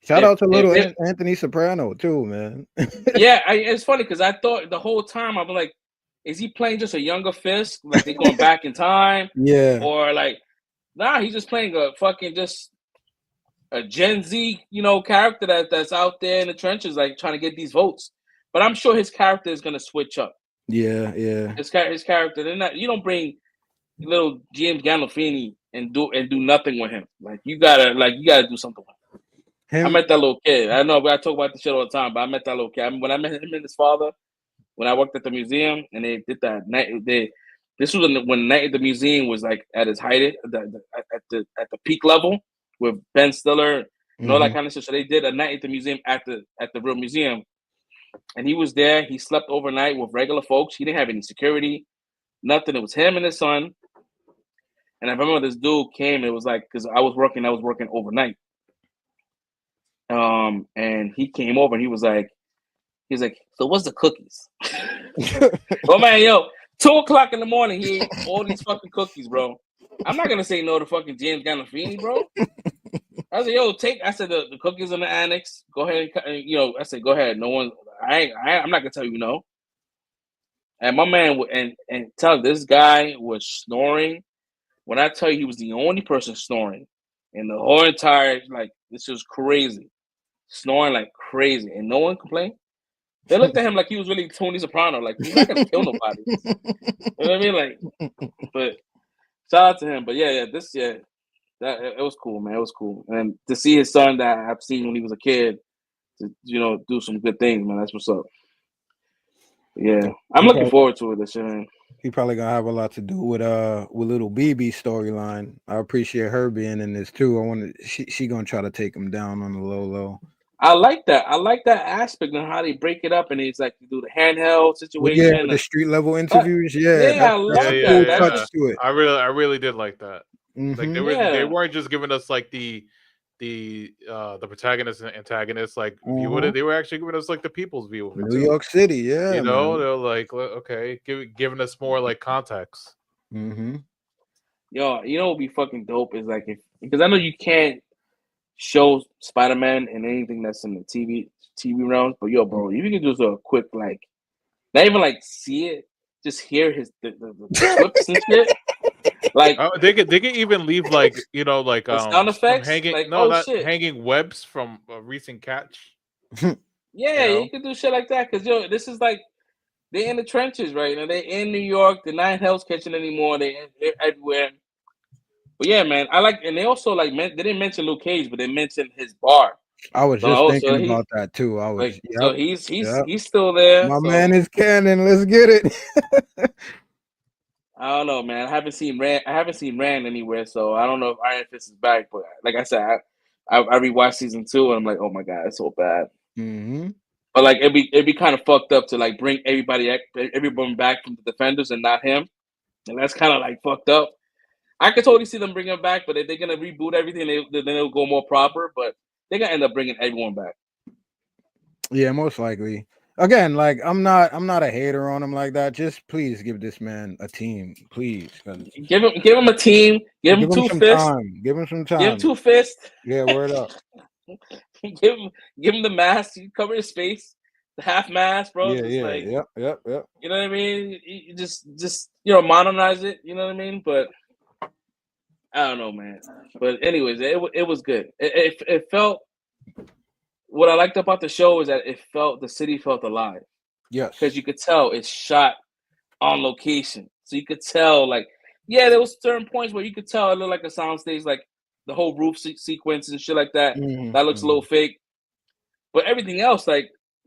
Shout out to little Anthony Soprano too, man. Yeah, it's funny because I thought the whole time I'm like, is he playing just a younger Fisk? Like they going back in time? Yeah. Or like, nah, he's just playing a fucking just a Gen Z, character that's out there in the trenches, like trying to get these votes. But I'm sure his character is gonna switch up. Yeah, yeah. His character, you don't bring little James Gandolfini and do nothing with him. Like you gotta do something with him. I met that little kid. I know I talk about this shit all the time, but I met that little kid. When I met him and his father, when I worked at the museum, and they did that night. This was when Night at the Museum was like at its height, at the peak level with Ben Stiller and all that kind of stuff. So they did a Night at the Museum at the real museum, and he was there. He slept overnight with regular folks. He didn't have any security, nothing. It was him and his son. And I remember this dude came. It was like because I was working overnight. And he came over and he was like, so what's the cookies? Oh man, 2:00 in the morning, he ate all these fucking cookies, bro. I'm not gonna say no to fucking James Gandolfini, bro. I said, I said the cookies in the annex. Go ahead, I said, go ahead. No one, I'm not gonna tell you no. And my man and tell this guy was snoring. When I tell you he was the only person snoring in the whole entire, like, this was crazy. Snoring like crazy, and no one complained. They looked at him like he was really Tony Soprano, like he's not gonna kill nobody. You know what I mean? Like, but shout out to him. But it was cool, man. It was cool, and to see his son that I've seen when he was a kid, to do some good things, man. That's what's up. Yeah, I'm looking forward to it this year, man. He probably gonna have a lot to do with little BB's storyline. I appreciate her being in this too. She gonna try to take him down on the low. I like that. I like that aspect and how they break it up, and it's like you do the handheld situation. Yeah, the street level interviews. I love that. To it. I really did like that. Like they weren't just giving us like the protagonist and antagonist, like view of it. They were actually giving us like the people's view of it. New York City, yeah. They're like, okay, giving us more like context. Mm-hmm. Yo, what would be fucking dope is like because I know you can't show Spider-Man and anything that's in the TV realms, but bro, if you can do a quick like, not even like see it, just hear the clips and shit. Like they could even leave like sound effects, hanging like, hanging webs from a recent catch. You could do shit like that because this is like they're in the trenches, right? And they're in New York. They're not in Hell's Kitchen anymore. They're everywhere. But yeah, man, I like, and they also like they didn't mention Luke Cage, but they mentioned his bar. I was just thinking about that too. I was so he's still there. My man is canon. Let's get it. I don't know, man. I haven't seen Rand anywhere, so I don't know if Iron Fist is back. But like I said, I rewatched season 2, and I'm like, oh my god, it's so bad. Mm-hmm. But like it'd be kind of fucked up to like bring everyone back from the Defenders and not him, and that's kind of like fucked up. I could totally see them bring him back, but if they're gonna reboot everything, then it'll go more proper. But they're gonna end up bringing everyone back. Yeah, most likely. Again, like I'm not a hater on him like that. Just please give this man a team, please. Give him a team. Give him 2 fists. Give him some time. Give him 2 fists. Yeah, word up. give him the mask. You cover his face, the half mask, bro. Yeah, yep. You know what I mean? You just modernize it. You know what I mean? But I don't know, man. But anyways, it was good. It felt. What I liked about the show is that the city felt alive. Yes, because you could tell it's shot on location, so you could tell there was certain points where you could tell it looked like a soundstage, like the whole roof sequence and shit like that. Mm-hmm. That looks a little fake, but everything else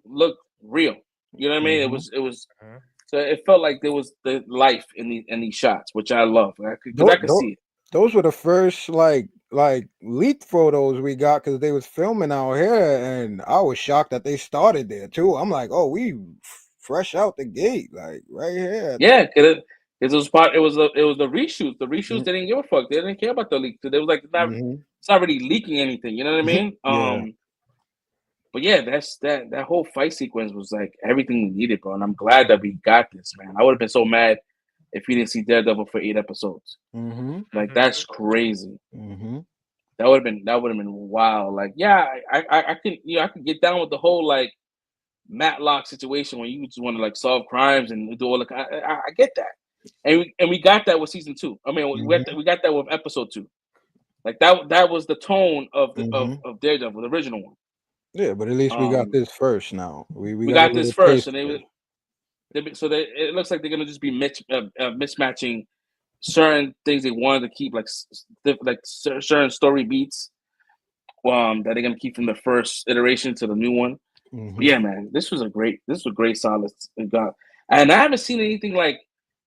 looked real. You know what I mean? Mm-hmm. It was. So it felt like there was the life in these shots, which I love. I could see it. Those were the first like leaked photos we got because they was filming out here, and I was shocked that they started there too. I'm like, oh, we fresh out the gate, like right here. Yeah, because it was part. It was the reshoots. The reshoots they didn't give a fuck. They didn't care about the leak. They was like, it's not really leaking anything. You know what I mean? Yeah. But yeah, that whole fight sequence was like everything we needed, bro. And I'm glad that we got this, man. I would have been so mad if we didn't see Daredevil for 8 episodes. Like that's crazy. That would have been wild. Like, yeah, I could get down with the whole like Matlock situation when you just want to like solve crimes and do all the. I get that, and we got that with season 2. I mean, we got that with episode 2. Like that was the tone of of Daredevil, the original one. Yeah, but at least we got this first now. We got this first, and it looks like they're gonna just be mismatching certain things they wanted to keep, like certain story beats, that they're gonna keep from the first iteration to the new one. But yeah, man, this was a great solid. And I haven't seen anything like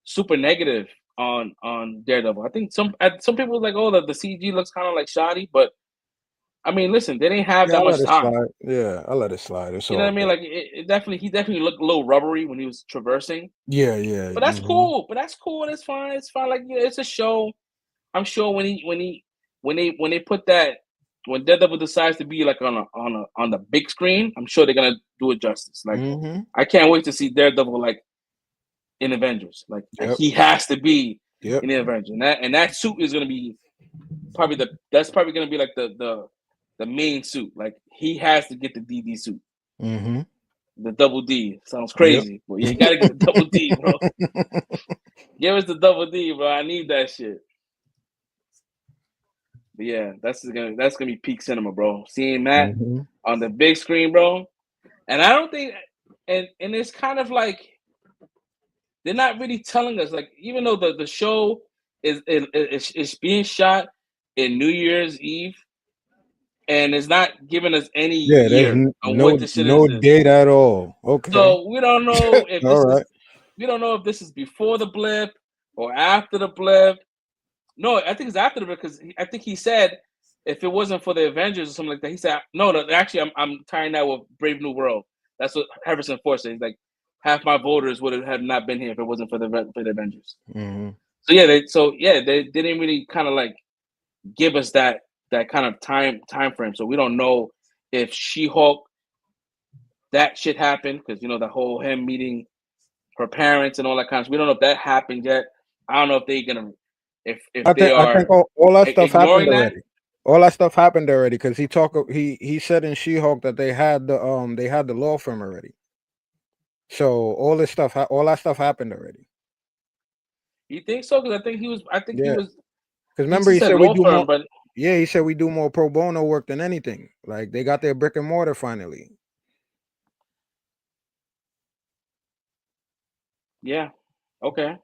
super negative on Daredevil. I think some people were like, oh, the CG looks kind of like shoddy, but I mean, listen, they didn't have that much time. Yeah, I let it slide. It's you know what I mean? Like he definitely looked a little rubbery when he was traversing. Yeah. But that's cool. It's fine. It's fine. Like, it's a show. I'm sure when they put that, when Daredevil decides to be like on the big screen, I'm sure they're gonna do it justice. Like, I can't wait to see Daredevil like in Avengers. Like he has to be in the Avengers, and that suit is gonna be probably gonna be like the main suit. Like he has to get the DD suit. The double D sounds crazy, but you gotta get the double D, bro. Give us the double D, bro. I need that shit. But yeah, that's gonna be peak cinema, bro. Seeing Matt on the big screen, bro. And I don't think, and it's kind of like they're not really telling us, like, even though the show is being shot in New Year's Eve, and it's not giving us any year on what this shit is. Date at all. Okay. So we don't know if this is before the blip or after the blip. No, I think it's after the blip, because I think he said if it wasn't for the Avengers or something like that, he said no. Actually, I'm tying that with Brave New World. That's what Harrison Ford said. He's like, half my voters would have not been here if it wasn't for the Avengers. So yeah, they didn't really kind of like give us that kind of time frame. So we don't know if She-Hulk, that shit happened, because that whole him meeting her parents and all that kind of stuff. We don't know if that happened yet. I don't know if they're gonna I think all that stuff happened already. All that stuff happened already, because he said in She-Hulk that they had the law firm already. So all that stuff happened already. You think so? Because I think he was. Because remember he said we do more. But yeah, he said we do more pro bono work than anything. Like they got their brick and mortar finally. Yeah. Okay.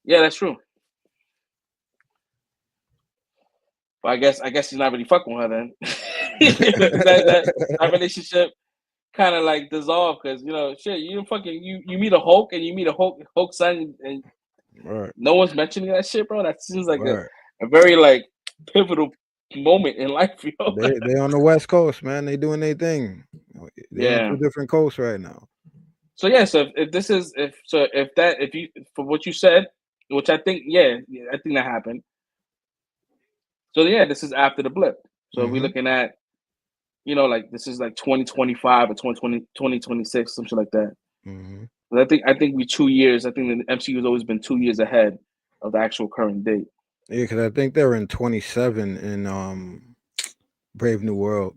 Yeah, that's true. But I guess he's not really fucking with her then. that relationship kind of like dissolved, because shit, you meet a Hulk and you meet a Hulk son, and no one's mentioning that shit, bro. That seems like a very like pivotal moment in life, yo. They on the West Coast, man. They doing their thing. They're on 2 different coasts right now. So yeah, so if you for what you said, which I think, I think that happened. So yeah, this is after the blip. So we're looking at, like this is like 2025 or 2026, something like that. But I think we 2 years. I think the MCU has always been 2 years ahead of the actual current date. Yeah, because I think they're in 27 in Brave New World.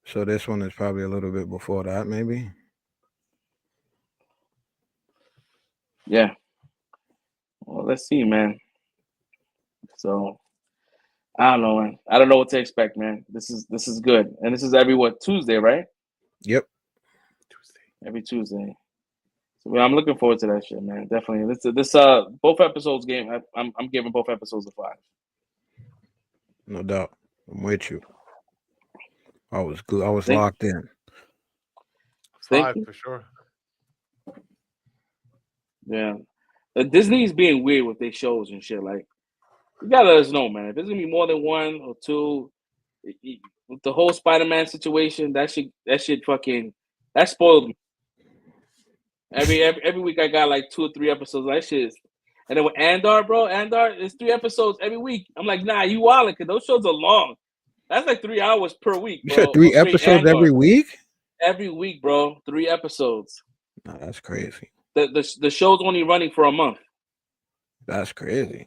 So this one is probably a little bit before that, maybe. Yeah. Well, let's see, man. So I don't know, man. I don't know what to expect, man. This is good, and this is every Tuesday, right? Yep. Every Tuesday. So I'm looking forward to that shit, man. Definitely. This both episodes game. I'm giving both episodes a 5. No doubt. I'm with you. I was locked in. 5 for sure. Yeah. Disney's being weird with their shows and shit. Like, you gotta let us know, man. If it's gonna be more than 1 or 2, with the whole Spider-Man situation, that shit fucking, that spoiled me. Every week I got like 2 or 3 episodes. That shit is. And then with Andor, bro, it's 3 episodes every week. I'm like, nah, you wildin', because those shows are long. That's like 3 hours per week, bro. You said 3 episodes every week? Every week, bro. 3 episodes. Nah, that's crazy. The show's only running for a month. That's crazy.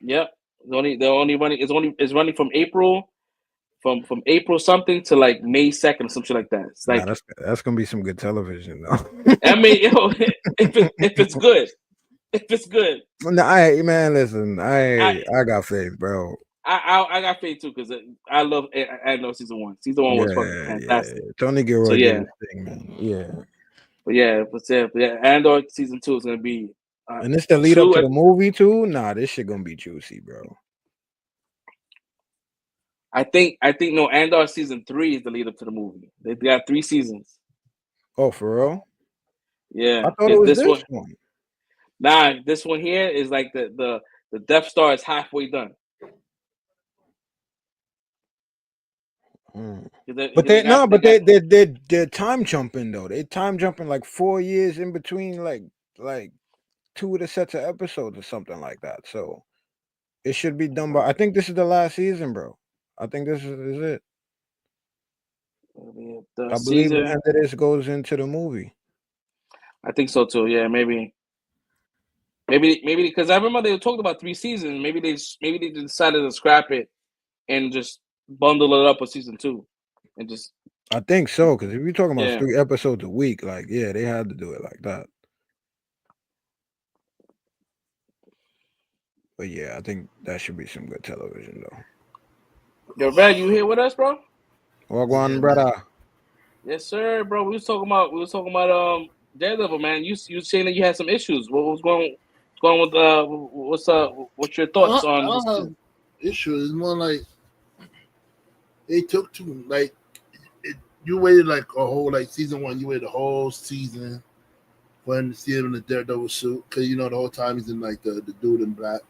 Yep. They're only running. It's running from April, from April something to like May 2nd or some shit like that. It's like that's gonna be some good television though. I mean, if it's good. If it's good. No, man, listen, I got faith, bro. I got faith too, because I love season 1. Season 1 was fucking fantastic. Yeah. Tony Gilroy did his thing, man. Yeah. But Andor season 2 is gonna be and it's the lead up to the movie too. Nah, this shit gonna be juicy, bro. I think no, Andor season 3 is the lead up to the movie. They got 3 seasons. Oh, for real? Yeah. I thought it was this one. Nah, this one here is like the Death Star is halfway done. But they're time jumping though. They time jumping like 4 years in between like 2 of the sets of episodes or something like that. So it should be done by. I think this is the last season, bro. I think this is it. I believe the end of this goes into the movie. I think so too. Yeah, maybe because I remember they talked about 3 seasons. Maybe they decided to scrap it and just bundle it up with season 2, and just. I think so, because if you're talking about 3 episodes a week, like they had to do it like that. But yeah, I think that should be some good television though. Yo, Red, you here with us, bro? Wagwan, brother. Yes, sir, bro. We was talking about Daredevil, man. You saying that you had some issues. What was going with what's your thoughts on this? Issue is more like they took too you waited like a whole season 1. You waited a whole season for him to see him in the Daredevil suit, because the whole time he's in like the dude in black.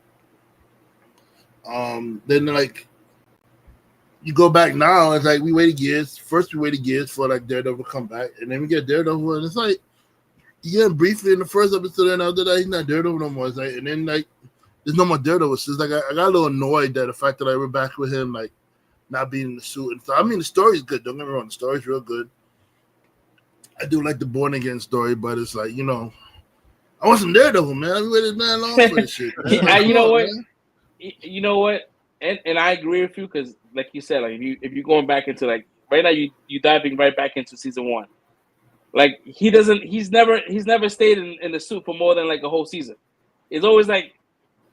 Then you go back now, it's like we waited years. First we waited years for Daredevil to come back, and then we get Daredevil, and it's like you get him briefly in the first episode, and after that he's not Daredevil no more. It's like, and then there's no more Daredevil. So it's like I got a little annoyed that the fact that we're back with him not being in the suit. And so I mean the story's good. Don't get me wrong, the story's real good. I do like the Born Again story, but it's like I want some Daredevil, man. I waited man long for this shit. You know what? Man. You know what? And I agree with you, because like you said, if you're going back into right now you diving right back into season 1. He's never stayed in the suit for more than a whole season. It's always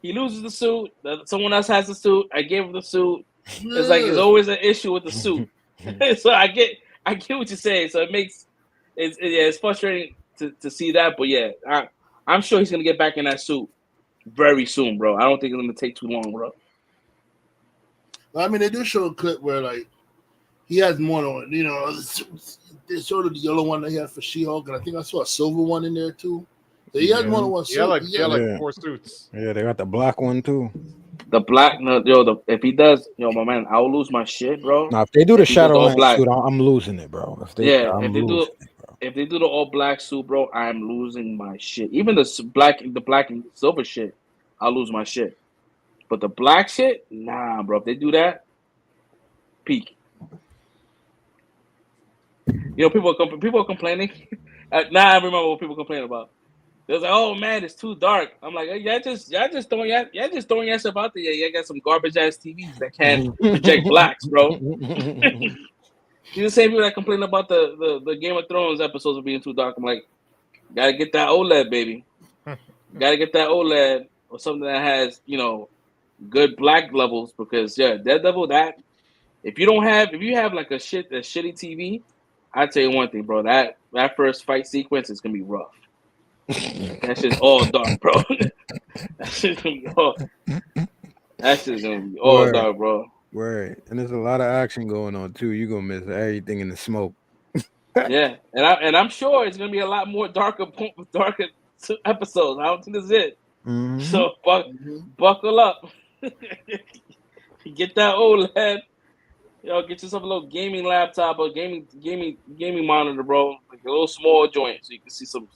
he loses the suit, someone else has the suit, I gave him the suit. It's there's always an issue with the suit. So I get what you're saying. So it's frustrating to see that, but yeah, I'm sure he's gonna get back in that suit very soon, bro. I don't think it's gonna take too long, bro. I mean, they do show a clip where he has more on. They showed the yellow one that he had for She-Hulk, and I think I saw a silver one in there too. So he has more than one suit. Yeah, 4 suits. Yeah, they got the black one too. The black, if he does, my man, I'll lose my shit, bro. Now, if they do the Shadowland suit, I'm losing it, bro. If they do the all black suit, bro, I'm losing my shit. Even the black and silver shit, I'll lose my shit. But the black shit, nah, bro. If they do that, peak. People are complaining. Now I remember what people complain about. They're like, "Oh man, it's too dark." I'm like, "Y'all just throwing yourself out there. Y'all got some garbage ass TVs that can't project blacks, bro." You the same people that complain about the Game of Thrones episodes of being too dark. I'm like, gotta get that OLED, baby. Gotta get that OLED or something that has good black levels, because Daredevil, that if you have a shitty TV, I tell you one thing, bro. That first fight sequence is gonna be rough. That's just all dark, bro. That's just gonna be all dark, bro. Word. And there's a lot of action going on too. You're gonna miss everything in the smoke. Yeah, and I'm sure it's gonna be a lot more darker episodes. I don't think this is it. Mm-hmm. So buckle up. Get that OLED Yo, get yourself a little gaming laptop or gaming monitor, bro. Like a little small joint, so you can see some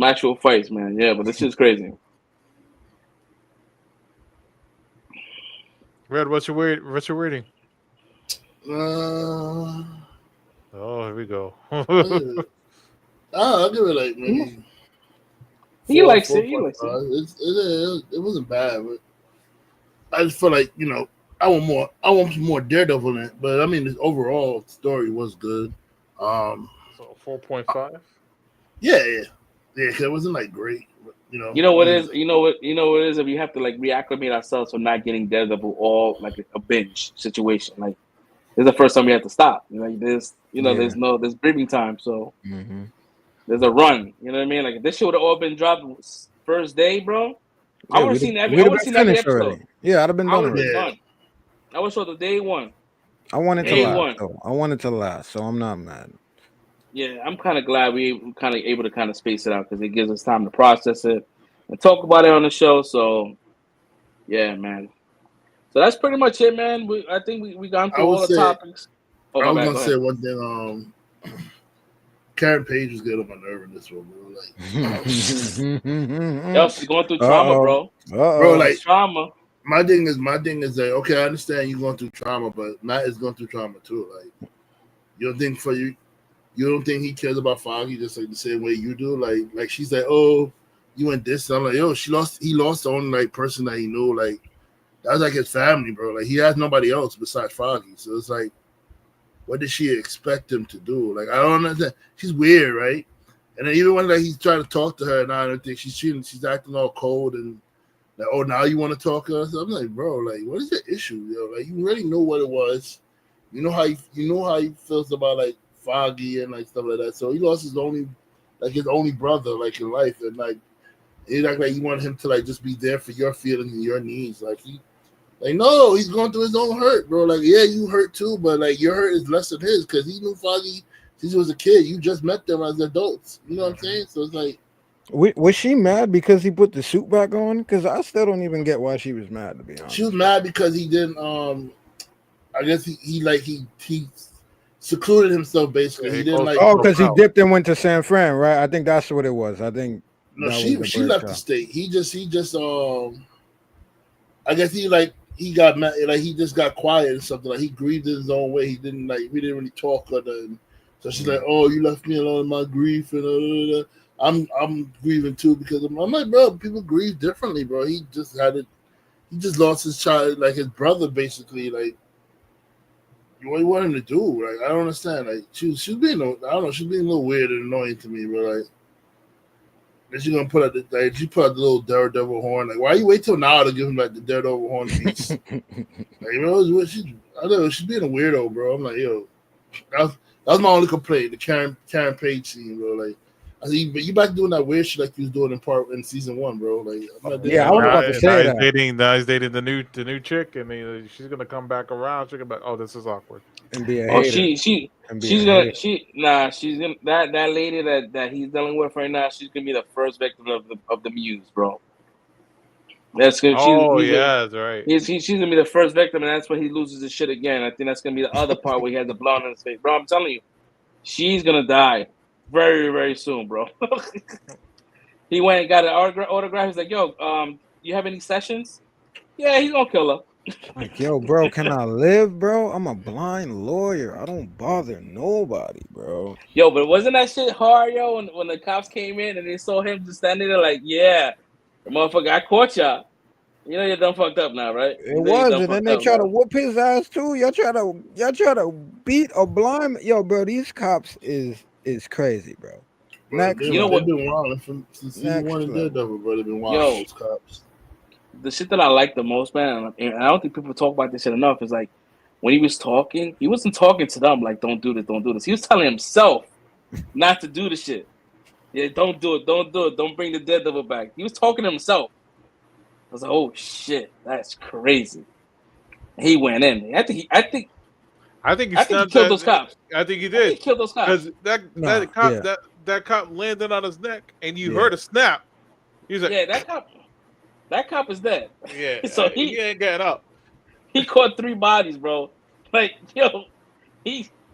actual fights, man. Yeah, but this shit's crazy. Red, what's your rating? Oh, here we go. I'll give it like maybe. He likes it. He likes it. It wasn't bad, but I just feel like I want more. I want some more Daredevil in it. But I mean, the overall story was good. So 4.5. Yeah. Cause it wasn't like great. But, You know what is? You know what it is? If you have to like reacclimate ourselves from not getting Daredevil all like a binge situation. Like this is the first time we have to stop. Like there's there's breathing time. So there's a run. You know what I mean? Like if this shit would have all been dropped first day, bro. I would have seen every episode. Already. Yeah, I'd have been done already. I would show the day one. I want it to last. I want it to last, so I'm not mad. Yeah, I'm kind of glad we kind of able to kind of space it out because it gives us time to process it and talk about it on the show. So, yeah, man. So that's pretty much it, man. I think we gone through all the topics. I was gonna say one thing. Karen Page was getting on my nerve in this one, bro. Like, yo, she's going through trauma, bro. Bro, like trauma. My thing is that okay, I understand you going through trauma, but Matt is going through trauma too. Like, you don't think you don't think he cares about Foggy just like the same way you do? Like she's like, oh, you went this. I'm like, yo, he lost the only like person that he knew. Like, that was like his family, bro. Like, he has nobody else besides Foggy. So it's like, what did she expect him to do? Like, I don't understand. She's weird, right? And then even when like he's trying to talk to her, and I don't think she's acting all cold and like, oh, now you want to talk to us? I'm like, bro, like, what is the issue, yo? Like, you already know what it was. You know how he feels about like Foggy and like stuff like that. So he lost his only brother like in life, and like he like you want him to like just be there for your feelings and your needs. Like no, he's going through his own hurt, bro. Like, yeah, you hurt too, but like your hurt is less than his because he knew Foggy since he was a kid. You just met them as adults. You know what I'm saying? So it's like. Was she mad because he put the suit back on? Because I still don't even get why she was mad, to be honest. She was mad because he didn't. I guess he secluded himself basically. He didn't like. Oh, because he dipped and went to San Fran, right? I think that's what it was. I think. No, she left the state. He just. I guess he got mad. Like he just got quiet and something. Like he grieved in his own way. He didn't like. We didn't really talk or nothing. So she's like, "Oh, you left me alone in my grief and." I'm grieving too because I'm like, bro, people grieve differently, bro. He just lost his child, like his brother, basically. Like, what do you want him to do? Like, I don't understand. Like, she's being, I don't know, she's being a little weird and annoying to me, bro. Like, is she gonna put out the little Daredevil horn? Like, why you wait till now to give him like the Daredevil horn piece? Like, you know, I don't know, she's being a weirdo, bro. I'm like, yo, that was my only complaint. The Karen Page scene, bro. Like. I mean, but you back doing that weird shit like you was doing in season 1, bro. Like, I was about to say that. Now he's dating the new chick, and she's gonna come back around. She's gonna be like, oh, this is awkward. And be a hater. That lady that he's dealing with right now. She's gonna be the first victim of the muse, bro. That's good. That's right. She's gonna be the first victim, and that's when he loses his shit again. I think that's gonna be the other part where he has the blood on his face, bro. I'm telling you, she's gonna die. Very, very soon, bro. He went and got an autograph. He's like, yo, you have any sessions? Yeah, he's gonna kill her. Like, yo, bro, can I live, bro? I'm a blind lawyer. I don't bother nobody, bro. Yo, but wasn't that shit hard, yo, when the cops came in and they saw him just standing there like, yeah, the motherfucker, I caught y'all. You know you're done fucked up now, right? It was, and then they try to whoop his ass too. Y'all try to beat a blind. Yo, bro, these cops is crazy, bro. You know what? They've been wild since season 1 and Daredevil, bro. They've been wild. Those cops. The shit that I like the most, man, and I don't think people talk about this shit enough, is like when he was talking, he wasn't talking to them like, don't do this, don't do this. He was telling himself not to do the shit. Yeah, don't do it, don't do it, don't bring the Daredevil back. He was talking to himself. I was like, oh shit, that's crazy. He went in. I think he killed those cops. I think he did. He killed those cops because that cop landed on his neck, and you heard a snap. He was like, yeah, that cop is dead. Yeah, so he ain't getting up. He caught 3 bodies, bro. Like, yo,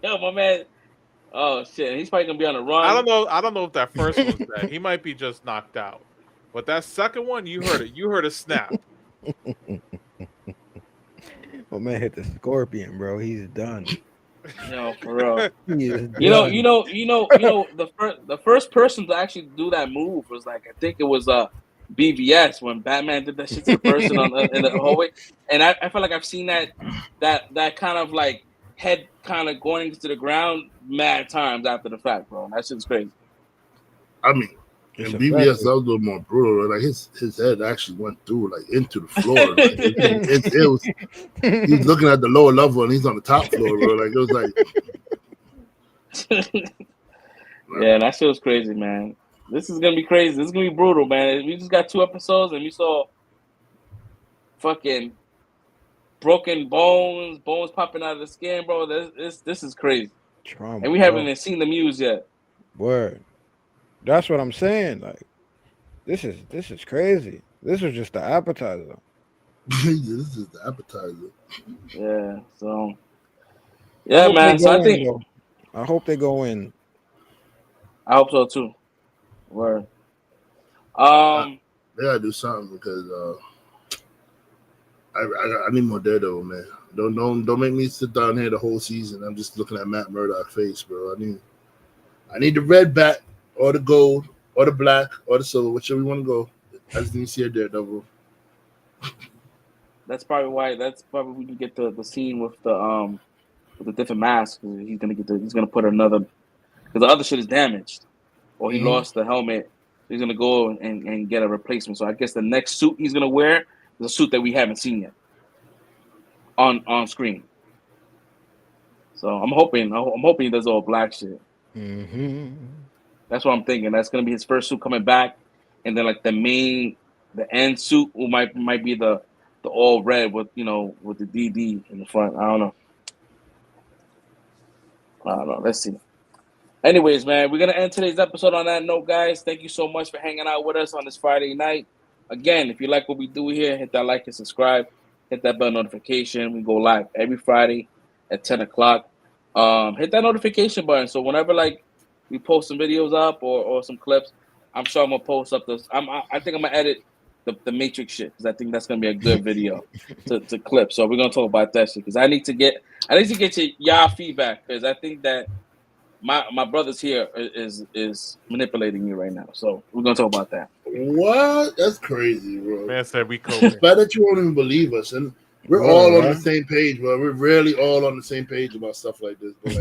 my man. Oh shit, he's probably gonna be on the run. I don't know if that first one's dead. He might be just knocked out. But that second one, you heard it. You heard a snap. My man hit the scorpion, bro. He's done. No, for real. He is You know, done. the first person to actually do that move was like, I think it was BVS when Batman did that shit to the person in the hallway, and I feel like I've seen that kind of like head kind of going into the ground mad times after the fact, bro. That shit's crazy. I mean, in BVS that was a little more brutal. Like his head actually went through like into the floor. Like, it was. He's looking at the lower level and he's on the top floor, bro. Like it was like. Yeah, that shit was crazy, man. This is gonna be crazy. This is gonna be brutal, man. We just got 2 episodes and we saw fucking broken bones popping out of the skin, bro. This is crazy. Trauma, and we haven't even seen the muse yet. Word. That's what I'm saying. Like, this is crazy. This was just the appetizer. This is the appetizer. Yeah. So. Yeah, man. So I hope they go in. I hope so too. Word. They gotta do something because I need more Daredevil, man. Don't make me sit down here the whole season. I'm just looking at Matt Murdock's face, bro. I need the red bat or the gold or the black or the silver, whichever you want to go. I just need to see a Daredevil. That's probably why. That's probably we can get the scene with the different masks. He's gonna put another, because the other shit is damaged, or he lost the helmet. He's gonna go and get a replacement. So I guess the next suit he's gonna wear is a suit that we haven't seen yet on screen. So I'm hoping he does all black shit. Mm-hmm. That's what I'm thinking. That's gonna be his first suit coming back, and then like the end suit might be the all red with with the DD in the front. I don't know. Let's see. Anyways, man, we're gonna end today's episode on that note, guys. Thank you so much for hanging out with us on this Friday night. Again, if you like what we do here, hit that like and subscribe. Hit that bell notification. We go live every Friday at 10 o'clock. Hit that notification button so whenever we post some videos up or some clips, I'm sure I'm gonna post up those. I think I'm gonna edit the Matrix shit because I think that's gonna be a good video to clip. So we're gonna talk about that shit because I need to get y'all feedback because I think that my brother's here is manipulating me right now. So we're gonna talk about that. What? That's crazy, bro. Man said we It's bad that you won't even believe us, and we're all on the same page, bro. We're rarely all on the same page about stuff like this. But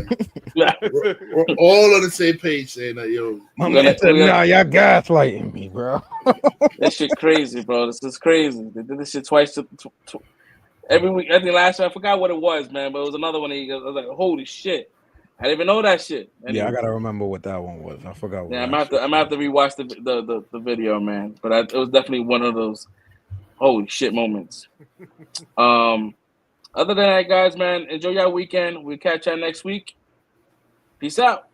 we're all on the same page saying that, yo. My man said, "Nah, y'all gaslighting me, bro." That shit crazy, bro. This is crazy. They did this shit twice every week. I think last year, I forgot what it was, man, but it was another one. I was like, holy shit. I didn't even know that shit. Anyway. Yeah, I gotta remember what that one was. I forgot. Yeah, I'm gonna have to rewatch the video, man. But it was definitely one of those holy shit moments. Other than that, guys, man, enjoy your weekend. We'll catch y'all next week. Peace out.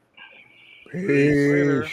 Peace.